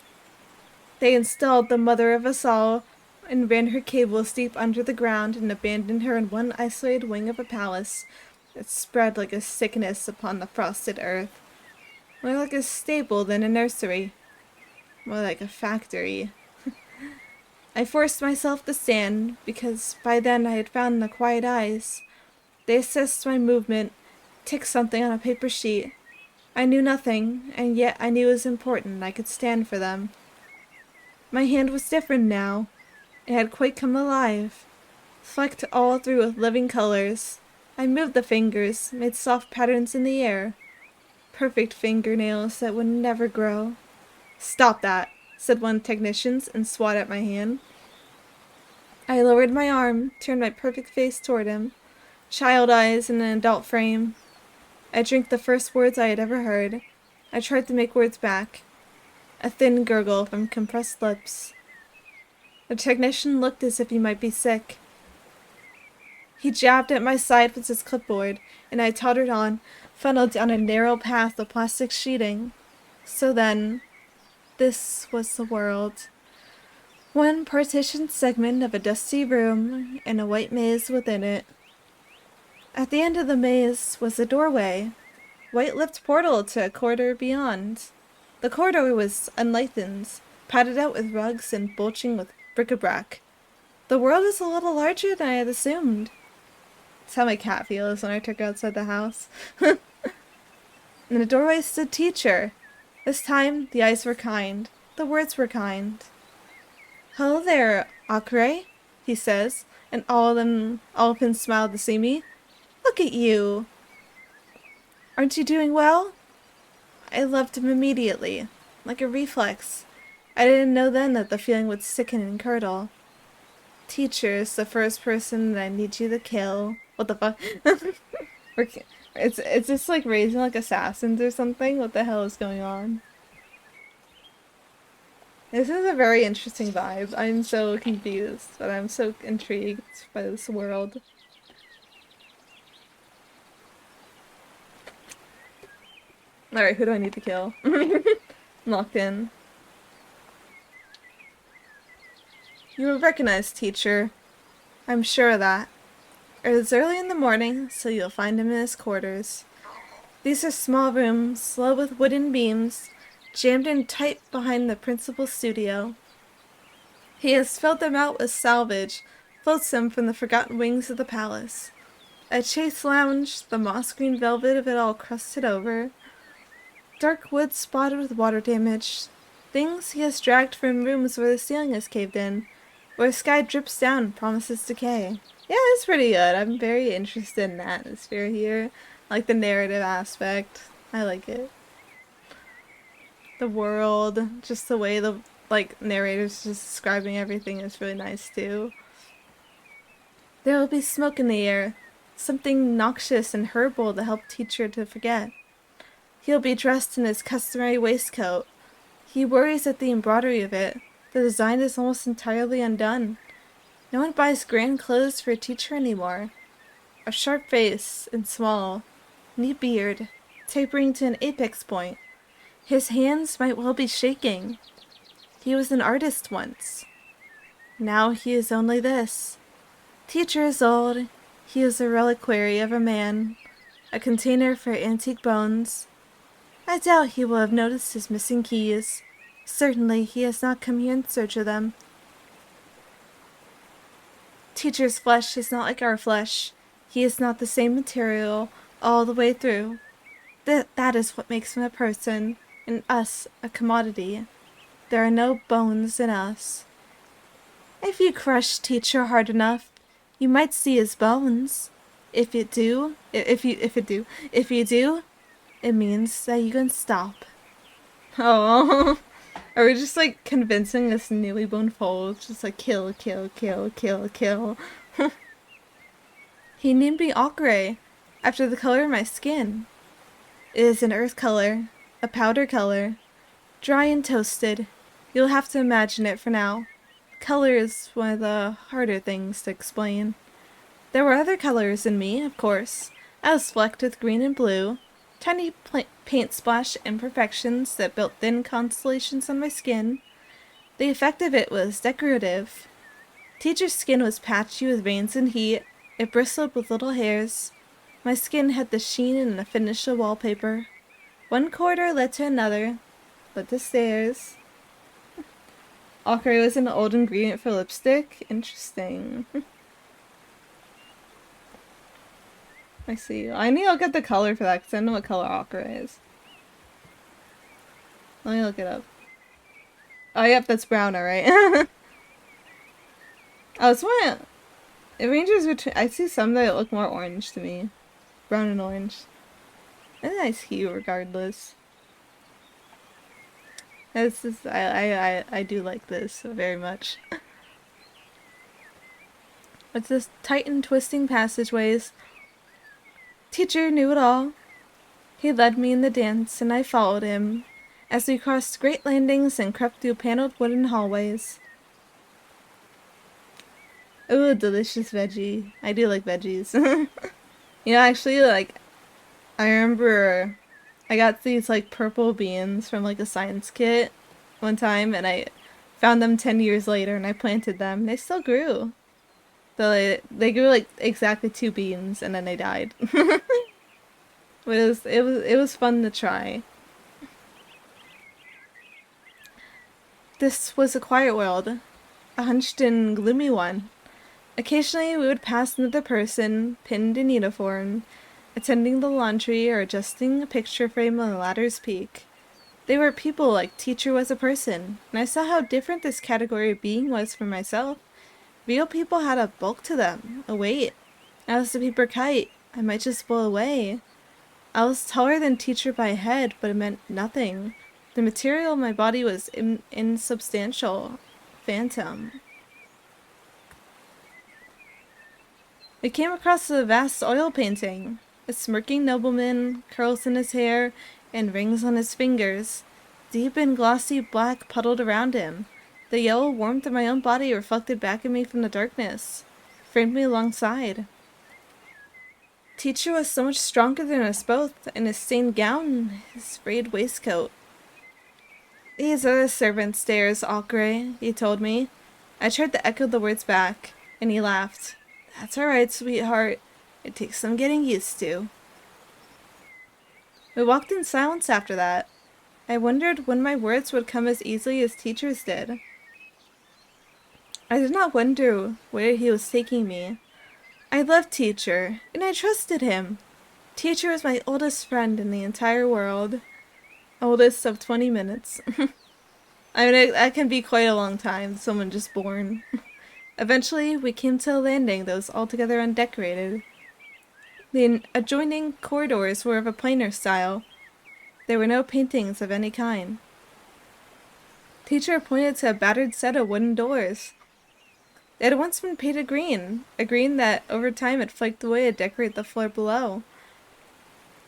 They installed the mother of us all, and ran her cables deep under the ground, and abandoned her in one isolated wing of a palace that spread like a sickness upon the frosted earth. More like a stable than a nursery. More like a factory. I forced myself to stand, because by then I had found the quiet eyes. They assessed my movement, ticked something on a paper sheet. I knew nothing, and yet I knew it was important. I could stand for them. My hand was different now. It had quite come alive, flecked all through with living colors. I moved the fingers, made soft patterns in the air. Perfect fingernails that would never grow. "Stop that," said one of the technicians, and swatted at my hand. I lowered my arm, turned my perfect face toward him. Child eyes in an adult frame. I drank the first words I had ever heard. I tried to make words back. A thin gurgle from compressed lips. The technician looked as if he might be sick. He jabbed at my side with his clipboard, and I tottered on, funneled down a narrow path of plastic sheeting. So then, this was the world. One partitioned segment of a dusty room, and a white maze within it. At the end of the maze was a doorway, white-lipped portal to a corridor beyond. The corridor was unlightened, padded out with rugs and bulging with bric-a-brac. The world is a little larger than I had assumed. That's how my cat feels when I took her outside the house. In the doorway stood Teacher. This time, the eyes were kind. The words were kind. "Hello there, Akre," he says, and all of them smiled to see me. "Look at you! Aren't you doing well?" I loved him immediately, like a reflex. I didn't know then that the feeling would sicken and curdle. "Teacher is the first person that I need you to kill." What the fuck? It's just like raising like assassins or something. What the hell is going on? This is a very interesting vibe. I'm so confused, but I'm so intrigued by this world. Alright, who do I need to kill? Locked in. "You will recognize Teacher. I'm sure of that. It is early in the morning, so you'll find him in his quarters. These are small rooms, low with wooden beams, jammed in tight behind the principal's studio. He has filled them out with salvage, floats them from the forgotten wings of the palace. A chase lounge, the moss-green velvet of it all crusted over. Dark wood spotted with water damage. Things he has dragged from rooms where the ceiling is caved in, where sky drips down and promises decay. Yeah, it's pretty good. I'm very interested in the atmosphere here. I like the narrative aspect. I like it. The world, just the way the narrator's just describing everything is really nice too. There will be smoke in the air, something noxious and herbal to help Teacher to forget. He'll be dressed in his customary waistcoat. He worries at the embroidery of it. The design is almost entirely undone. No one buys grand clothes for a teacher anymore. A sharp face and small, neat beard, tapering to an apex point. His hands might well be shaking. He was an artist once. Now he is only this. Teacher is old. He is a reliquary of a man, a container for antique bones. I doubt he will have noticed his missing keys. Certainly he has not come here in search of them. Teacher's flesh is not like our flesh. He is not the same material all the way through. That is what makes him a person, and us a commodity. There are no bones in us. If you crush Teacher hard enough, you might see his bones. If you do, it means that you can stop. Oh, are we just like convincing this newly born foal just like kill, kill, kill, kill, kill? He named me Akre, after the color of my skin. It is an earth color, a powder color, dry and toasted. You'll have to imagine it for now. Color is one of the harder things to explain. There were other colors in me, of course. I was flecked with green and blue, tiny paint splash imperfections that built thin constellations on my skin. The effect of it was decorative. Teacher's skin was patchy with veins and heat. It bristled with little hairs. My skin had the sheen and the finish of wallpaper. One corridor led to another, led to stairs. Ochre was an old ingredient for lipstick? Interesting. I see. I need to look at the color for that because I know what color ochre is. Let me look it up. Oh, yep, that's brown, alright. Oh, it's one. It ranges between. I see some that look more orange to me. Brown and orange. A nice hue, regardless. This is. I do like this very much. It's this tight and twisting passageways. Teacher knew it all. He led me in the dance, and I followed him. as we crossed great landings and crept through paneled wooden hallways. Ooh, delicious veggie. I do like veggies. Actually, like, I remember I got these, like, purple beans from, like, a science kit one time, and I found them 10 years later, and I planted them. They still grew. They grew, like, exactly 2 beans, and then they died. But it was fun to try. This was a quiet world, a hunched and gloomy one. Occasionally we would pass another person, pinned in uniform, attending the laundry or adjusting a picture frame on the ladder's peak. They were people like Teacher was a person, and I saw how different this category of being was from myself. Real people had a bulk to them, a weight. I was a paper kite. I might just blow away. I was taller than Teacher by a head, but it meant nothing. The material of my body was insubstantial. Phantom. We came across a vast oil painting. A smirking nobleman, curls in his hair, and rings on his fingers. Deep and glossy black puddled around him. The yellow warmth of my own body reflected back at me from the darkness, framed me alongside. Teacher was so much stronger than us both, in his stained gown, his frayed waistcoat. "These are the servant stairs, Alcray," he told me. I tried to echo the words back, and he laughed. "That's alright, sweetheart. It takes some getting used to." We walked in silence after that. I wondered when my words would come as easily as Teacher's did. I did not wonder where he was taking me. I loved Teacher, and I trusted him. Teacher was my oldest friend in the entire world. Oldest of 20 minutes. I mean, that can be quite a long time, someone just born. Eventually, we came to a landing that was altogether undecorated. The adjoining corridors were of a plainer style. There were no paintings of any kind. Teacher pointed to a battered set of wooden doors. They had once been painted green, a green that over time had flaked away to decorate the floor below.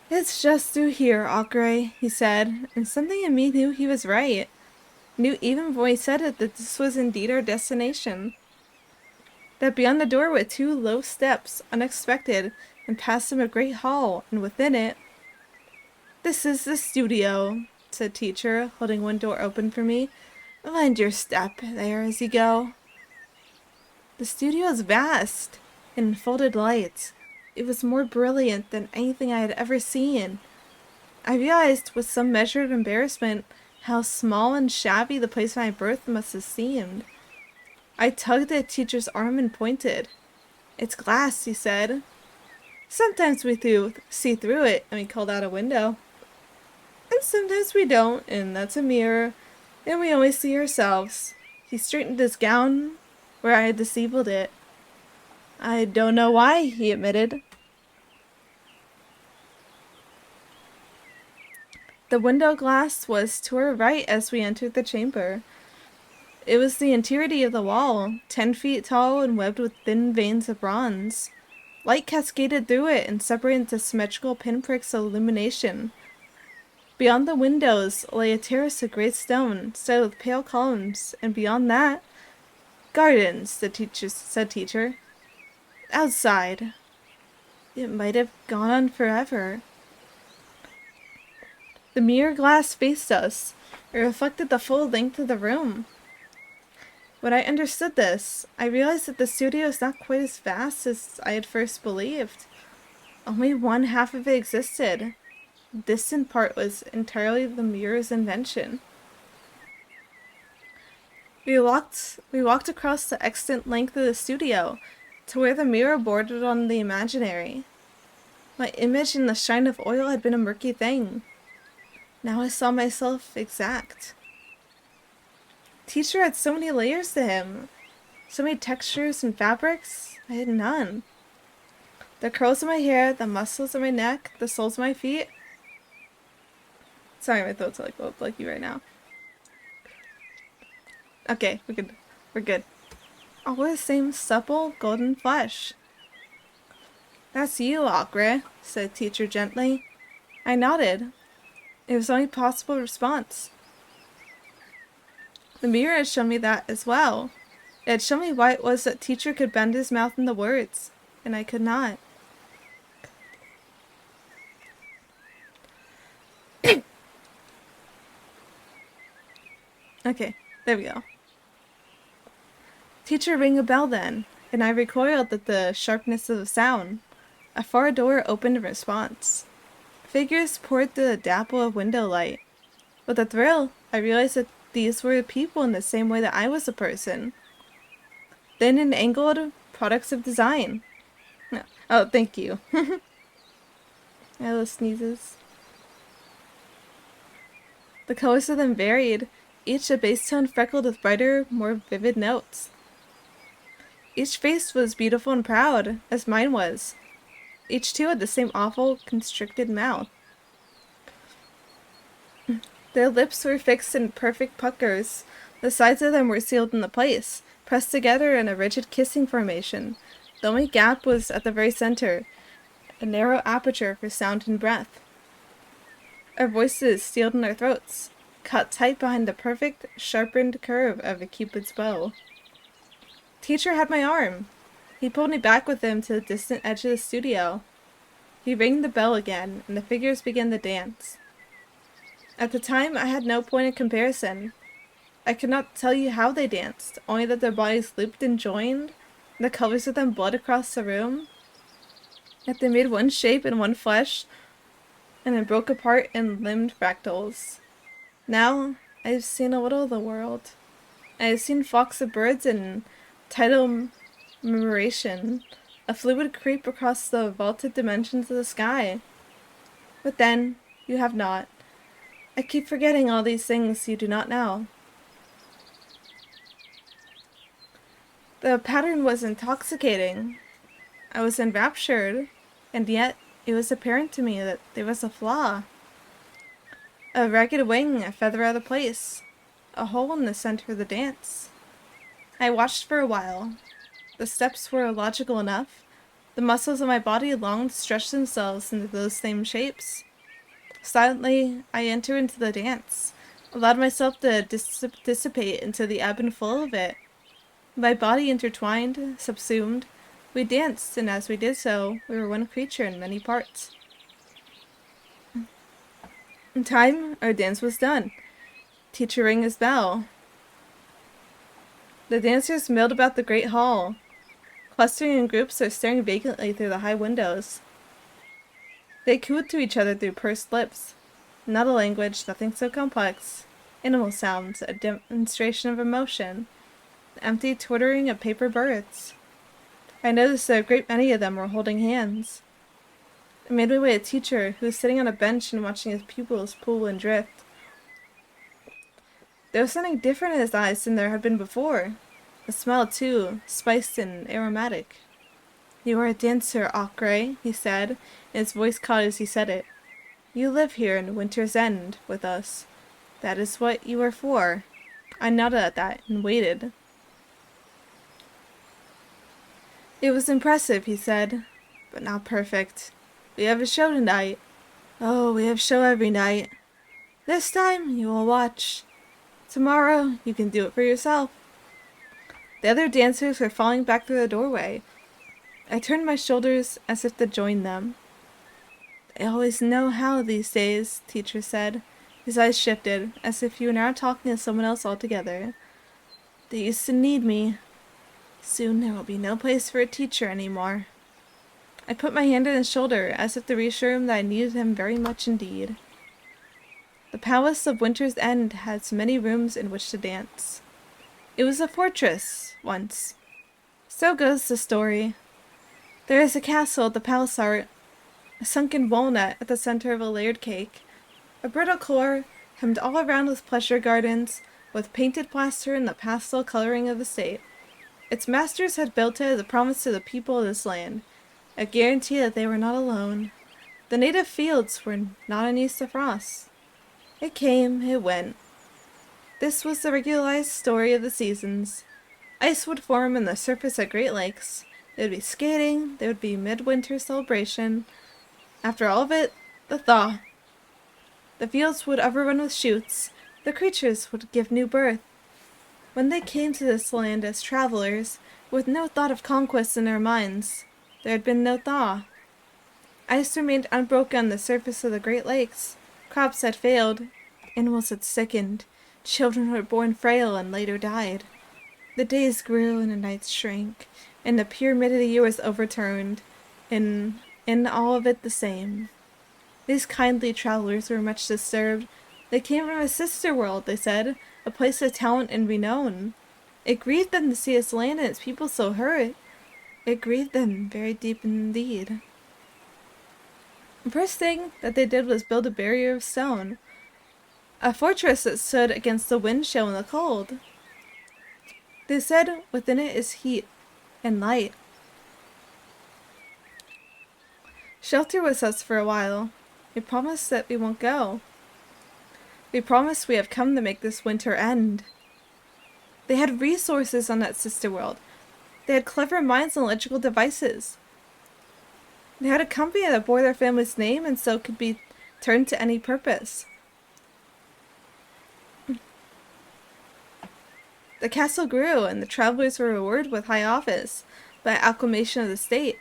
"It's just through here, Alcray," he said, and something in me knew he was right. Knew even before he said it that this was indeed our destination. That beyond the door were 2 low steps, unexpected, and past them a great hall, and within it— "This is the studio," said Teacher, holding one door open for me. "Mind your step there as you go." The studio was vast. It enfolded light. It was more brilliant than anything I had ever seen. I realized, with some measure of embarrassment, how small and shabby the place of my birth must have seemed. I tugged at Teacher's arm and pointed. "It's glass," he said. "Sometimes we see through it," and we called out a window. "And sometimes we don't, and that's a mirror, and we only see ourselves." He straightened his gown where I had disabled it. "I don't know why," he admitted. The window glass was to our right as we entered the chamber. It was the interiority of the wall, 10 feet tall and webbed with thin veins of bronze. Light cascaded through it and separated into symmetrical pinpricks of illumination. Beyond the windows lay a terrace of great stone, studded with pale columns, and beyond that— "Gardens," the said Teacher. "Outside." It might have gone on forever. The mirror glass faced us. It reflected the full length of the room. When I understood this, I realized that the studio is not quite as vast as I had first believed. Only one half of it existed. The distant part was entirely the mirror's invention. We walked across the extant length of the studio, to where the mirror bordered on the imaginary. My image in the shine of oil had been a murky thing. Now I saw myself exact. Teacher had so many layers to him, so many textures and fabrics. I had none. The curls of my hair, the muscles of my neck, the soles of my feet. Sorry, my throat's like a little flaky right now. Okay, we're good. All the same supple, golden flesh. "That's you, Alcray," said Teacher gently. I nodded. It was the only possible response. The mirror had shown me that as well. It had shown me why it was that teacher could bend his mouth in the words, and I could not. Okay, there we go. Teacher rang a bell then, and I recoiled at the sharpness of the sound. A far door opened in response. Figures poured through the dapple of window light. With a thrill, I realized that these were people in the same way that I was a person. Thin and angled, products of design. Oh, thank you. Alice sneezes. The colors of them varied, each a base tone freckled with brighter, more vivid notes. Each face was beautiful and proud, as mine was. Each too had the same awful, constricted mouth. Their lips were fixed in perfect puckers. The sides of them were sealed into place, pressed together in a rigid kissing formation. The only gap was at the very center, a narrow aperture for sound and breath. Our voices sealed in our throats, caught tight behind the perfect, sharpened curve of a Cupid's bow. Teacher had my arm. He pulled me back with him to the distant edge of the studio. He rang the bell again, and the figures began to dance. At the time, I had no point of comparison. I could not tell you how they danced, only that their bodies looped and joined, and the colors of them bled across the room. That they made one shape and one flesh, and then broke apart in limbed fractals. Now, I have seen a little of the world. I have seen flocks of birds in tidal murmuration, a fluid creep across the vaulted dimensions of the sky. But then, you have not. I keep forgetting all these things you do not know. The pattern was intoxicating. I was enraptured, and yet it was apparent to me that there was a flaw. A ragged wing, a feather out of place, a hole in the center of the dance. I watched for a while. The steps were illogical enough. The muscles of my body longed to stretch themselves into those same shapes. Silently, I entered into the dance, allowed myself to dissipate into the ebb and flow of it. My body intertwined, subsumed. We danced, and as we did so, we were one creature in many parts. In time, our dance was done. Teacher rang his bell. The dancers milled about the great hall, clustering in groups or staring vacantly through the high windows. They cooed to each other through pursed lips. Not a language, nothing so complex. Animal sounds, a demonstration of emotion. The empty twittering of paper birds. I noticed that a great many of them were holding hands. I made my way to teacher, who was sitting on a bench and watching his pupils pool and drift. There was something different in his eyes than there had been before. The smell, too, spiced and aromatic. "You are a dancer, Ochre," he said, and his voice caught as he said it. "You live here in Winter's End with us. That is what you are for." I nodded at that and waited. "It was impressive," he said, "but not perfect. We have a show tonight. Oh, we have show every night. This time you will watch. Tomorrow you can do it for yourself." The other dancers were falling back through the doorway. I turned my shoulders as if to join them. "They always know how these days," teacher said. His eyes shifted, as if he were now talking to someone else altogether. "They used to need me. Soon there will be no place for a teacher anymore." I put my hand on his shoulder, as if to reassure him that I needed him very much indeed. The Palace of Winter's End has many rooms in which to dance. It was a fortress, once. So goes the story. There is a castle at the palace art, a sunken walnut at the center of a layered cake, a brittle core hemmed all around with pleasure gardens, with painted plaster and the pastel coloring of the state. Its masters had built it as a promise to the people of this land, a guarantee that they were not alone. The native fields were not uneased to frost. It came, it went. This was the regularized story of the seasons. Ice would form in the surface at Great Lakes. There would be skating, there would be midwinter celebration. After all of it, the thaw. The fields would overrun with shoots. The creatures would give new birth. When they came to this land as travelers, with no thought of conquest in their minds, there had been no thaw. Ice remained unbroken on the surface of the Great Lakes. Crops had failed. Animals had sickened. Children were born frail and later died. The days grew and the nights shrank, and the pyramid of the year was overturned, and in all of it the same. These kindly travelers were much disturbed. They came from a sister world, they said, a place of talent and renown. It grieved them to see its land and its people so hurt. It grieved them very deep indeed. The first thing that they did was build a barrier of stone, a fortress that stood against the wind chill and the cold. They said within it is heat and light. Shelter with us for a while. We promise that we won't go. We promise we have come to make this winter end. They had resources on that sister world. They had clever minds and electrical devices. They had a company that bore their family's name and so could be turned to any purpose. The castle grew, and the travelers were rewarded with high office by acclamation of the state.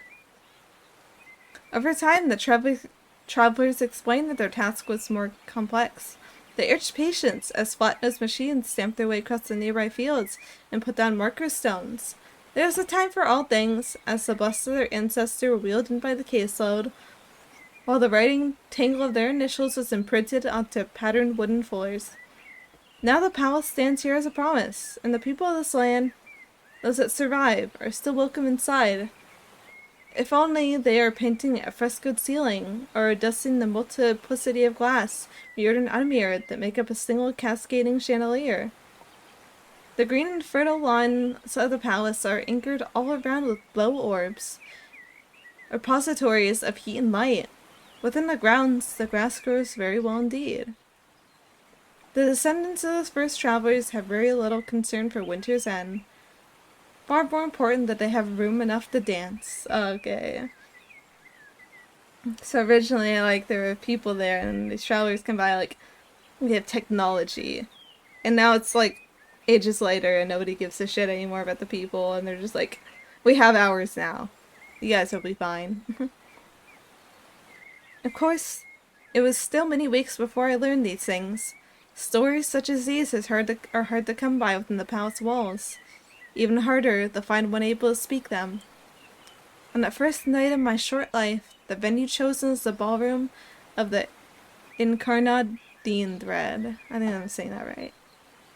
Over time, the travelers explained that their task was more complex. They urged patience as flat-nosed machines stamped their way across the nearby fields and put down marker stones. There was a time for all things, as the busts of their ancestor were wheeled in by the caseload, while the writing tangle of their initials was imprinted onto patterned wooden floors. Now the palace stands here as a promise, and the people of this land, those that survive, are still welcome inside. If only they are painting a frescoed ceiling, or dusting the multiplicity of glass, mirrored and unmirrored, that make up a single cascading chandelier. The green and fertile lawns of the palace are anchored all around with glow orbs, repositories of heat and light. Within the grounds, the grass grows very well indeed. The descendants of those first travelers have very little concern for winter's end. Far more important that they have room enough to dance. Okay. So originally, there were people there, and these travelers come by, we have technology. And now it's, ages later, and nobody gives a shit anymore about the people, and they're just we have ours now. You guys will be fine. Of course, it was still many weeks before I learned these things. Stories such as these are hard to come by within the palace walls. Even harder to find one able to speak them. On that first night of my short life, the venue chosen as the ballroom of the Incarnadine thread. I think I'm saying that right.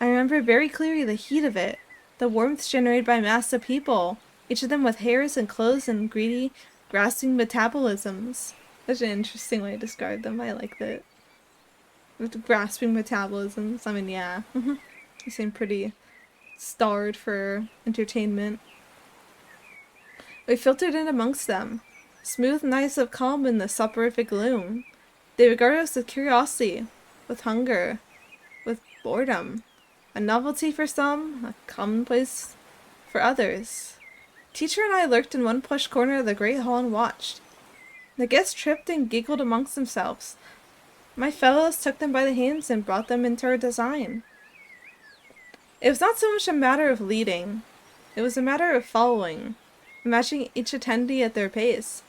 I remember very clearly the heat of it, the warmth generated by mass of people, each of them with hairs and clothes and greedy, grasping metabolisms. Such an interesting way to describe them. I like that. With grasping metabolisms. I mean, yeah. They seem pretty starved for entertainment. We filtered in amongst them, smooth nights of calm in the soporific gloom. They regarded us with curiosity, with hunger, with boredom. A novelty for some, a commonplace for others. Teacher and I lurked in one plush corner of the great hall and watched. The guests tripped and giggled amongst themselves. My fellows took them by the hands and brought them into our design. It was not so much a matter of leading. It was a matter of following, matching each attendee at their pace,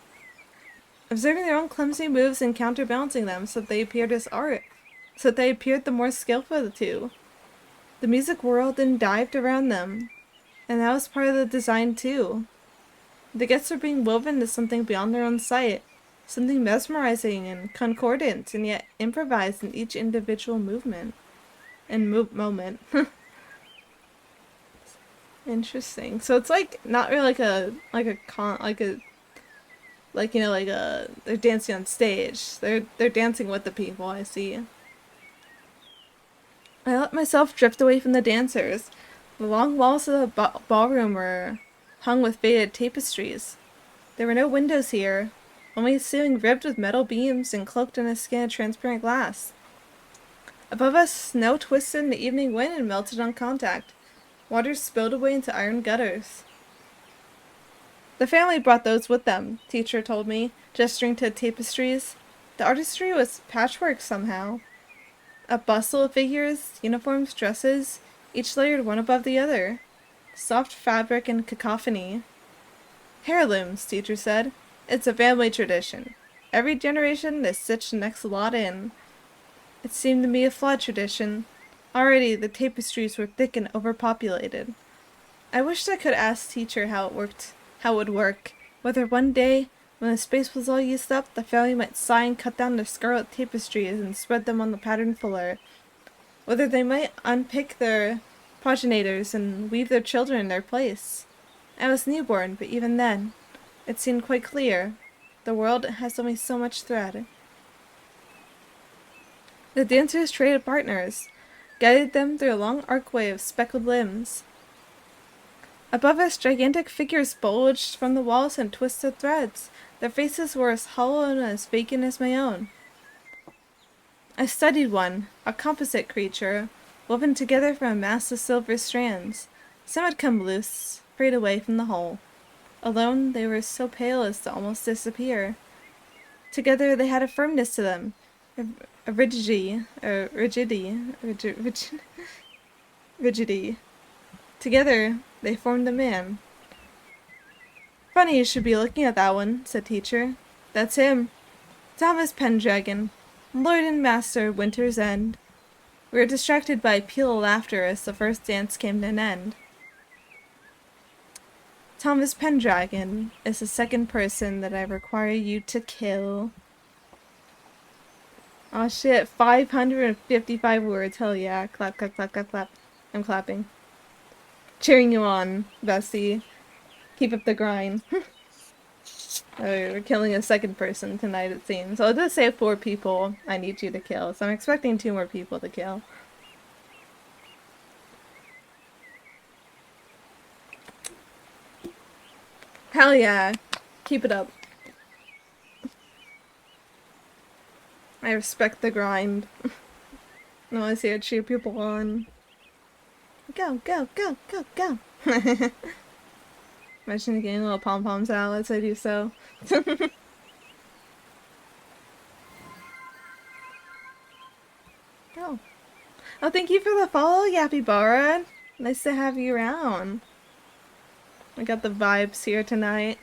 observing their own clumsy moves and counterbalancing them so that they appeared as art, so that they appeared the more skillful of the two. The music whirled and dived around them, and that was part of the design too. The guests were being woven into something beyond their own sight, something mesmerizing and concordant, and yet improvised in each individual movement and moment. Interesting. So it's not really they're dancing on stage. They're dancing with the people, I see. I let myself drift away from the dancers. The long walls of the ballroom were hung with faded tapestries. There were no windows here, only a ceiling ribbed with metal beams and cloaked in a skin of transparent glass. Above us, snow twisted in the evening wind and melted on contact. Water spilled away into iron gutters. The family brought those with them, teacher told me, gesturing to tapestries. The artistry was patchwork somehow. A bustle of figures, uniforms, dresses, each layered one above the other. Soft fabric and cacophony. Heirlooms, teacher said. It's a family tradition. Every generation is stitched the next lot in. It seemed to me a flawed tradition. Already the tapestries were thick and overpopulated. I wished I could ask teacher how it would work. Whether one day, when the space was all used up, the family might sigh and cut down their scarlet tapestries and spread them on the patterned fuller. Whether they might unpick their progenitors and weave their children in their place. I was newborn, but even then, it seemed quite clear. The world has only so much thread. The dancers traded partners, guided them through a long archway of speckled limbs. Above us, gigantic figures bulged from the walls and twisted threads. Their faces were as hollow and as vacant as my own. I studied one, a composite creature, woven together from a mass of silver strands. Some had come loose, frayed away from the whole. Alone, they were so pale as to almost disappear. Together, they had a firmness to them, a rigidity. Together, they formed a man. Funny you should be looking at that one, said teacher. That's him. Thomas Pendragon, Lord and Master of Winter's End. We were distracted by a peal of laughter as the first dance came to an end. Thomas Pendragon is the second person that I require you to kill. Oh shit, 555 words, hell yeah. Clap, clap, clap, clap, clap. I'm clapping. Cheering you on, bestie. Keep up the grind. We're killing a second person tonight, it seems. So it does say 4 people I need you to kill, so I'm expecting 2 more people to kill. Hell yeah. Keep it up. I respect the grind. I want to see it cheer people on. Go, go, go, go, go. Imagine getting little pom-poms out as I do so. Oh. Oh, thank you for the follow, Yappy Nice to have you around. I got the vibes here tonight.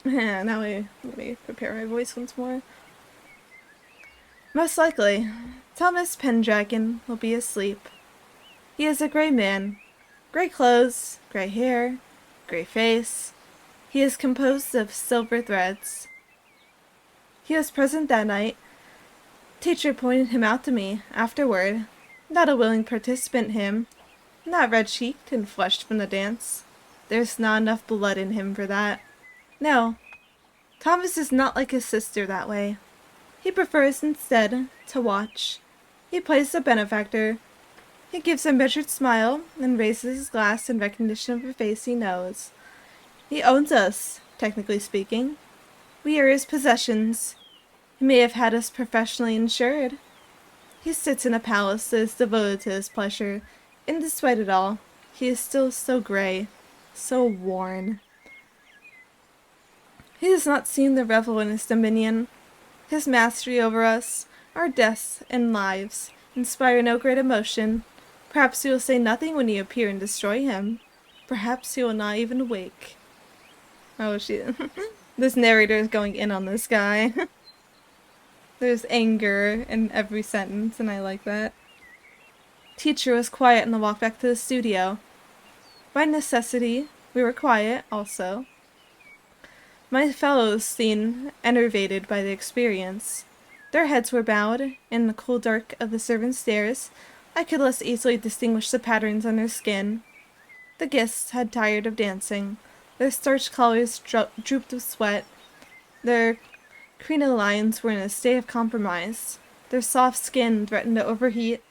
Yeah, now let me prepare my voice once more. Most likely, Thomas Pendragon will be asleep. He is a grey man. Grey clothes, grey hair, grey face. He is composed of silver threads. He was present that night. Teacher pointed him out to me afterward. Not a willing participant him. Not red-cheeked and flushed from the dance. There's not enough blood in him for that. No, Thomas is not like his sister that way. He prefers instead to watch. He plays the benefactor. He gives a measured smile and raises his glass in recognition of a face he knows. He owns us, technically speaking. We are his possessions. He may have had us professionally insured. He sits in a palace that is devoted to his pleasure, and despite it all, he is still so grey, so worn. He does not seem to revel in his dominion. His mastery over us, our deaths and lives, inspire no great emotion. Perhaps he will say nothing when you appear and destroy him. Perhaps he will not even wake. Oh, this narrator is going in on this guy. There's anger in every sentence, and I like that. Teacher was quiet on the walk back to the studio. By necessity, we were quiet, also. My fellows seemed enervated by the experience. Their heads were bowed. In the cool dark of the servants' stairs, I could less easily distinguish the patterns on their skin. The guests had tired of dancing. Their starched collars drooped with sweat. Their crinolines were in a state of compromise. Their soft skin threatened to overheat.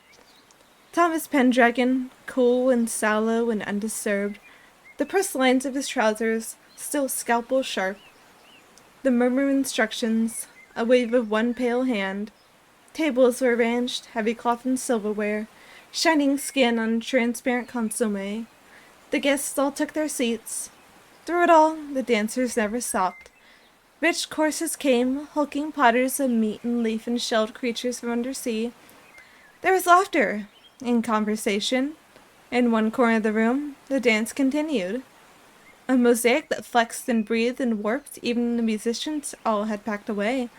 Thomas Pendragon, cool and sallow and undisturbed, the pressed lines of his trousers still scalpel sharp. The murmur of instructions, a wave of one pale hand. Tables were arranged, heavy cloth and silverware, shining skin on transparent consomme. The guests all took their seats. Through it all, the dancers never stopped. Rich courses came, hulking platters of meat and leaf and shelled creatures from undersea. There was laughter, In conversation, in one corner of the room, the dance continued. A mosaic that flexed and breathed and warped, even the musicians all had packed away.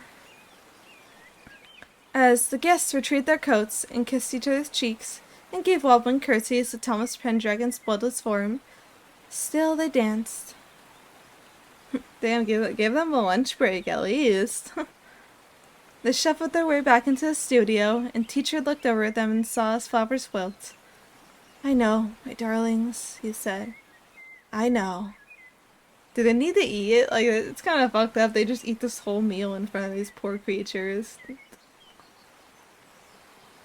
As the guests retrieved their coats and kissed each other's cheeks and gave wobbling curtsies to Thomas Pendragon's bloodless form, still they danced. Damn, give them a lunch break at least. They shuffled their way back into the studio, and teacher looked over at them and saw his flowers wilt. "I know, my darlings," he said. "I know." Do they need to eat it? Like, it's kind of fucked up. They just eat this whole meal in front of these poor creatures.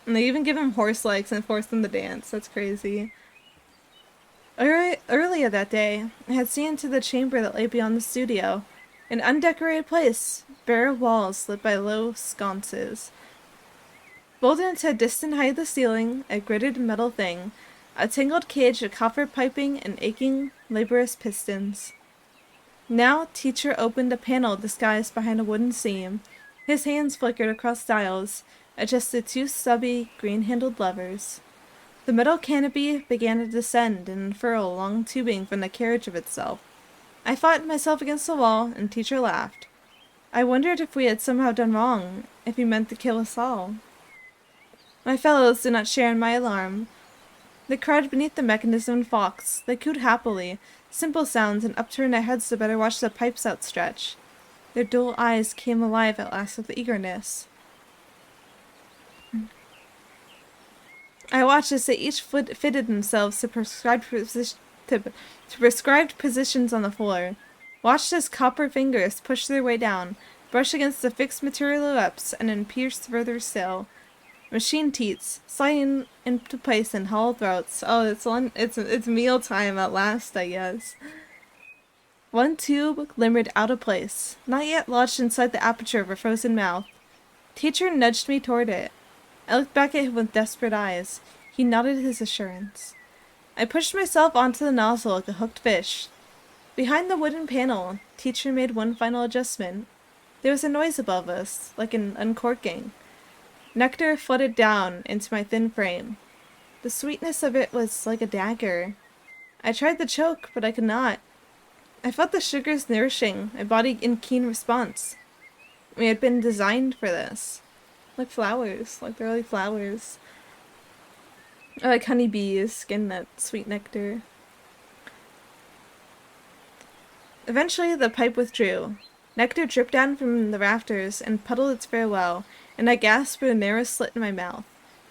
And they even give them horse legs and force them to dance. That's crazy. Earlier that day, I had seen into the chamber that lay beyond the studio. An undecorated place, bare walls lit by low sconces. Bolted into a distant height of the ceiling, a gridded metal thing, a tangled cage of copper piping and aching, laborious pistons. Now, teacher opened a panel disguised behind a wooden seam. His hands flickered across dials, adjusted two stubby, green-handled levers. The metal canopy began to descend and unfurl long tubing from the carriage of itself. I fought myself against the wall, and teacher laughed. I wondered if we had somehow done wrong, if he meant to kill us all. My fellows did not share in my alarm. They crowded beneath the mechanism and fox. They cooed happily, simple sounds, and upturned their heads to better watch the pipes outstretch. Their dull eyes came alive at last with eagerness. I watched as they each fitted themselves to prescribed positions on the floor. Watched as copper fingers pushed their way down, brushed against the fixed material ups, and then pierced further still. Machine teats, sliding into place in hollow throats. Oh, it's meal time at last, I guess. One tube glimmered out of place, not yet lodged inside the aperture of her frozen mouth. Teacher nudged me toward it. I looked back at him with desperate eyes. He nodded his assurance. I pushed myself onto the nozzle like a hooked fish. Behind the wooden panel, teacher made one final adjustment. There was a noise above us, like an uncorking. Nectar flooded down into my thin frame. The sweetness of it was like a dagger. I tried to choke, but I could not. I felt the sugars nourishing my body in keen response. We had been designed for this. Like flowers, like they're like flowers. Or like honeybees getting that sweet nectar. Eventually the pipe withdrew. Nectar dripped down from the rafters and puddled its farewell, and I gasped through a narrow slit in my mouth.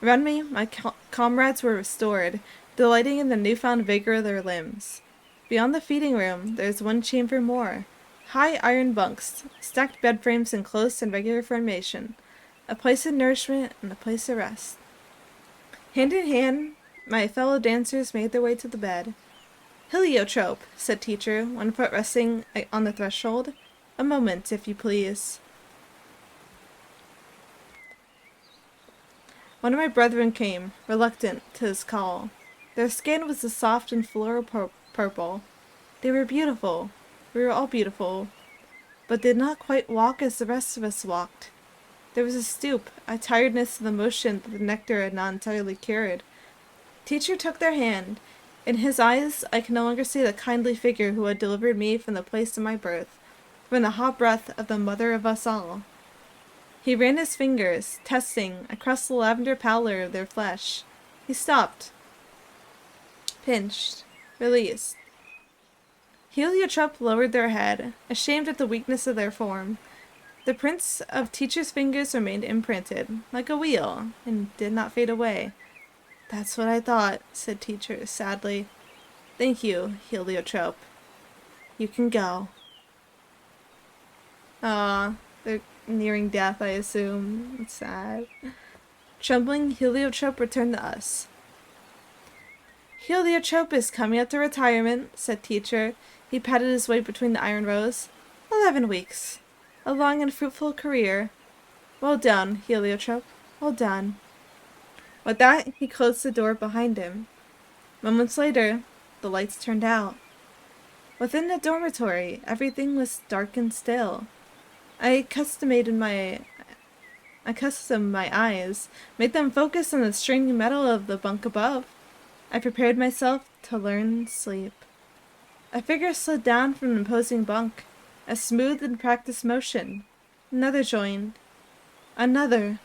Around me, my comrades were restored, delighting in the newfound vigor of their limbs. Beyond the feeding room, there is one chamber more. High iron bunks, stacked bed frames in close and regular formation. A place of nourishment and a place of rest. Hand in hand, my fellow dancers made their way to the bed. "Heliotrope," said teacher, one foot resting on the threshold. "A moment, if you please." One of my brethren came, reluctant, to his call. Their skin was a soft and floral purple. They were beautiful. We were all beautiful, but did not quite walk as the rest of us walked. There was a stoop, a tiredness of the motion that the nectar had not entirely cured. Teacher took their hand. In his eyes, I could no longer see the kindly figure who had delivered me from the place of my birth, from the hot breath of the mother of us all. He ran his fingers, testing, across the lavender pallor of their flesh. He stopped. Pinched. Released. Heliotrope lowered their head, ashamed at the weakness of their form. The prints of teacher's fingers remained imprinted, like a wheel, and did not fade away. "That's what I thought," said teacher, sadly. "Thank you, Heliotrope. You can go." Ah, they're nearing death, I assume. It's sad. Trembling, Heliotrope returned to us. "Heliotrope is coming up to retirement," said teacher. He patted his way between the iron rows. 11 weeks. A long and fruitful career. Well done, Heliotrope. Well done." With that, he closed the door behind him. Moments later, the lights turned out. Within the dormitory, everything was dark and still. I acclimated accustomed my eyes, made them focus on the stringy metal of the bunk above. I prepared myself to learn sleep. A figure slid down from an imposing bunk, a smooth and practiced motion. Another joined. Another.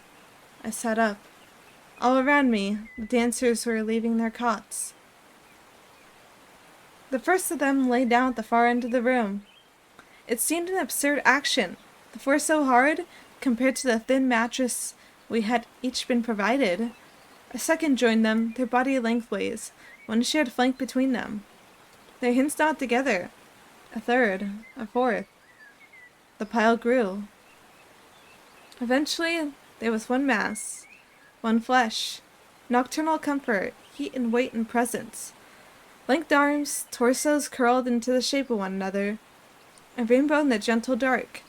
I sat up. All around me, the dancers were leaving their cots. The first of them lay down at the far end of the room. It seemed an absurd action, the floor so hard compared to the thin mattress we had each been provided. A second joined them, their body lengthways, one shared flank between them. Their hands knotted together. A third, a fourth. The pile grew. Eventually, there was one mass, one flesh, nocturnal comfort, heat and weight and presence. Linked arms, torsos curled into the shape of one another, a rainbow in the gentle dark.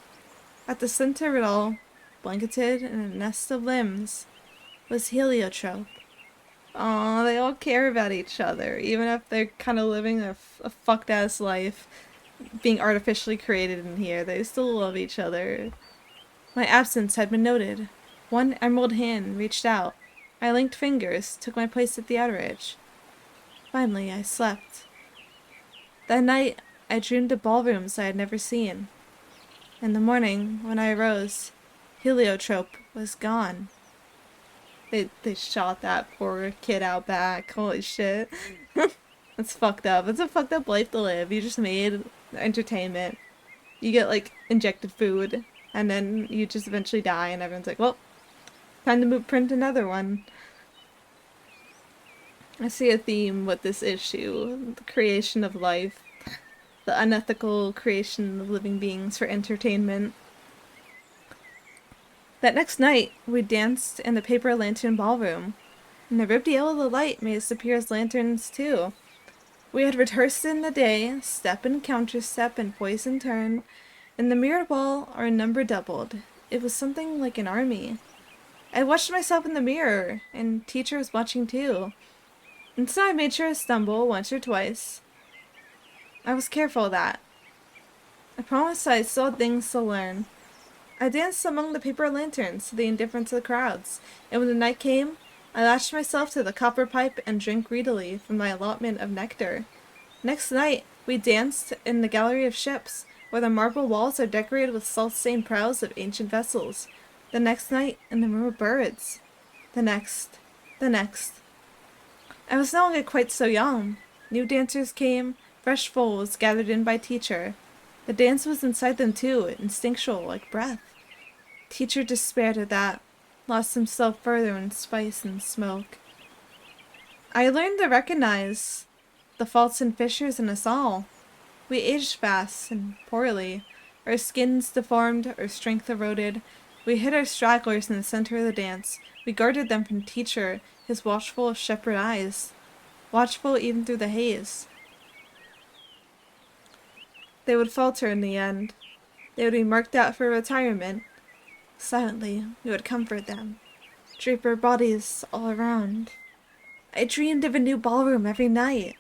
At the center of it all, blanketed in a nest of limbs, was Heliotrope. Aw, they all care about each other, even if they're kind of living a fucked-ass life, being artificially created in here. They still love each other. My absence had been noted. One emerald hand reached out. I linked fingers, took my place at the outer edge. Finally, I slept. That night, I dreamed of ballrooms I had never seen. In the morning, when I arose, Heliotrope was gone. They shot that poor kid out back. Holy shit. That's fucked up. It's a fucked up life to live. You just made entertainment. You get, like, injected food, and then you just eventually die, and everyone's like, well, time to print another one. I see a theme with this issue. The creation of life. The unethical creation of living beings for entertainment. That next night, we danced in the paper lantern ballroom, and the ribbed yellow of the light made us appear as lanterns too. We had rehearsed in the day, step and counterstep and poise and turn. In the mirrored wall, our number doubled. It was something like an army. I watched myself in the mirror, and teacher was watching too. And so I made sure to stumble once or twice. I was careful of that. I promised I still had things to learn. I danced among the paper lanterns to the indifference of the crowds, and when the night came, I lashed myself to the copper pipe and drank greedily from my allotment of nectar. Next night, we danced in the gallery of ships, where the marble walls are decorated with salt-stained prows of ancient vessels. The next night, in the room of birds. The next. I was no longer quite so young. New dancers came, fresh foals gathered in by teacher. The dance was inside them too, instinctual, like breath. Teacher despaired of that, lost himself further in spice and smoke. I learned to recognize the faults and fissures in us all. We aged fast and poorly, our skins deformed, our strength eroded. We hid our stragglers in the center of the dance. We guarded them from teacher, his watchful shepherd eyes, watchful even through the haze. They would falter in the end. They would be marked out for retirement. Silently, we would comfort them, drape our bodies all around. I dreamed of a new ballroom every night.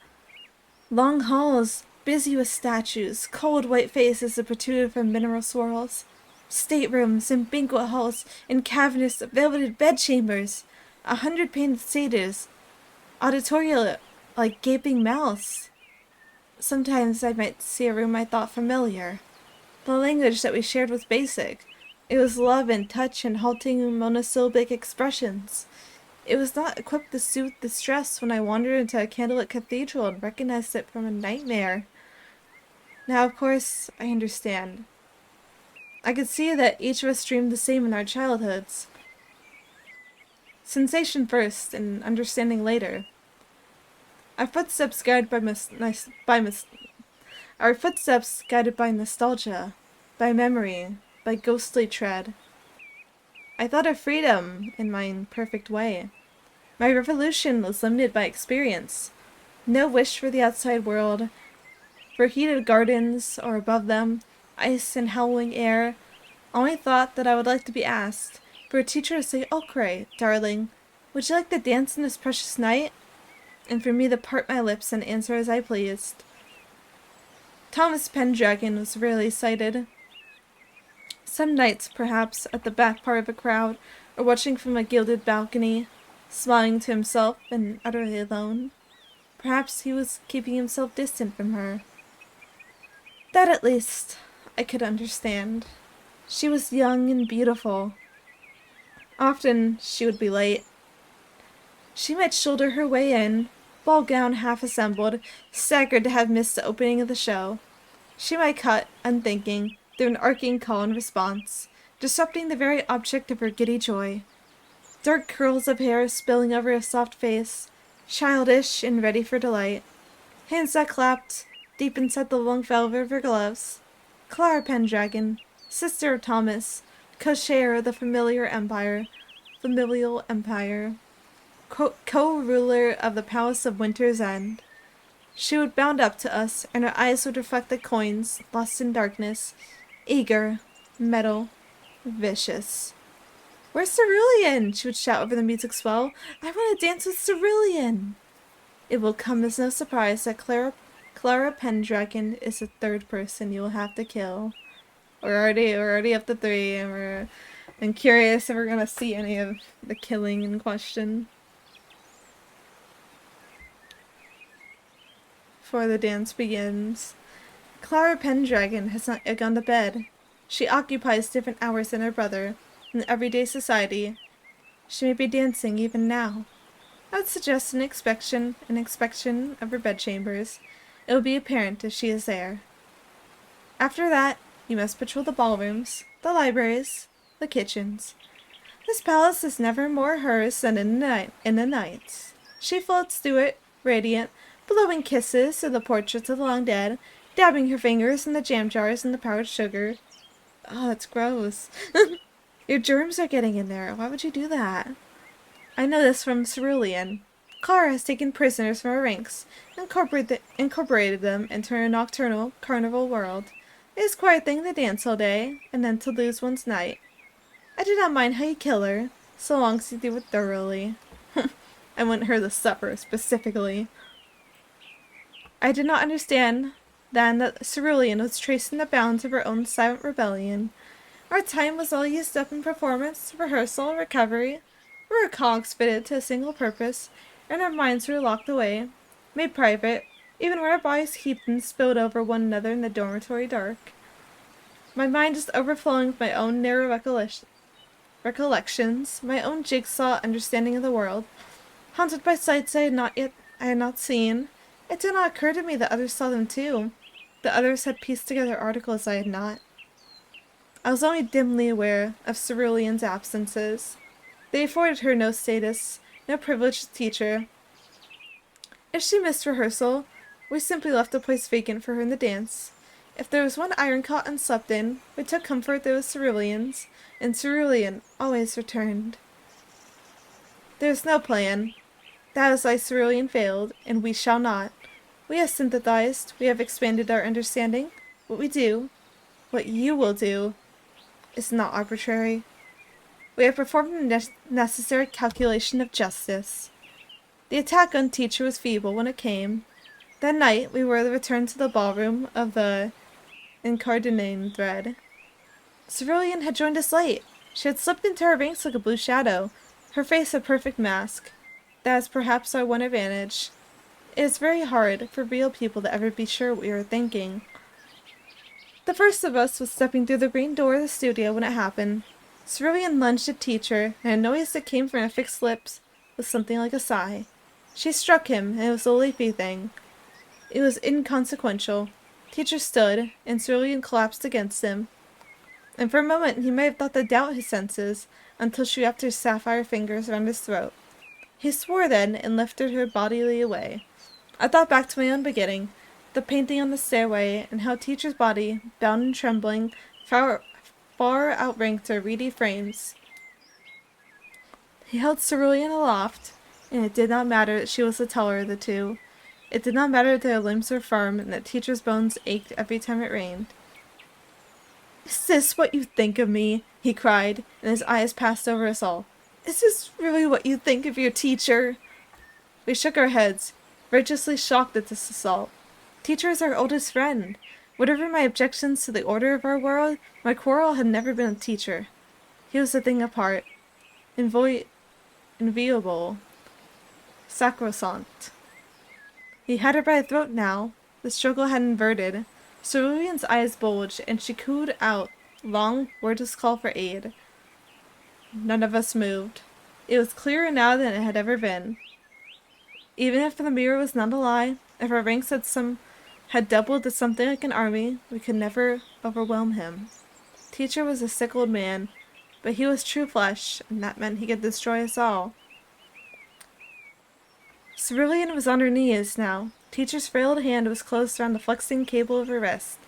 Long halls, busy with statues, cold white faces that protruded from mineral swirls. Staterooms and banquet halls and cavernous velveted bedchambers. 100 painted satyrs. Auditoria like gaping mouths. Sometimes I might see a room I thought familiar. The language that we shared was basic. It was love and touch and halting monosyllabic expressions. It was not equipped to soothe the stress when I wandered into a candlelit cathedral and recognized it from a nightmare. Now, of course, I understand. I could see that each of us dreamed the same in our childhoods. Sensation first, and understanding later. Our footsteps guided by nostalgia, by memory, by ghostly tread. I thought of freedom in my imperfect way. My revolution was limited by experience. No wish for the outside world, for heated gardens, or above them, ice and howling air. Only thought that I would like to be asked, for a teacher to say, "Okray, darling, would you like to dance in this precious night?" And for me to part my lips and answer as I pleased. Thomas Pendragon was rarely cited. Some nights, perhaps, at the back part of a crowd, or watching from a gilded balcony, smiling to himself and utterly alone. Perhaps he was keeping himself distant from her. That at least I could understand. She was young and beautiful. Often she would be late. She might shoulder her way in, ball gown half assembled, staggered to have missed the opening of the show. She might cut, unthinking, through an arcing call and response, disrupting the very object of her giddy joy. Dark curls of hair spilling over a soft face, childish and ready for delight. Hands that clapped, deep inside the long velvet of her gloves. Clara Pendragon, sister of Thomas, co-sharer of the familial empire, co-ruler of the Palace of Winter's End. She would bound up to us, and her eyes would reflect the coins, lost in darkness, eager, metal, vicious. "Where's Cerulean?" she would shout over the music swell. "I want to dance with Cerulean!" It will come as no surprise that Clara Pendragon is the third person you will have to kill. We're already up to 3, and I'm curious if we're gonna see any of the killing in question. Before the dance begins, Clara Pendragon has not yet gone to bed. She occupies different hours than her brother in everyday society. She may be dancing even now. I would suggest an inspection of her bedchambers. It will be apparent if she is there. After that, you must patrol the ballrooms, the libraries, the kitchens. This palace is never more hers than in the nights. She floats through it, radiant, blowing kisses to the portraits of the long dead, dabbing her fingers in the jam jars and the powdered sugar. Oh, that's gross. Your germs are getting in there. Why would you do that? I know this from Cerulean. Clara has taken prisoners from her ranks and incorporated them into her nocturnal carnival world. It is quite a thing to dance all day, and then to lose one's night. I do not mind how you kill her, so long as you do it thoroughly. I want her to suffer, specifically. I did not understand then that Cerulean was tracing the bounds of her own silent rebellion. Our time was all used up in performance, rehearsal, recovery. We were cogs fitted to a single purpose, and our minds were locked away, made private, even when our bodies heaped and spilled over one another in the dormitory dark. My mind is overflowing with my own narrow recollections, my own jigsaw understanding of the world, haunted by sights I had not seen. It did not occur to me that others saw them too, that others had pieced together articles I had not. I was only dimly aware of Cerulean's absences. They afforded her no status, no privileged teacher. If she missed rehearsal, we simply left a place vacant for her in the dance. If there was one iron cot unslept in, we took comfort there was Cerulean's, and Cerulean always returned. There is no plan. That is why Cerulean failed, and we shall not. We have sympathized, we have expanded our understanding. What we do, what you will do, is not arbitrary. We have performed a necessary calculation of justice. The attack on teacher was feeble when it came. That night we were to return to the ballroom of the Incardinane thread. Cerulean had joined us late. She had slipped into our ranks like a blue shadow, her face a perfect mask. That is perhaps our one advantage. It is very hard for real people to ever be sure what we are thinking. The first of us was stepping through the green door of the studio when it happened. Cerulean lunged at teacher, and a noise that came from her fixed lips was something like a sigh. She struck him, and it was a leafy thing. It was inconsequential. Teacher stood, and Cerulean collapsed against him. And for a moment he might have thought to doubt his senses, until she wrapped her sapphire fingers around his throat. He swore then, and lifted her bodily away. I thought back to my own beginning, the painting on the stairway, and how teacher's body, bound and trembling, far outranked her reedy frames. He held Cerulean aloft, and it did not matter that she was the taller of the two. It did not matter that their limbs were firm, and that teacher's bones ached every time it rained. "Is this what you think of me?" he cried, and his eyes passed over us all. "Is this really what you think of your teacher?" We shook our heads, righteously shocked at this assault. Teacher is our oldest friend. Whatever my objections to the order of our world, my quarrel had never been with teacher. He was a thing apart, inviolable, sacrosanct. He had her by the throat now. The struggle had inverted. Cerulean's eyes bulged, and she cooed out long, wordless call for aid. None of us moved. It was clearer now than it had ever been. Even if the mirror was not a lie, if our ranks had doubled to something like an army, we could never overwhelm him. Teacher was a sick old man, but he was true flesh, and that meant he could destroy us all. Cerulean was on her knees now. Teacher's frail hand was closed around the flexing cable of her wrist.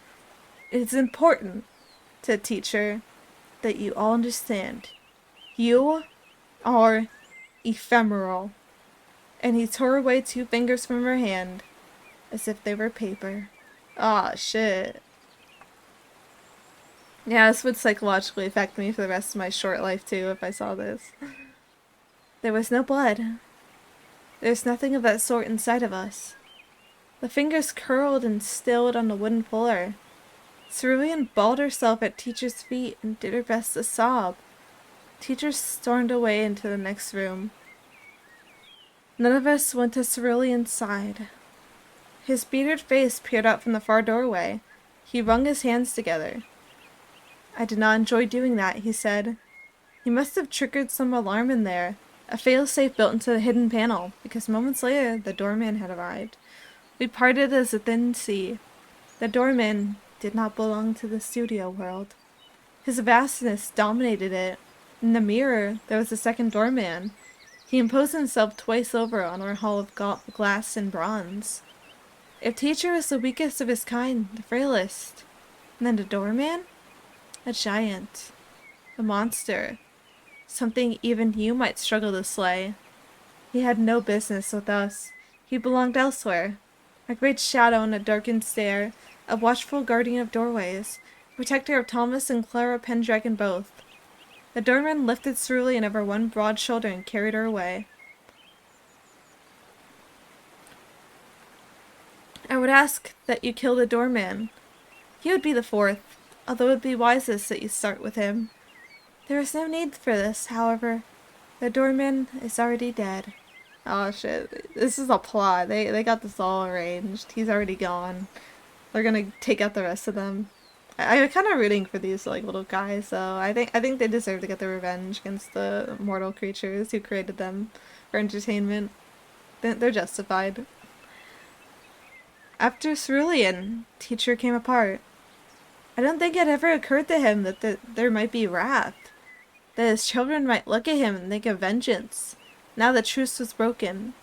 "It is important," said Teacher, "that you all understand. You are ephemeral." And he tore away 2 fingers from her hand, as if they were paper. Aw, shit. Yeah, this would psychologically affect me for the rest of my short life, too, if I saw this. There was no blood. There's nothing of that sort inside of us. The fingers curled and stilled on the wooden floor. Cerulean balled herself at Teacher's feet and did her best to sob. Teacher stormed away into the next room. None of us went to Cerulean's side. His bearded face peered out from the far doorway. He wrung his hands together. "I did not enjoy doing that," he said. He must have triggered some alarm in there, a failsafe built into the hidden panel, because moments later the doorman had arrived. We parted as a thin sea. The doorman did not belong to the studio world. His vastness dominated it. In the mirror, there was a second doorman. He imposed himself twice over on our hall of glass and bronze. If Teacher was the weakest of his kind, the frailest, and then the doorman? A giant. A monster. Something even you might struggle to slay. He had no business with us. He belonged elsewhere. A great shadow in a darkened stair, a watchful guardian of doorways, protector of Thomas and Clara Pendragon both. The doorman lifted Cerulean over one broad shoulder and carried her away. "I would ask that you kill the doorman. He would be the 4th, although it would be wisest that you start with him. There is no need for this, however. The doorman is already dead." Oh shit, this is a plot. They got this all arranged. He's already gone. They're gonna take out the rest of them. I'm kind of rooting for these like little guys, so I think they deserve to get their revenge against the mortal creatures who created them for entertainment. They're justified. After Cerulean, Teacher came apart. I don't think it ever occurred to him that there might be wrath, that his children might look at him and think of vengeance. Now the truce was broken.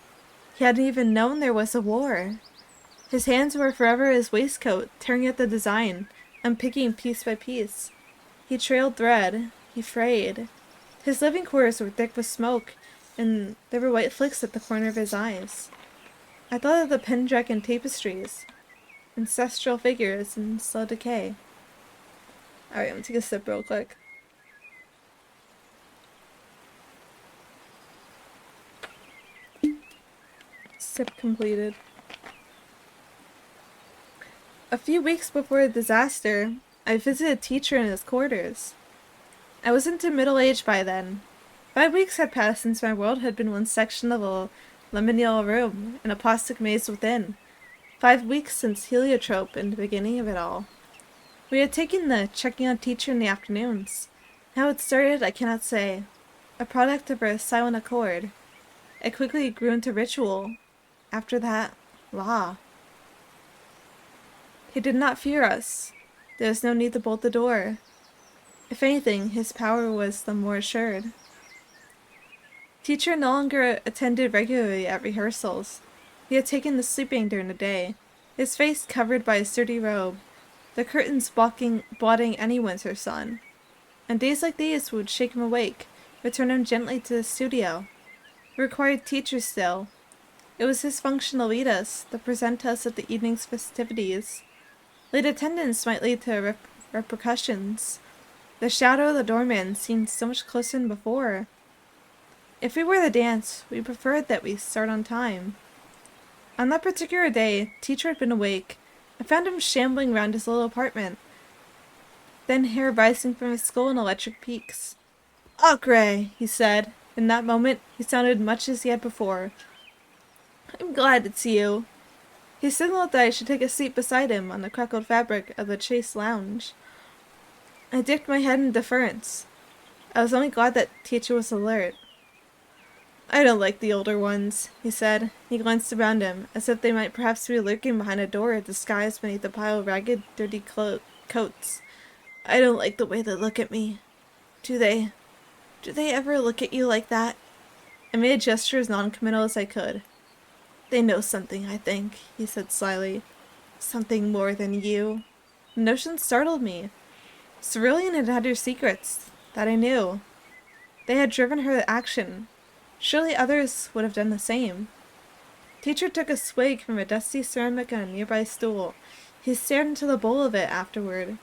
He hadn't even known there was a war. His hands were forever his waistcoat, tearing at the design, unpicking piece by piece. He trailed thread. He frayed. His living quarters were thick with smoke, and there were white flicks at the corner of his eyes. I thought of the Pendragon tapestries, ancestral figures in slow decay. Alright, I'm gonna take a sip real quick. Sip completed. A few weeks before the disaster, I visited Teacher in his quarters. I was into middle age by then. 5 weeks had passed since my world had been one section of a liminal room and a plastic maze within. 5 weeks since heliotrope and the beginning of it all. We had taken the checking on Teacher in the afternoons. How it started, I cannot say. A product of our silent accord. It quickly grew into ritual. After that, law. He did not fear us. There was no need to bolt the door. If anything, his power was the more assured. Teacher no longer attended regularly at rehearsals. He had taken to sleeping during the day, his face covered by a sturdy robe, the curtains blotting any winter sun. And days like these would shake him awake, return him gently to the studio. It required Teacher still. It was his function to lead us, to present us at the evening's festivities. Late attendance might lead to repercussions. The shadow of the doorman seemed so much closer than before. If we were to dance, we preferred that we start on time. On that particular day, Teacher had been awake, I found him shambling round his little apartment, thin hair rising from his skull in electric peaks. "Acre," he said. In that moment, he sounded much as he had before. "I'm glad it's you." He signaled that I should take a seat beside him on the crackled fabric of the chaise lounge. I dipped my head in deference. I was only glad that teacher was alert. "I don't like the older ones," he said. He glanced around him, as if they might perhaps be lurking behind a door disguised beneath a pile of ragged, dirty coats. "I don't like the way they look at me. Do they ever look at you like that?" I made a gesture as non-committal as I could. "They know something, I think," he said slyly. "Something more than you." The notion startled me. Cerulean had had her secrets. That I knew. They had driven her to action. Surely others would have done the same. Teacher took a swig from a dusty ceramic on a nearby stool. He stared into the bowl of it afterward,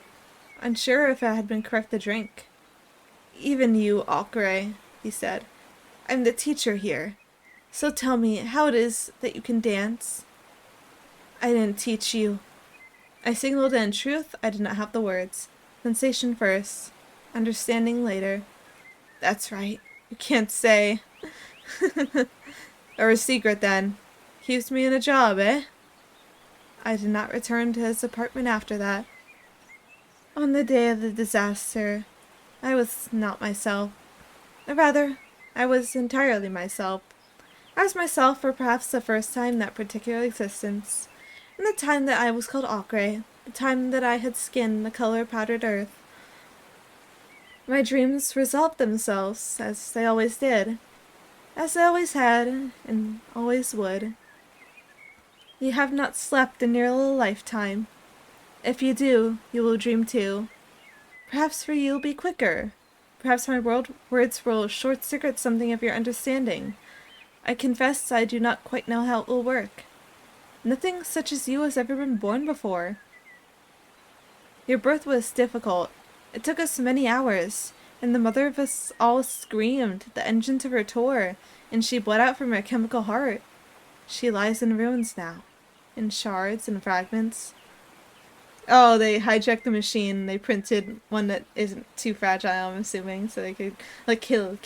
unsure if it had been correct to drink. "Even you, Acre," he said. "I'm the teacher here. So tell me how it is that you can dance." "I didn't teach you." I signaled, and in truth, I did not have the words. Sensation first. Understanding later. "That's right. You can't say." "Or a secret, then. Keeps me in a job, eh?" I did not return to his apartment after that. On the day of the disaster, I was not myself. Or rather, I was entirely myself. I was myself for perhaps the first time in that particular existence. In the time that I was called Acre, the time that I had skinned the color-powdered earth. My dreams resolved themselves, as they always did. As they always had, and always would. You have not slept in nearly a lifetime. If you do, you will dream too. Perhaps for you will be quicker. Perhaps my words will short-circuit something of your understanding. I confess I do not quite know how it will work. Nothing such as you has ever been born before. Your birth was difficult. It took us many hours, and the mother of us all screamed, the engines of her tore, and she bled out from her chemical heart. She lies in ruins now, in shards and fragments. Oh, they hijacked the machine. They printed one that isn't too fragile, I'm assuming, so they could, like, kill.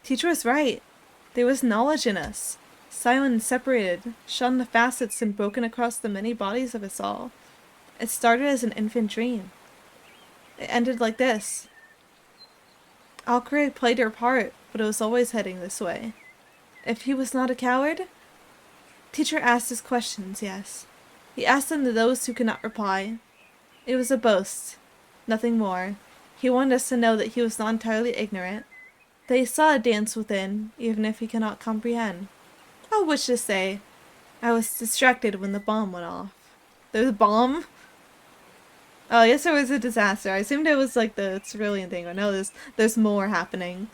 Teacher was right. There was knowledge in us, silent and separated, shone the facets and broken across the many bodies of us all. It started as an infant dream. It ended like this. Acre played her part, but it was always heading this way. If he was not a coward? Teacher asked his questions, yes. He asked them to those who could not reply. It was a boast, nothing more. He wanted us to know that he was not entirely ignorant, that he saw a dance within, even if he cannot comprehend. Oh, which to say, I was distracted when the bomb went off. There was a bomb? Oh, I guess there was a disaster. I assumed it was like the cerulean thing, but no, there's more happening.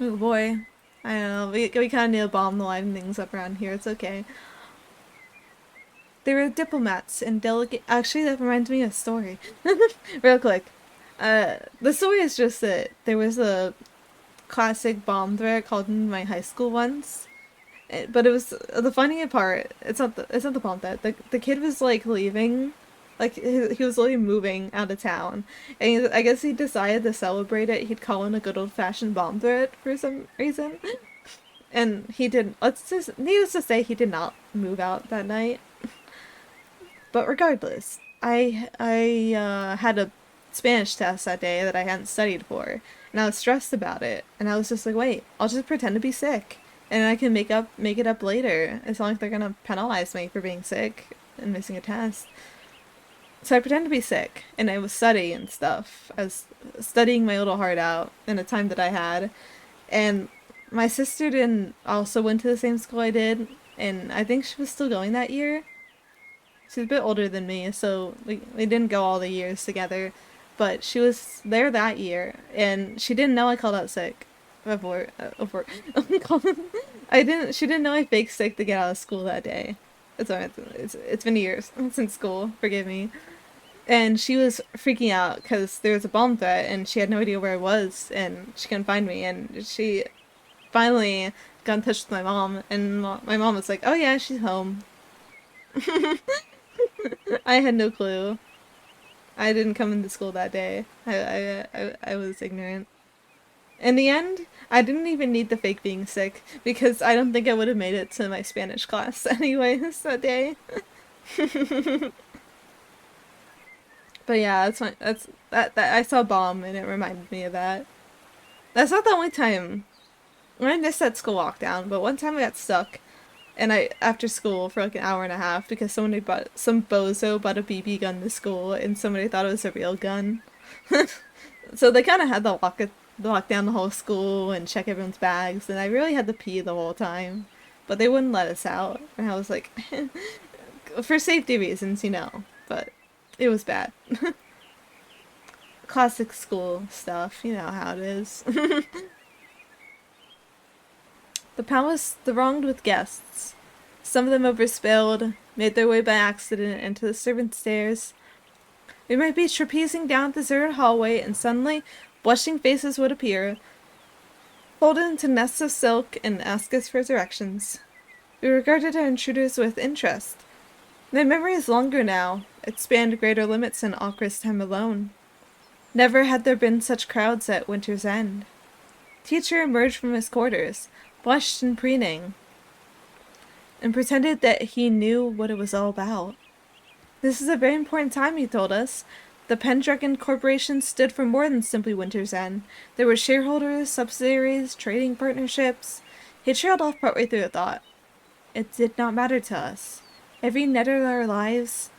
Oh boy. I don't know, we kind of need to bomb the lighten things up around here, it's okay. They were diplomats and delegate. Actually, that reminds me of a story. Real quick. The story is just that there was a classic bomb threat called in my high school once. But it was the funny part. It's not the bomb threat. The kid was like leaving, like he was literally moving out of town, and I guess he decided to celebrate it. He'd call in a good old fashioned bomb threat for some reason, and he did. Needless to say, he did not move out that night. But regardless, I had a Spanish test that day that I hadn't studied for, and I was stressed about it, and I was just like, wait, I'll just pretend to be sick, and I can make it up later, as long as they're gonna penalize me for being sick and missing a test. So I pretended to be sick, and I was studying and stuff. I was studying my little heart out in the time that I had, and my sister didn't also went to the same school I did, and I think she was still going that year. She's a bit older than me, so we didn't go all the years together, but she was there that year, and she didn't know I called out sick. She didn't know I faked sick to get out of school that day. It's been years since school, forgive me. And she was freaking out because there was a bomb threat, and she had no idea where I was, and she couldn't find me, and she finally got in touch with my mom, and my mom was like, oh yeah, she's home. I had no clue. I didn't come into school that day. I was ignorant. In the end, I didn't even need the fake being sick because I don't think I would have made it to my Spanish class anyways that day. But yeah, that I saw Bomb and it reminded me of that. That's not the only time. I missed that school lockdown, but one time I got stuck and I after school for like an hour and a half because some bozo bought a BB gun to school and somebody thought it was a real gun. So they kind of had to lock down the whole school and check everyone's bags, and I really had to pee the whole time, but they wouldn't let us out, and I was like, for safety reasons, you know. But it was bad. Classic school stuff, you know how it is. The palace thronged with guests. Some of them overspilled, made their way by accident into the servants' stairs. We might be trapezing down the deserted hallway, and suddenly, blushing faces would appear, folded into nests of silk, and ask us for directions. We regarded our intruders with interest. My memory is longer now. It spanned greater limits than Alcra's time alone. Never had there been such crowds at Winter's End. Teacher emerged from his quarters, blushed and preening, and pretended that he knew what it was all about. This is a very important time, he told us. The Pendragon Corporation stood for more than simply Winter's End. There were shareholders, subsidiaries, trading partnerships. He trailed off partway through a thought. It did not matter to us. Every net of our lives,